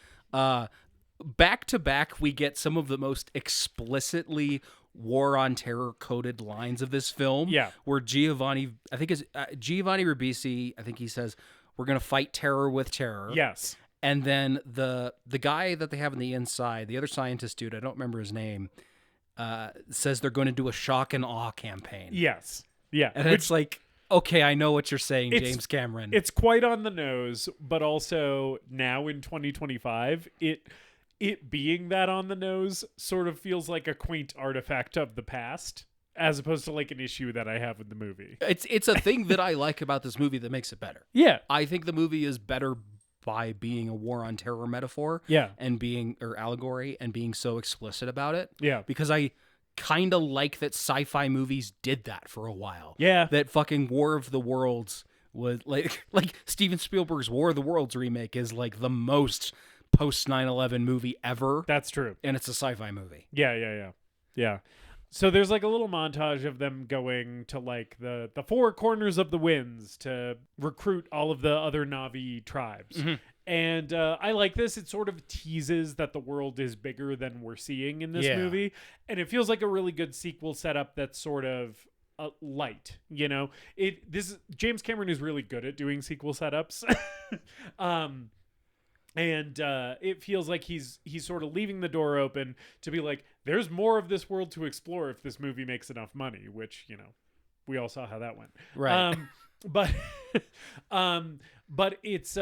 back to back, we get some of the most explicitly war on terror coded lines of this film. Yeah. Where Giovanni Ribisi, I think he says, we're going to fight terror with terror. Yes. And then the guy that they have on the inside, the other scientist dude, I don't remember his name, says they're going to do a shock and awe campaign. Yes. Yeah. And it's like, okay, I know what you're saying, James Cameron. It's quite on the nose, but also now in 2025, it being that on the nose sort of feels like a quaint artifact of the past, as opposed to like an issue that I have with the movie. It's a thing that I like about this movie that makes it better. Yeah. I think the movie is better by being a war on terror metaphor. Yeah. And being, or allegory, and being so explicit about it. Yeah. Because I kind of like that sci-fi movies did that for a while. Yeah. That fucking War of the Worlds was like Steven Spielberg's War of the Worlds remake is like the most post 9/11 movie ever. That's true. And it's a sci-fi movie. Yeah. So there's like a little montage of them going to like the four corners of the winds to recruit all of the other Na'vi tribes. Mm-hmm. And I like this. It sort of teases that the world is bigger than we're seeing in this movie. And it feels like a really good sequel setup that's sort of light, you know? James Cameron is really good at doing sequel setups. And it feels like he's sort of leaving the door open to be like, there's more of this world to explore if this movie makes enough money, which, you know, we all saw how that went. Right. But it's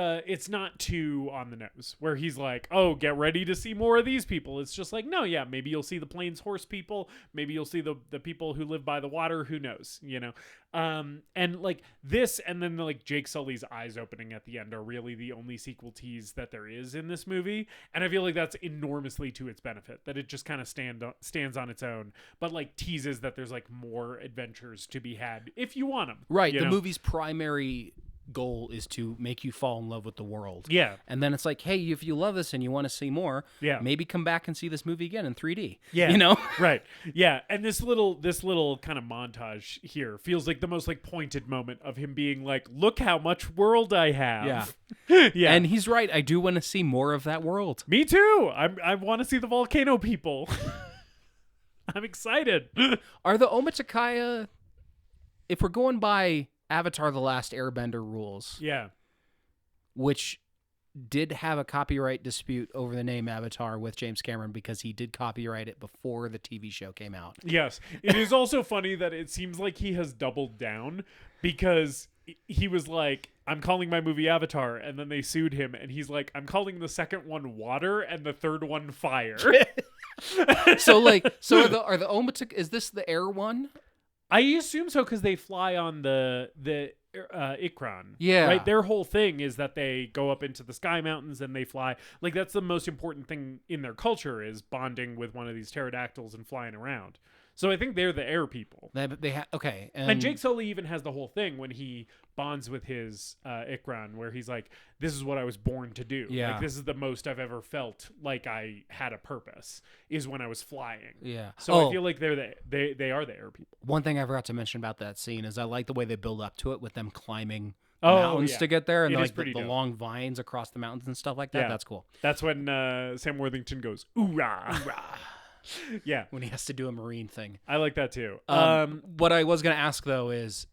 not too on the nose where he's like, oh, get ready to see more of these people. It's just like, no, yeah, maybe you'll see the plains horse people. Maybe you'll see the people who live by the water. Who knows, you know? And like this, and then like Jake Sully's eyes opening at the end are really the only sequel tease that there is in this movie. And I feel like that's enormously to its benefit, that it just kind of stands on its own, but like teases that there's like more adventures to be had if you want them. Right. The movie's primary goal is to make you fall in love with the world. Yeah. And then it's like, hey, if you love this and you want to see more, maybe come back and see this movie again in 3D. Yeah. You know? Right. Yeah. And this little kind of montage here feels like the most like pointed moment of him being like, look how much world I have. Yeah. Yeah. And he's right. I do want to see more of that world. Me too. I want to see the volcano people. I'm excited. Are the Omaticaya, if we're going by Avatar: The Last Airbender rules, yeah, which did have a copyright dispute over the name Avatar with James Cameron because he did copyright it before the TV show came out. Yes. It is also funny that it seems like he has doubled down because he was like, I'm calling my movie Avatar, and then they sued him, and he's like, I'm calling the second one Water and the third one Fire. So are the Omatic, is this the air one? I assume so because they fly on the Ikran. Yeah. Right? Their whole thing is that they go up into the sky mountains and they fly. Like, that's the most important thing in their culture is bonding with one of these pterodactyls and flying around. So I think they're the air people. Okay. And Jake Sully even has the whole thing when he bonds with his Ikran where he's like, this is what I was born to do. Yeah. Like, this is the most I've ever felt like I had a purpose is when I was flying. Yeah. So I feel like they are the air people. One thing I forgot to mention about that scene is I like the way they build up to it with them climbing mountains to get there, and like the long vines across the mountains and stuff like that. Yeah. That's cool. That's when Sam Worthington goes, "Oorah!" Yeah, when he has to do a marine thing. I like that too. What I was going to ask though is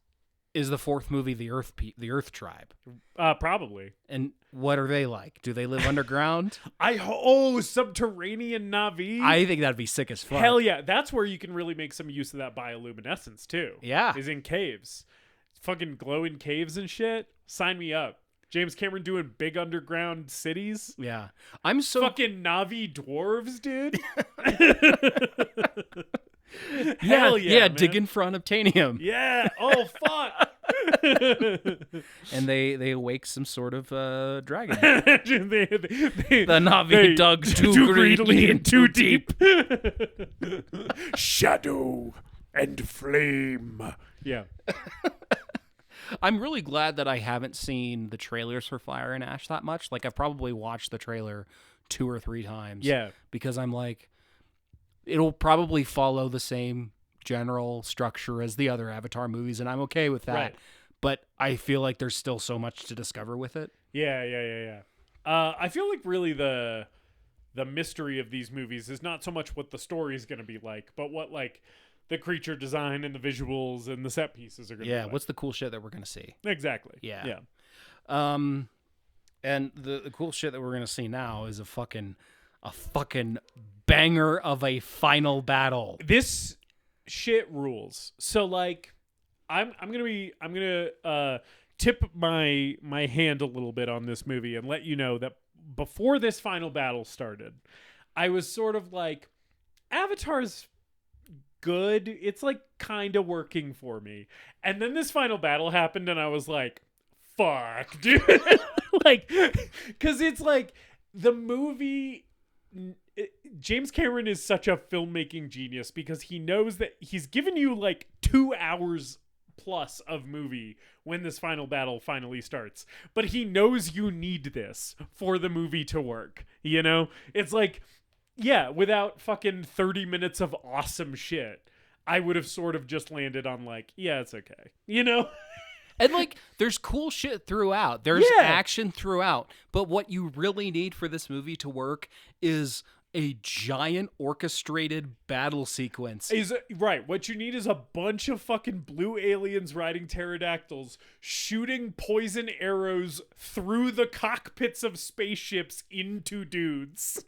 the fourth movie the Earth Tribe? Probably. And what are they like? Do they live underground? Subterranean Na'vi. I think that'd be sick as fuck. Hell yeah, that's where you can really make some use of that bioluminescence too. Yeah, is in caves, fucking glowing caves and shit. Sign me up. James Cameron doing big underground cities. Yeah. I'm so fucking Na'vi dwarves, dude. Hell yeah, man. digging for unobtanium. Yeah. Oh fuck. And they awake some sort of dragon. the Na'vi dug too greedily and too deep. Shadow and flame. Yeah. I'm really glad that I haven't seen the trailers for Fire and Ash that much. Like, I've probably watched the trailer 2 or 3 times. Yeah. Because I'm like, it'll probably follow the same general structure as the other Avatar movies, and I'm okay with that. Right. But I feel like there's still so much to discover with it. Yeah. I feel like really the the mystery of these movies is not so much what the story is going to be like, but what like the creature design and the visuals and the set pieces are going to be like. What's the cool shit that we're going to see? Exactly. Yeah. And the cool shit that we're going to see now is a fucking banger of a final battle. This shit rules. So like I'm gonna tip my hand a little bit on this movie and let you know that before this final battle started, I was sort of like, Avatar's good. It's like kind of working for me. And then this final battle happened and I was like, fuck, dude. Like, cause it's like the movie, James Cameron is such a filmmaking genius because he knows that he's given you like 2 hours plus of movie when this final battle finally starts, but he knows you need this for the movie to work. You know, it's like, yeah, without fucking 30 minutes of awesome shit, I would have sort of just landed on like, yeah, it's okay, you know. And like, there's cool shit throughout. There's action throughout. But what you really need for this movie to work is a giant orchestrated battle sequence. Right. What you need is a bunch of fucking blue aliens riding pterodactyls shooting poison arrows through the cockpits of spaceships into dudes.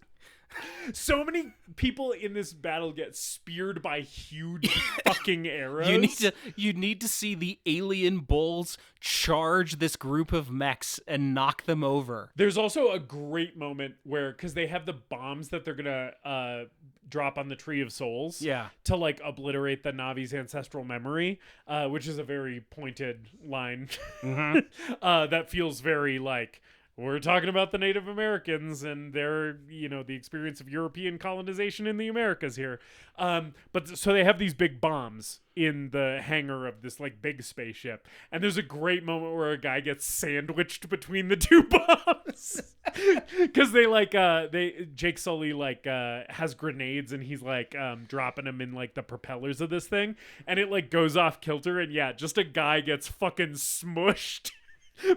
So many people in this battle get speared by huge fucking arrows. You need to see the alien bulls charge this group of mechs and knock them over. There's also a great moment where, because they have the bombs that they're gonna drop on the Tree of Souls, to like obliterate the Navi's ancestral memory, which is a very pointed line. That feels very like, we're talking about the Native Americans and their, you know, the experience of European colonization in the Americas here. But so they have these big bombs in the hangar of this like big spaceship. And there's a great moment where a guy gets sandwiched between the two bombs. Cause they like, Jake Sully like, has grenades and he's like, dropping them in like the propellers of this thing. And it like goes off kilter. And yeah, just a guy gets fucking smushed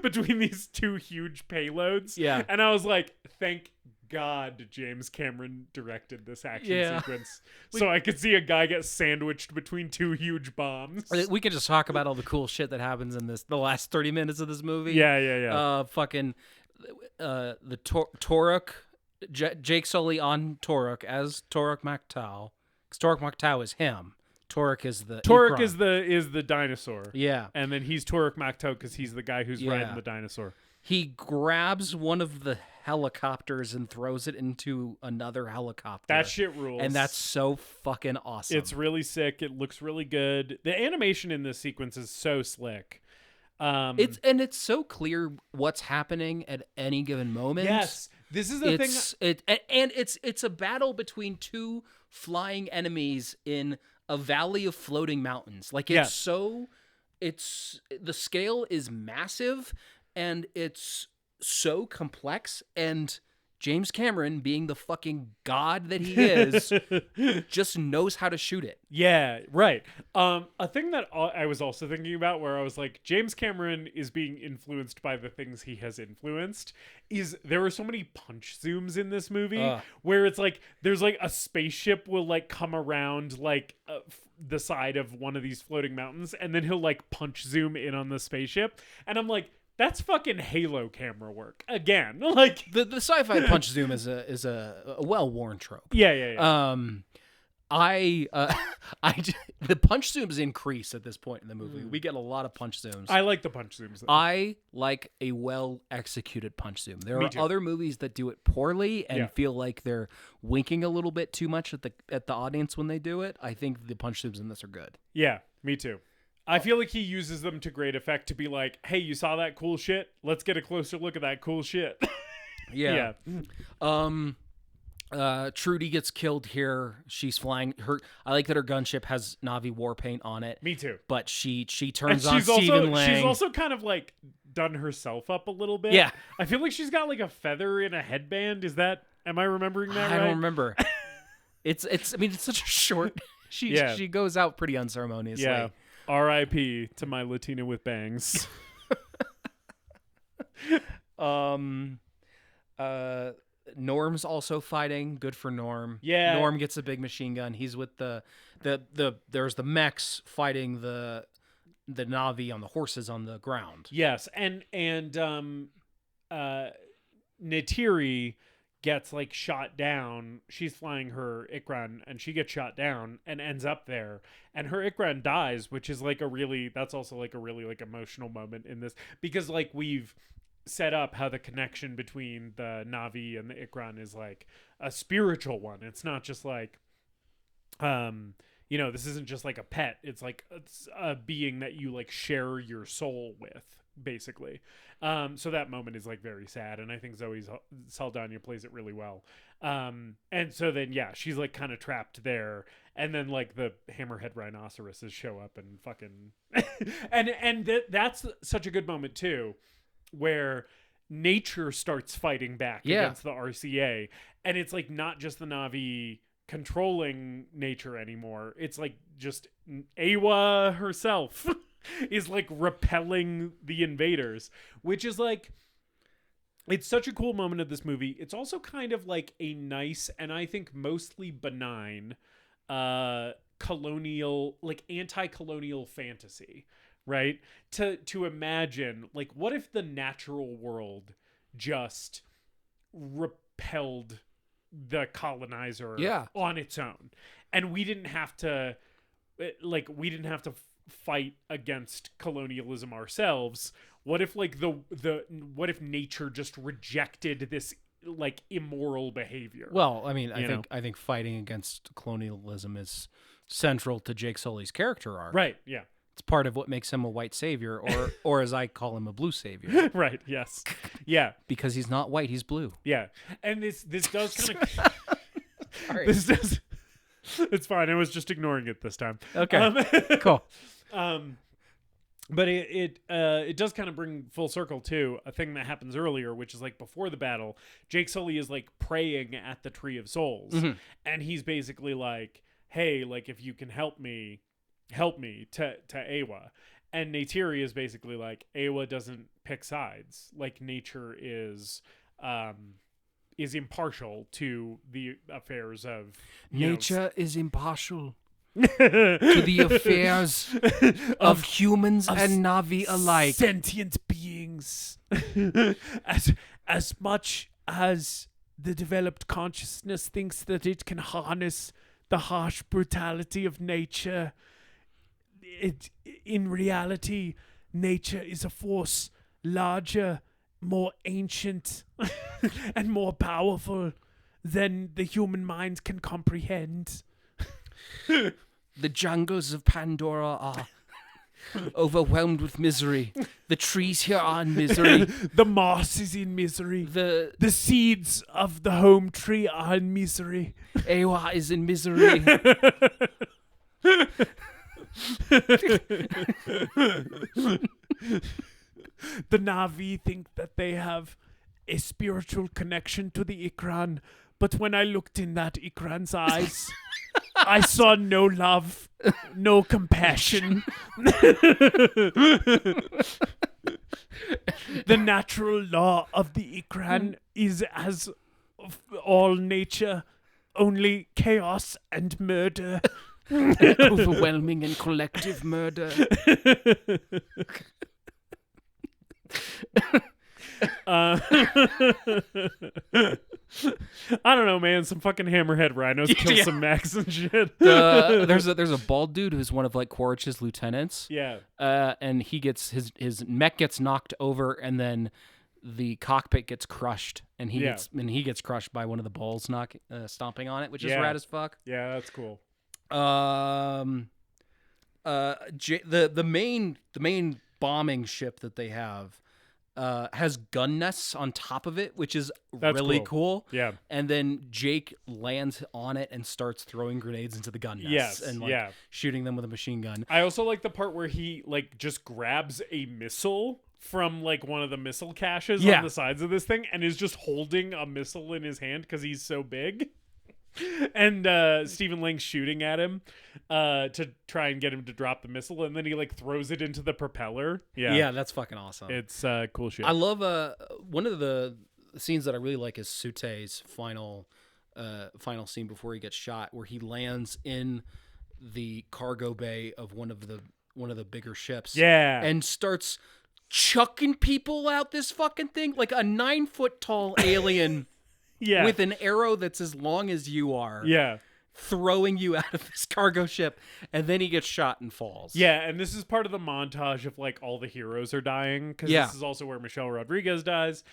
between these two huge payloads. Yeah. And I was like, thank God James Cameron directed this action sequence. So I could see a guy get sandwiched between two huge bombs. We can just talk about all the cool shit that happens in the last 30 minutes of this movie. Yeah. Fucking the Toruk, Jake Sully on Toruk as Toruk Maktal. Because Toruk Maktal is him. Toruk is the dinosaur. Yeah. And then he's Toruk Makto because he's the guy who's riding the dinosaur. He grabs one of the helicopters and throws it into another helicopter. That shit rules. And that's so fucking awesome. It's really sick. It looks really good. The animation in this sequence is so slick. It's so clear what's happening at any given moment. Yes. This is the thing. It's a battle between two flying enemies in a valley of floating mountains. Like the scale is massive and it's so complex, and James Cameron, being the fucking god that he is, just knows how to shoot it. Yeah, right. A thing that I was also thinking about, where I was like, James Cameron is being influenced by the things he has influenced, is there are so many punch zooms in this movie where it's like, there's like a spaceship will like come around like the side of one of these floating mountains, and then he'll like punch zoom in on the spaceship. And I'm like, that's fucking Halo camera work again. Like the sci-fi punch zoom is a well-worn trope. Yeah. The punch zooms increase at this point in the movie. We get a lot of punch zooms. I like the punch zooms, though. I like a well-executed punch zoom. There are other movies that do it poorly and feel like they're winking a little bit too much at the audience when they do it. I think the punch zooms in this are good. Yeah, me too. I feel like he uses them to great effect to be like, hey, you saw that cool shit? Let's get a closer look at that cool shit. Yeah. Trudy gets killed here. She's flying I like that her gunship has Na'vi war paint on it. Me too. But she turns on Stephen Lang. She's also kind of like done herself up a little bit. Yeah. I feel like she's got like a feather in a headband. Am I remembering that right? I don't remember. It's such a short she goes out pretty unceremoniously. Yeah. R.I.P. to my Latina with bangs. Norm's also fighting. Good for Norm. Yeah. Norm gets a big machine gun. He's with there's the mechs fighting the Na'vi on the horses on the ground. Yes, and Neytiri gets like shot down. She's flying her Ikran and she gets shot down and ends up there. And her Ikran dies, which is like that's also like a really like emotional moment in this, because like we've set up how the connection between the Na'vi and the Ikran is like a spiritual one. It's not just like this isn't just like a pet. It's like it's a being that you like share your soul with, basically. So that moment is like very sad, and I think Zoe Saldana plays it really well. And so then she's like kind of trapped there, and then like the hammerhead rhinoceroses show up and fucking that's such a good moment too, where nature starts fighting back against the RCA, and it's like not just the Na'vi controlling nature anymore. It's like just Awa herself is like repelling the invaders, which is like, it's such a cool moment of this movie. It's also kind of like a nice and I think mostly benign colonial, like anti-colonial fantasy, right? To imagine like, what if the natural world just repelled the colonizer on its own, and we didn't have to fight against colonialism ourselves? What if like what if nature just rejected this like immoral behavior? Well, I mean, I think fighting against colonialism is central to Jake Sully's character arc. Right, yeah. It's part of what makes him a white savior, or as I call him, a blue savior. Right, yes. Yeah. Because he's not white, he's blue. Yeah. And this does kind of this does, it's fine. I was just ignoring it this time. Okay. Cool. But it does kind of bring full circle to a thing that happens earlier, which is like before the battle, Jake Sully is like praying at the Tree of Souls. Mm-hmm. And he's basically like, hey, like if you can help me to Awa. And Neytiri is basically like, Awa doesn't pick sides. Like nature is impartial to the affairs of nature is impartial to the affairs of humans and Na'vi alike. Sentient beings. as much as the developed consciousness thinks that it can harness the harsh brutality of nature, in reality, nature is a force larger, more ancient, and more powerful than the human mind can comprehend. The jungles of Pandora are overwhelmed with misery. The trees here are in misery. The moss is in misery. The seeds of the home tree are in misery. Awa is in misery. The Na'vi think that they have a spiritual connection to the Ikran, but when I looked in that Ikran's eyes, I saw no love, no compassion. The natural law of the Ikran is, as of all nature, only chaos and murder. Overwhelming and collective murder. I don't know, man. Some fucking hammerhead rhinos kill some mechs and shit. There's a bald dude who's one of like Quaritch's lieutenants. Yeah. And he gets his mech gets knocked over, and then the cockpit gets crushed, and he gets crushed by one of the balls stomping on it, which is rad as fuck. Yeah, that's cool. The main bombing ship that they have has gun nests on top of it, which is really cool. Yeah. And then Jake lands on it and starts throwing grenades into the gun nests and shooting them with a machine gun. I also like the part where he like just grabs a missile from like one of the missile caches on the sides of this thing and is just holding a missile in his hand because he's so big. And Stephen Lang's shooting at him to try and get him to drop the missile, and then he like throws it into the propeller. Yeah, that's fucking awesome. It's cool shit. I love one of the scenes that I really like is Sute's final scene before he gets shot, where he lands in the cargo bay of one of the bigger ships. Yeah. And starts chucking people out this fucking thing like a 9-foot tall alien Yeah. with an arrow that's as long as you are. Yeah. Throwing you out of this cargo ship, and then he gets shot and falls. Yeah, and this is part of the montage of like all the heroes are dying, because this is also where Michelle Rodriguez dies.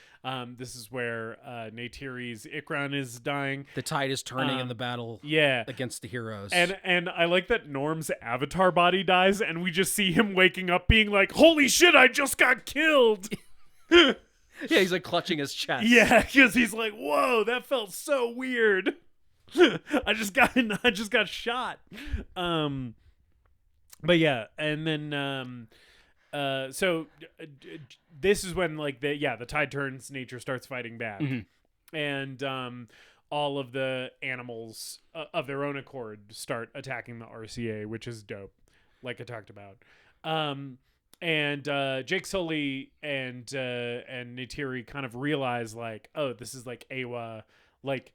This is where Neytiri's Ikran is dying. The tide is turning in the battle Yeah. against the heroes. And I like that Norm's avatar body dies, and we just see him waking up being like, holy shit, I just got killed. Yeah, he's like clutching his chest. Yeah, because he's like, whoa, that felt so weird. I just got shot. But yeah, and then so this is when like the tide turns, nature starts fighting back. And all of the animals of their own accord start attacking the RCA, which is dope, like I talked about. And Jake Sully and Neytiri kind of realize like, oh, this is like Awa, like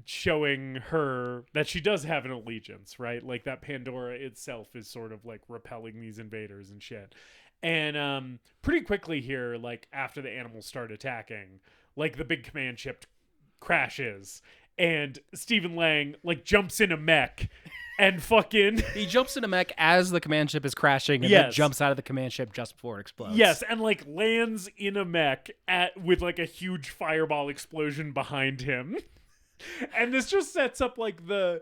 showing her that she does have an allegiance, right? Like that Pandora itself is sort of like repelling these invaders and shit. And pretty quickly here, like after the animals start attacking, like the big command ship crashes and Stephen Lang like jumps in a mech and fucking he jumps in a mech as the command ship is crashing, and then jumps out of the command ship just before it explodes. Yes, and like lands in a mech with like a huge fireball explosion behind him. And this just sets up like the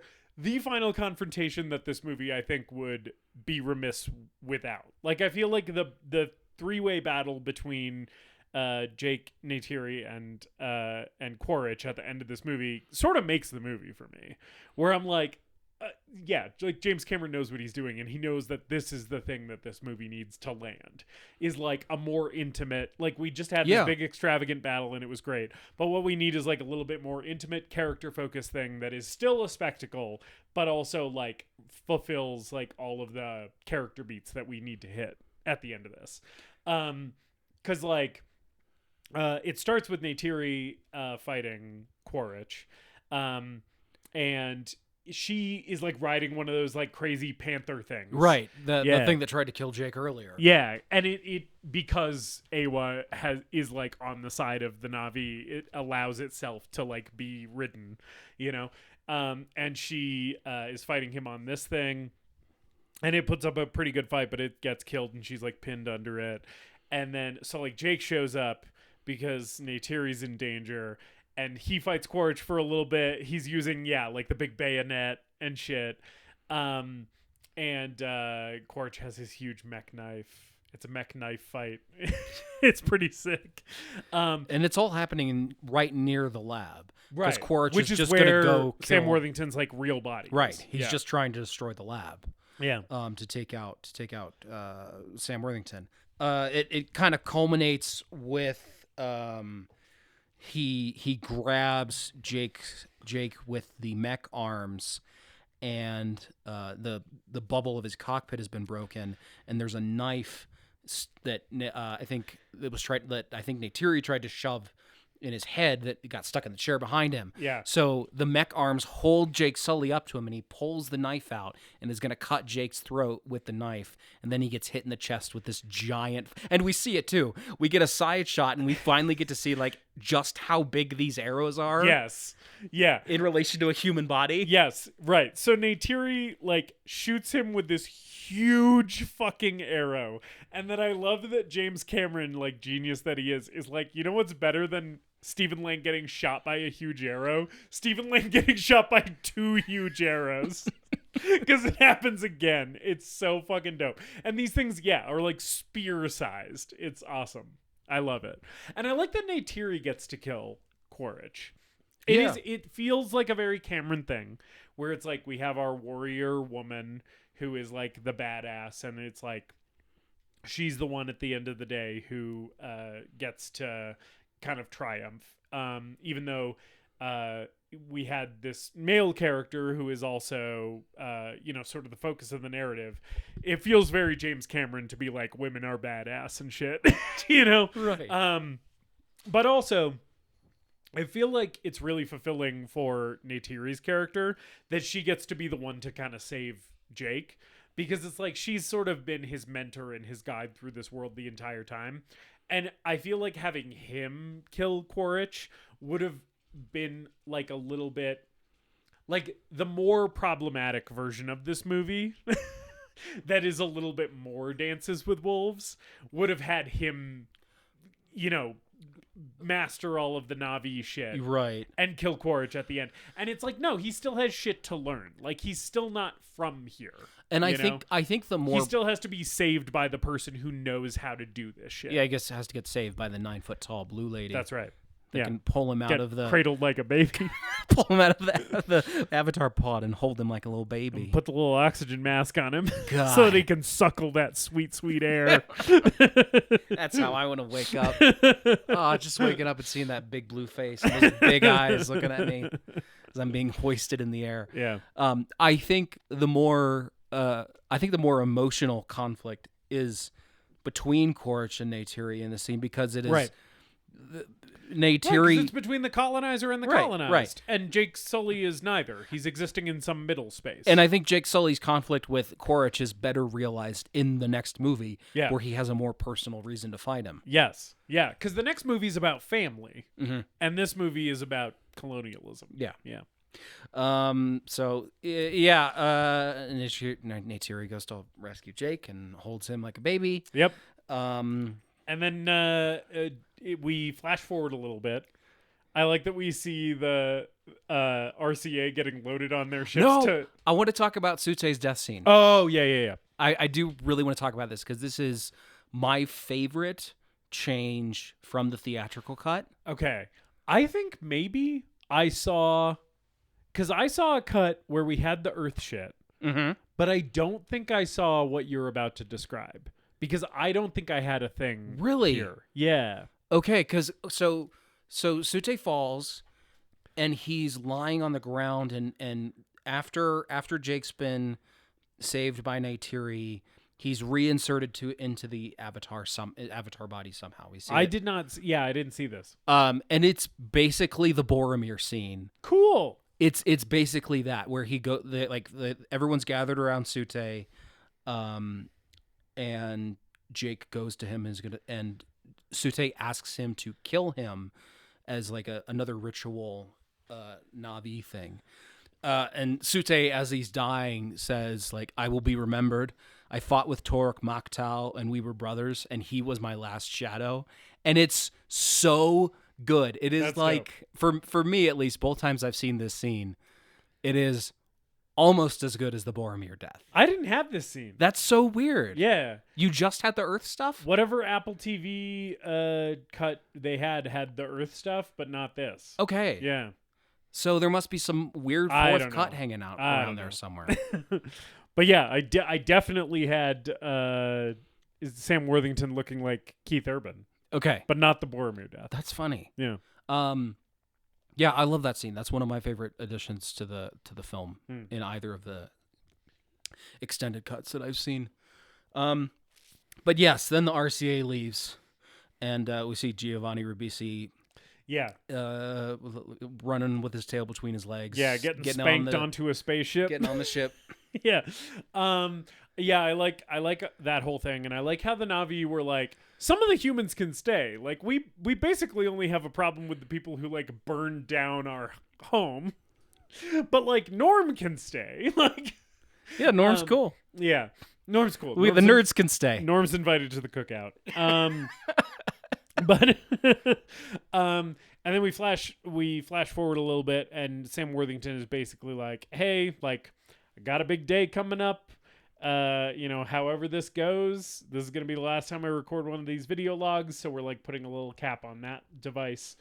final confrontation that this movie I think would be remiss without. Like I feel like the three-way battle between Jake, Neytiri, and Quaritch at the end of this movie sort of makes the movie for me, where I'm like, yeah, like James Cameron knows what he's doing, and he knows that this is the thing that this movie needs to land, is like a more intimate, like we just had this big extravagant battle and it was great, but what we need is like a little bit more intimate character focused thing that is still a spectacle, but also like fulfills like all of the character beats that we need to hit at the end of this. 'Cause like it starts with Neytiri fighting Quaritch, and she is like riding one of those like crazy panther things, right? The thing that tried to kill Jake earlier. Yeah, and it because Awa is like on the side of the Na'vi, it allows itself to like be ridden, you know. And she is fighting him on this thing, and it puts up a pretty good fight, but it gets killed, and she's like pinned under it. And then so like Jake shows up because Neytiri's in danger. And he fights Quaritch for a little bit. He's using, like the big bayonet and shit. And Quaritch has his huge mech knife. It's a mech knife fight. It's pretty sick. And it's all happening right near the lab. Right. Because Quaritch Which is just where going to go kill Sam Worthington's like real body. Right. He's just trying to destroy the lab. Yeah. To take out Sam Worthington. It kind of culminates with he grabs Jake with the mech arms, and the bubble of his cockpit has been broken, and there's a knife that I think Neytiri tried to shove in his head that got stuck in the chair behind him. Yeah. So the mech arms hold Jake Sully up to him, and he pulls the knife out and is going to cut Jake's throat with the knife. And then he gets hit in the chest with this giant, and we see it too. We get a side shot, and we finally get to see like just how big these arrows are. Yes. Yeah. In relation to a human body. Yes. Right. So Neytiri like shoots him with this huge fucking arrow. And then I love that James Cameron, like genius that he is like, you know what's better than Stephen Lang getting shot by a huge arrow? Stephen Lang getting shot by 2 huge arrows. Because it happens again. It's so fucking dope. And these things, are like spear-sized. It's awesome. I love it. And I like that Neytiri gets to kill Quaritch. It feels like a very Cameron thing, where it's like we have our warrior woman who is like the badass, and it's like she's the one at the end of the day who gets to kind of triumph, even though we had this male character who is also sort of the focus of the narrative. It feels very James Cameron to be like, women are badass and shit. Right. But also, I feel like it's really fulfilling for Neytiri's character that she gets to be the one to kind of save Jake, because it's like she's sort of been his mentor and his guide through this world the entire time. And I feel like having him kill Quaritch would have been like a little bit like the more problematic version of this movie that is a little bit more Dances with Wolves would have had him, master all of the Na'vi shit. Right. And kill Quaritch at the end. And it's like, no, he still has shit to learn. Like, he's still not from here. And I think the more he still has to be saved by the person who knows how to do this shit. Yeah, I guess it has to get saved by the 9-foot tall blue lady. That's right. That can pull him out of the cradled like a baby. pull him out of the Avatar pod and hold him like a little baby. Put the little oxygen mask on him God. so that he can suckle that sweet, sweet air. That's how I want to wake up. Oh, just waking up and seeing that big blue face and those big eyes looking at me as I'm being hoisted in the air. Yeah. I think the more emotional conflict is between Quaritch and Neytiri in the scene, because it is right. Neytiri. It's between the colonizer and the colonized. Right. And Jake Sully is neither. He's existing in some middle space. And I think Jake Sully's conflict with Quaritch is better realized in the next movie, where he has a more personal reason to fight him. Yes. Yeah, because the next movie is about family, and this movie is about colonialism. Yeah. Yeah. Neytiri goes to rescue Jake and holds him like a baby. Yep. And then we flash forward a little bit. I like that we see the RCA getting loaded on their ships. I want to talk about Sute's death scene. Oh, yeah. I do really want to talk about this because this is my favorite change from the theatrical cut. Okay. I think maybe I saw a cut where we had the Earth shit, but I don't think I saw what you're about to describe. Because I don't think I had a thing really here. Yeah. Okay, because so Sute falls, and he's lying on the ground, and after Jake's been saved by Neytiri, he's reinserted into the avatar body somehow. We see. I didn't see this. And it's basically the Boromir scene. Cool. It's basically that where he everyone's gathered around Sute, and Jake goes to him and Sute asks him to kill him as like another ritual Na'vi thing. And Sute, as he's dying, says, like, I will be remembered. I fought with Toruk Maktal and we were brothers, and he was my last shadow. And it's so good. It is for me at least, both times I've seen this scene, it is almost as good as the Boromir death. I didn't have this scene. That's so weird. Yeah. You just had the Earth stuff? Whatever Apple TV cut they had the Earth stuff, but not this. Okay. Yeah. So there must be some weird fourth cut hanging out around there somewhere. But yeah, I definitely had Sam Worthington looking like Keith Urban. Okay. But not the Boromir death. That's funny. Yeah. Yeah, I love that scene. That's one of my favorite additions to the film in either of the extended cuts that I've seen. But yes, then the RCA leaves, and we see Giovanni Ribisi. Yeah. Running with his tail between his legs. Yeah, getting spanked onto a spaceship. Getting on the ship. Yeah. Yeah, I like that whole thing, and I like how the Na'vi were like, some of the humans can stay. Like, we basically only have a problem with the people who, like, burned down our home. But, like, Norm can stay. Like, yeah, Norm's cool. Yeah. Norm's cool. The nerds can stay. Norm's invited to the cookout. But and then we flash forward a little bit, and Sam Worthington is basically like, hey, like, I got a big day coming up. However this goes, this is going to be the last time I record one of these video logs. So we're like putting a little cap on that device.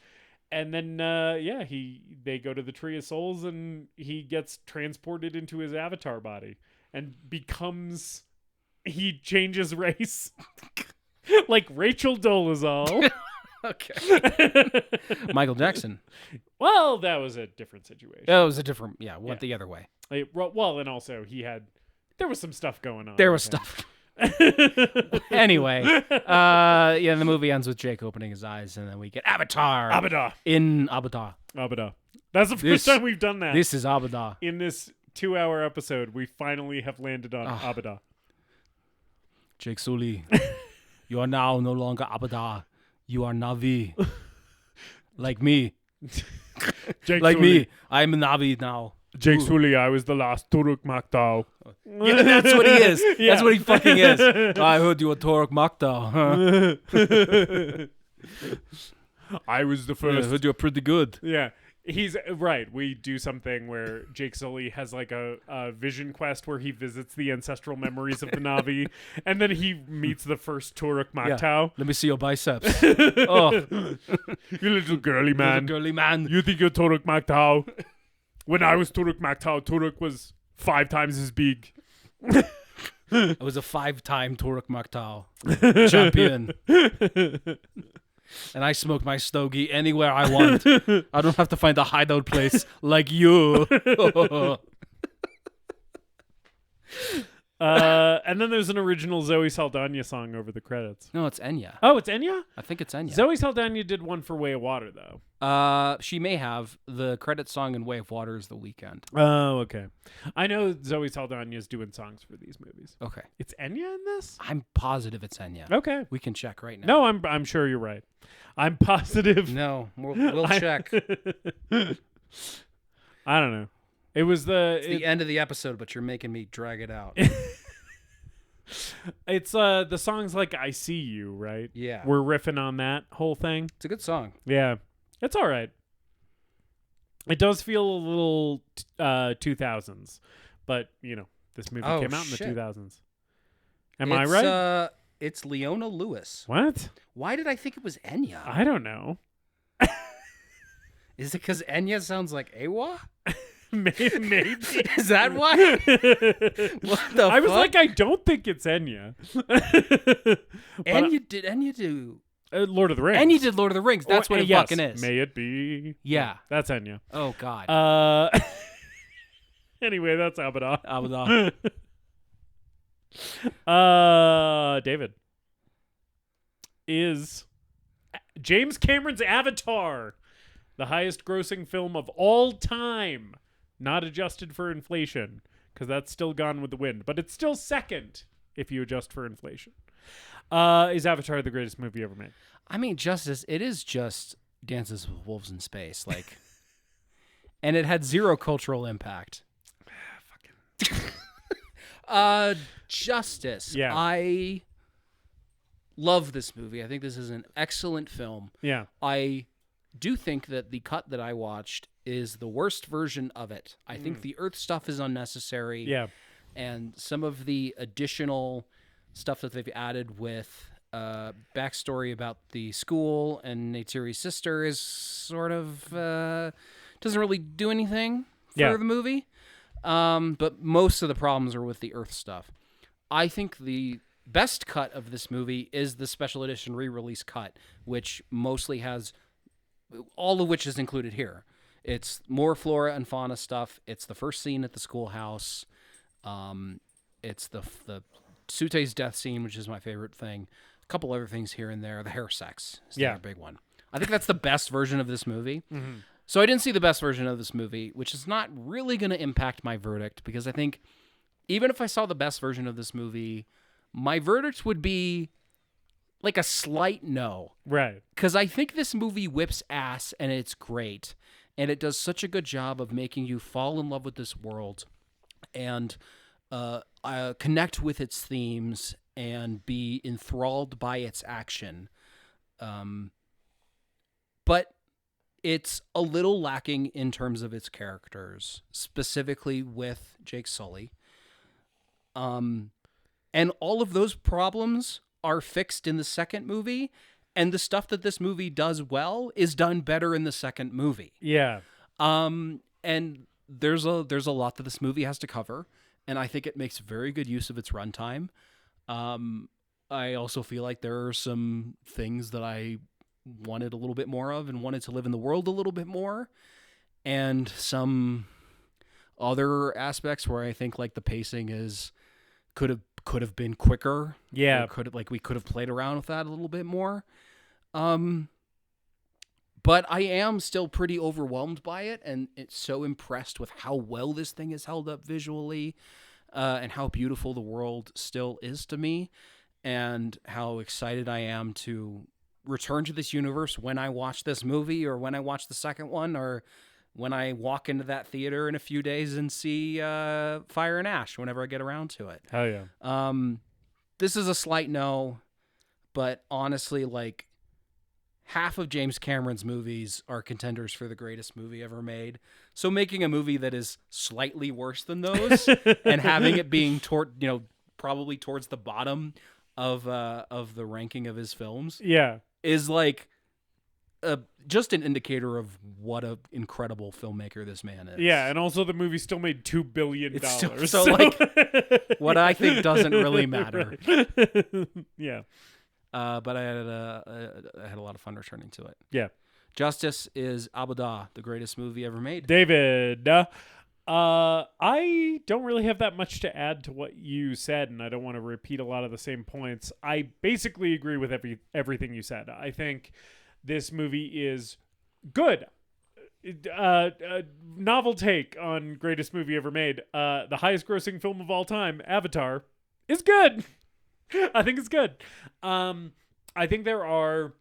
And then, they go to the Tree of Souls, and he gets transported into his avatar body and he changes race. Like Rachel Dolezal. Okay. Michael Jackson. Well, that was a different situation. That was a different, went the other way. Well, and also there was some stuff going on. There was stuff. Anyway, yeah, the movie ends with Jake opening his eyes, and then we get Avatar. Abada. In Abada. Abada. That's the first time we've done that. This is Abada. In this 2-hour episode, we finally have landed on Abada. Jake Sully, you are now no longer Abada. You are Navi. Like me. Jake Like Sully. me. I'm a Navi now. Jake Sully, I was the last Turuk Maktaw. Yeah, that's what he is. Yeah. That's what he fucking is. I heard you were Torok Makta. Huh? I was the I first. heard you were pretty good. Yeah. He's right. We do something where Jake Sully has like a vision quest where he visits the ancestral memories of the Navi, and then he meets the first Turuk Maktaw. Let me see your biceps. Oh, You little girly man. little girly man. You think you're Turuk Maktaw? When I was Turuk Maktaw, Turuk was 5 times as big. I was a 5-time Torok Maktal champion. And I smoke my stogie anywhere I want. I don't have to find a hideout place like you. And then there's an original Zoe Saldana song over the credits. No, it's Enya. Oh, it's Enya? I think it's Enya. Zoe Saldana did one for Way of Water, though. She may have. The credit song in Way of Water is The Weekend. Oh, okay. I know Zoe Saldana is doing songs for these movies. Okay. It's Enya in this? I'm positive it's Enya. Okay. We can check right now. No, I'm sure you're right. I'm positive. No, we'll check. I don't know. It was It's the end of the episode, but you're making me drag it out. It's the song's like I See You, right? Yeah. We're riffing on that whole thing. It's a good song. Yeah. It's all right. It does feel a little 2000s, but you know, this movie came out in the 2000s. Am I right? It's Leona Lewis. What? Why did I think it was Enya? I don't know. Is it because Enya sounds like Awa? Maybe. Is that why? What the I was fuck? like, I don't think it's Enya. Enya do Lord of the Rings. Enya did Lord of the Rings. That's what it yes, fucking is. May it be. Yeah. That's Enya. Oh God. Anyway, that's Abada. Abada. David. Is James Cameron's Avatar the highest grossing film of all time, not adjusted for inflation, because that's still Gone with the Wind, but it's still second if you adjust for inflation. Is Avatar the greatest movie ever made? I mean, it is just Dances with Wolves in Space, like, and it had zero cultural impact. Justice. Yeah. I love this movie. I think this is an excellent film. Yeah. I do think that the cut that I watched is the worst version of it. I think the Earth stuff is unnecessary. Yeah. And some of the additional stuff that they've added with backstory about the school and Neytiri's sister is sort of doesn't really do anything for the movie. But most of the problems are with the Earth stuff. I think the best cut of this movie is the special edition re-release cut, which mostly has all of which is included here. It's more flora and fauna stuff. It's the first scene at the schoolhouse. It's the Sute's death scene, which is my favorite thing. A couple other things here and there. The hair sex is the other big one. I think that's the best version of this movie. Mm-hmm. So I didn't see the best version of this movie, which is not really going to impact my verdict, because I think even if I saw the best version of this movie, my verdict would be like a slight no. Right. Because I think this movie whips ass, and it's great. And it does such a good job of making you fall in love with this world and connect with its themes and be enthralled by its action. But it's a little lacking in terms of its characters, specifically with Jake Sully. And all of those problems are fixed in the second movie, and the stuff that this movie does well is done better in the second movie. Yeah. And there's a lot that this movie has to cover, and I think it makes very good use of its runtime. I also feel like there are some things that I wanted a little bit more of and wanted to live in the world a little bit more, and some other aspects where I think like the pacing could could have been quicker. Yeah. We could have played around with that a little bit more. But I am still pretty overwhelmed by it, and it's so impressed with how well this thing is held up visually, and how beautiful the world still is to me, and how excited I am to return to this universe when I watch this movie, or when I watch the second one, or when I walk into that theater in a few days and see Fire and Ash whenever I get around to it. Hell yeah. This is a slight no, but honestly, like, half of James Cameron's movies are contenders for the greatest movie ever made. So making a movie that is slightly worse than those and having it being probably towards the bottom of the ranking of his films, is like just an indicator of what an incredible filmmaker this man is. Yeah, and also the movie still made $2 billion. So like, what I think doesn't really matter. Yeah. But I had a lot of fun returning to it. Yeah. Justice is Abada, the greatest movie ever made. David, I don't really have that much to add to what you said, and I don't want to repeat a lot of the same points. I basically agree with everything you said. I think this movie is good. Novel take on greatest movie ever made. The highest grossing film of all time, Avatar, is good. I think it's good. I think there are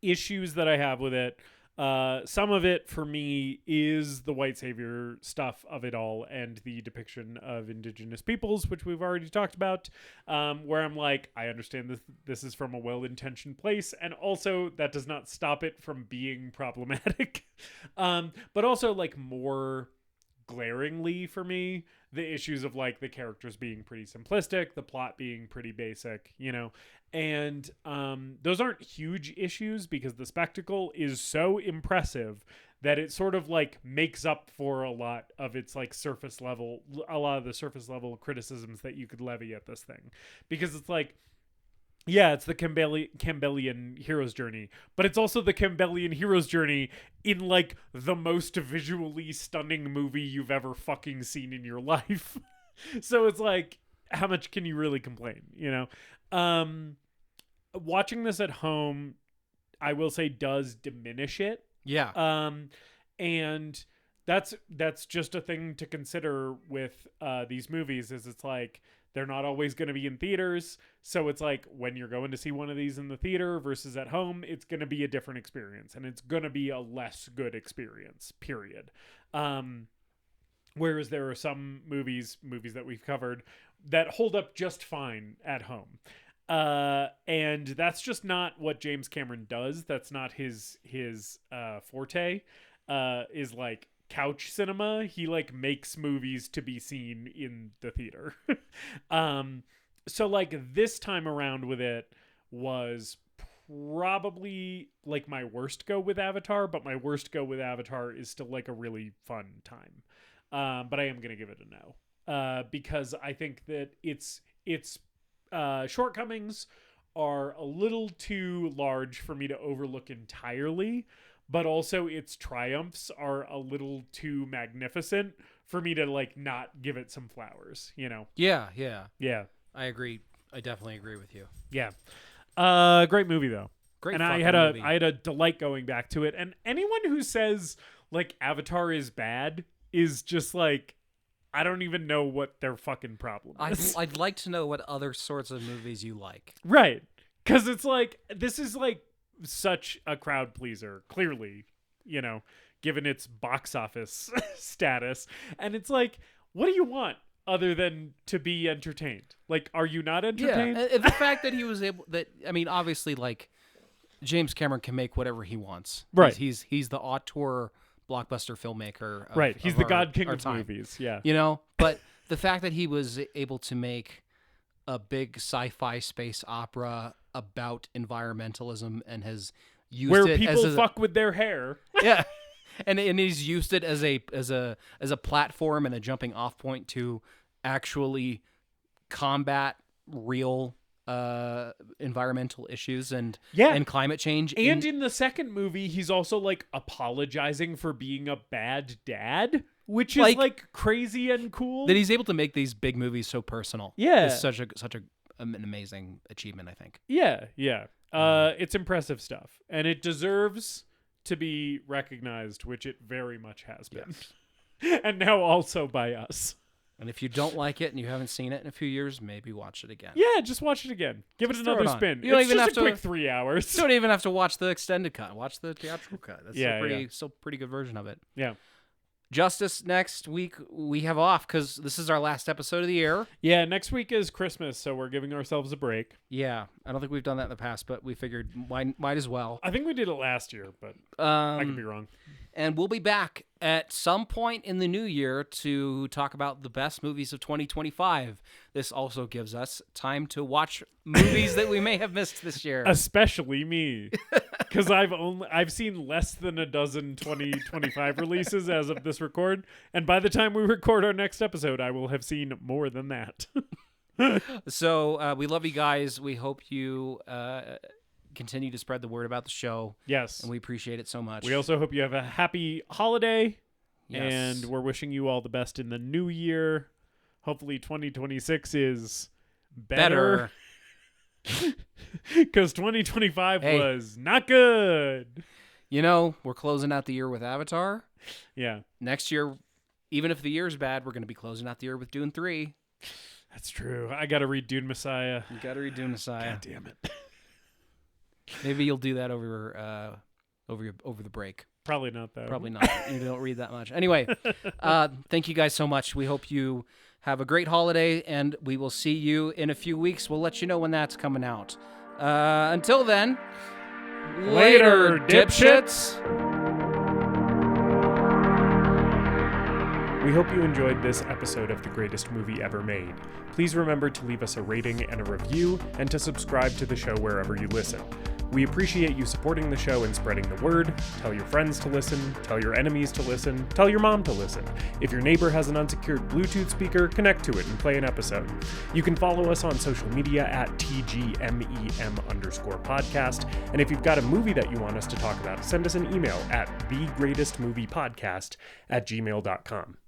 issues that I have with it. Some of it for me is the white savior stuff of it all and the depiction of indigenous peoples, which we've already talked about, where I'm like, I understand this is from a well-intentioned place, and also that does not stop it from being problematic. But also, like, more glaringly for me, the issues of like the characters being pretty simplistic, the plot being pretty basic, and those aren't huge issues because the spectacle is so impressive that it sort of like makes up for a lot of the surface level criticisms that you could levy at this thing, because it's like, yeah, it's the Campbellian hero's journey, but it's also the Campbellian hero's journey in like the most visually stunning movie you've ever fucking seen in your life. So it's like, how much can you really complain, Watching this at home, I will say, does diminish it. Yeah. And that's just a thing to consider with these movies, is it's like, they're not always going to be in theaters. So it's like, when you're going to see one of these in the theater versus at home, it's going to be a different experience, and it's going to be a less good experience, period. Whereas there are some movies that we've covered that hold up just fine at home. And that's just not what James Cameron does. That's not his forte, is like couch cinema. He like makes movies to be seen in the theater. So like this time around with it was probably like my worst go with Avatar, but my worst go with Avatar is still like a really fun time. But I am going to give it a no. Because I think that its shortcomings are a little too large for me to overlook entirely, but also its triumphs are a little too magnificent for me to like not give it some flowers, Yeah. I agree. I definitely agree with you. Yeah. Great movie though. Great. And I had a delight going back to it. And anyone who says like Avatar is bad is just like, I don't even know what their fucking problem is. I'd like to know what other sorts of movies you like. Right. Because it's like, this is like such a crowd pleaser, clearly, given its box office status. And it's like, what do you want other than to be entertained? Like, are you not entertained? Yeah, the fact that he was obviously, like, James Cameron can make whatever he wants. Right. He's the auteur blockbuster filmmaker. Right. He's the God King of movies. Yeah. But the fact that he was able to make a big sci-fi space opera about environmentalism and has used where it people as fuck with their hair. Yeah. And he's used it as a platform and a jumping off point to actually combat real environmental issues and climate change. And in the second movie, he's also like apologizing for being a bad dad, which is like crazy and cool. That he's able to make these big movies so personal. Yeah, is such an amazing achievement, I think. Yeah. It's impressive stuff, and it deserves to be recognized, which it very much has been. Yes. And now also by us. And if you don't like it and you haven't seen it in a few years, maybe watch it again. Yeah, just watch it again. Give it another spin. You don't it's even just have a to, quick 3 hours. You don't even have to watch the extended cut. Watch the theatrical cut. That's still pretty good version of it. Yeah. Justice, next week we have off because this is our last episode of the year. Yeah, next week is Christmas, so we're giving ourselves a break. Yeah, I don't think we've done that in the past, but we figured might as well. I think we did it last year, but I could be wrong. And we'll be back at some point in the new year to talk about the best movies of 2025. This also gives us time to watch movies that we may have missed this year. Especially me, because I've seen less than a dozen 2025 releases as of this record, and by the time we record our next episode, I will have seen more than that. So we love you guys. We hope you continue to spread the word about the show. Yes. And we appreciate it so much. We also hope you have a happy holiday. Yes. And we're wishing you all the best in the new year. Hopefully 2026 is better. Because 2025 was not good. You know, we're closing out the year with Avatar. Yeah. Next year, even if the year's bad, we're going to be closing out the year with Dune 3. That's true. I got to read Dune Messiah. You got to read Dune Messiah. God damn it. Maybe you'll do that over the break. Probably not, though. Probably not. You don't read that much. Anyway, thank you guys so much. We hope you have a great holiday, and we will see you in a few weeks. We'll let you know when that's coming out. Until then, later, dipshits. We hope you enjoyed this episode of The Greatest Movie Ever Made. Please remember to leave us a rating and a review, and to subscribe to the show wherever you listen. We appreciate you supporting the show and spreading the word. Tell your friends to listen, tell your enemies to listen, tell your mom to listen. If your neighbor has an unsecured Bluetooth speaker, connect to it and play an episode. You can follow us on social media at TGMEM_podcast. And if you've got a movie that you want us to talk about, send us an email at thegreatestmoviepodcast@gmail.com.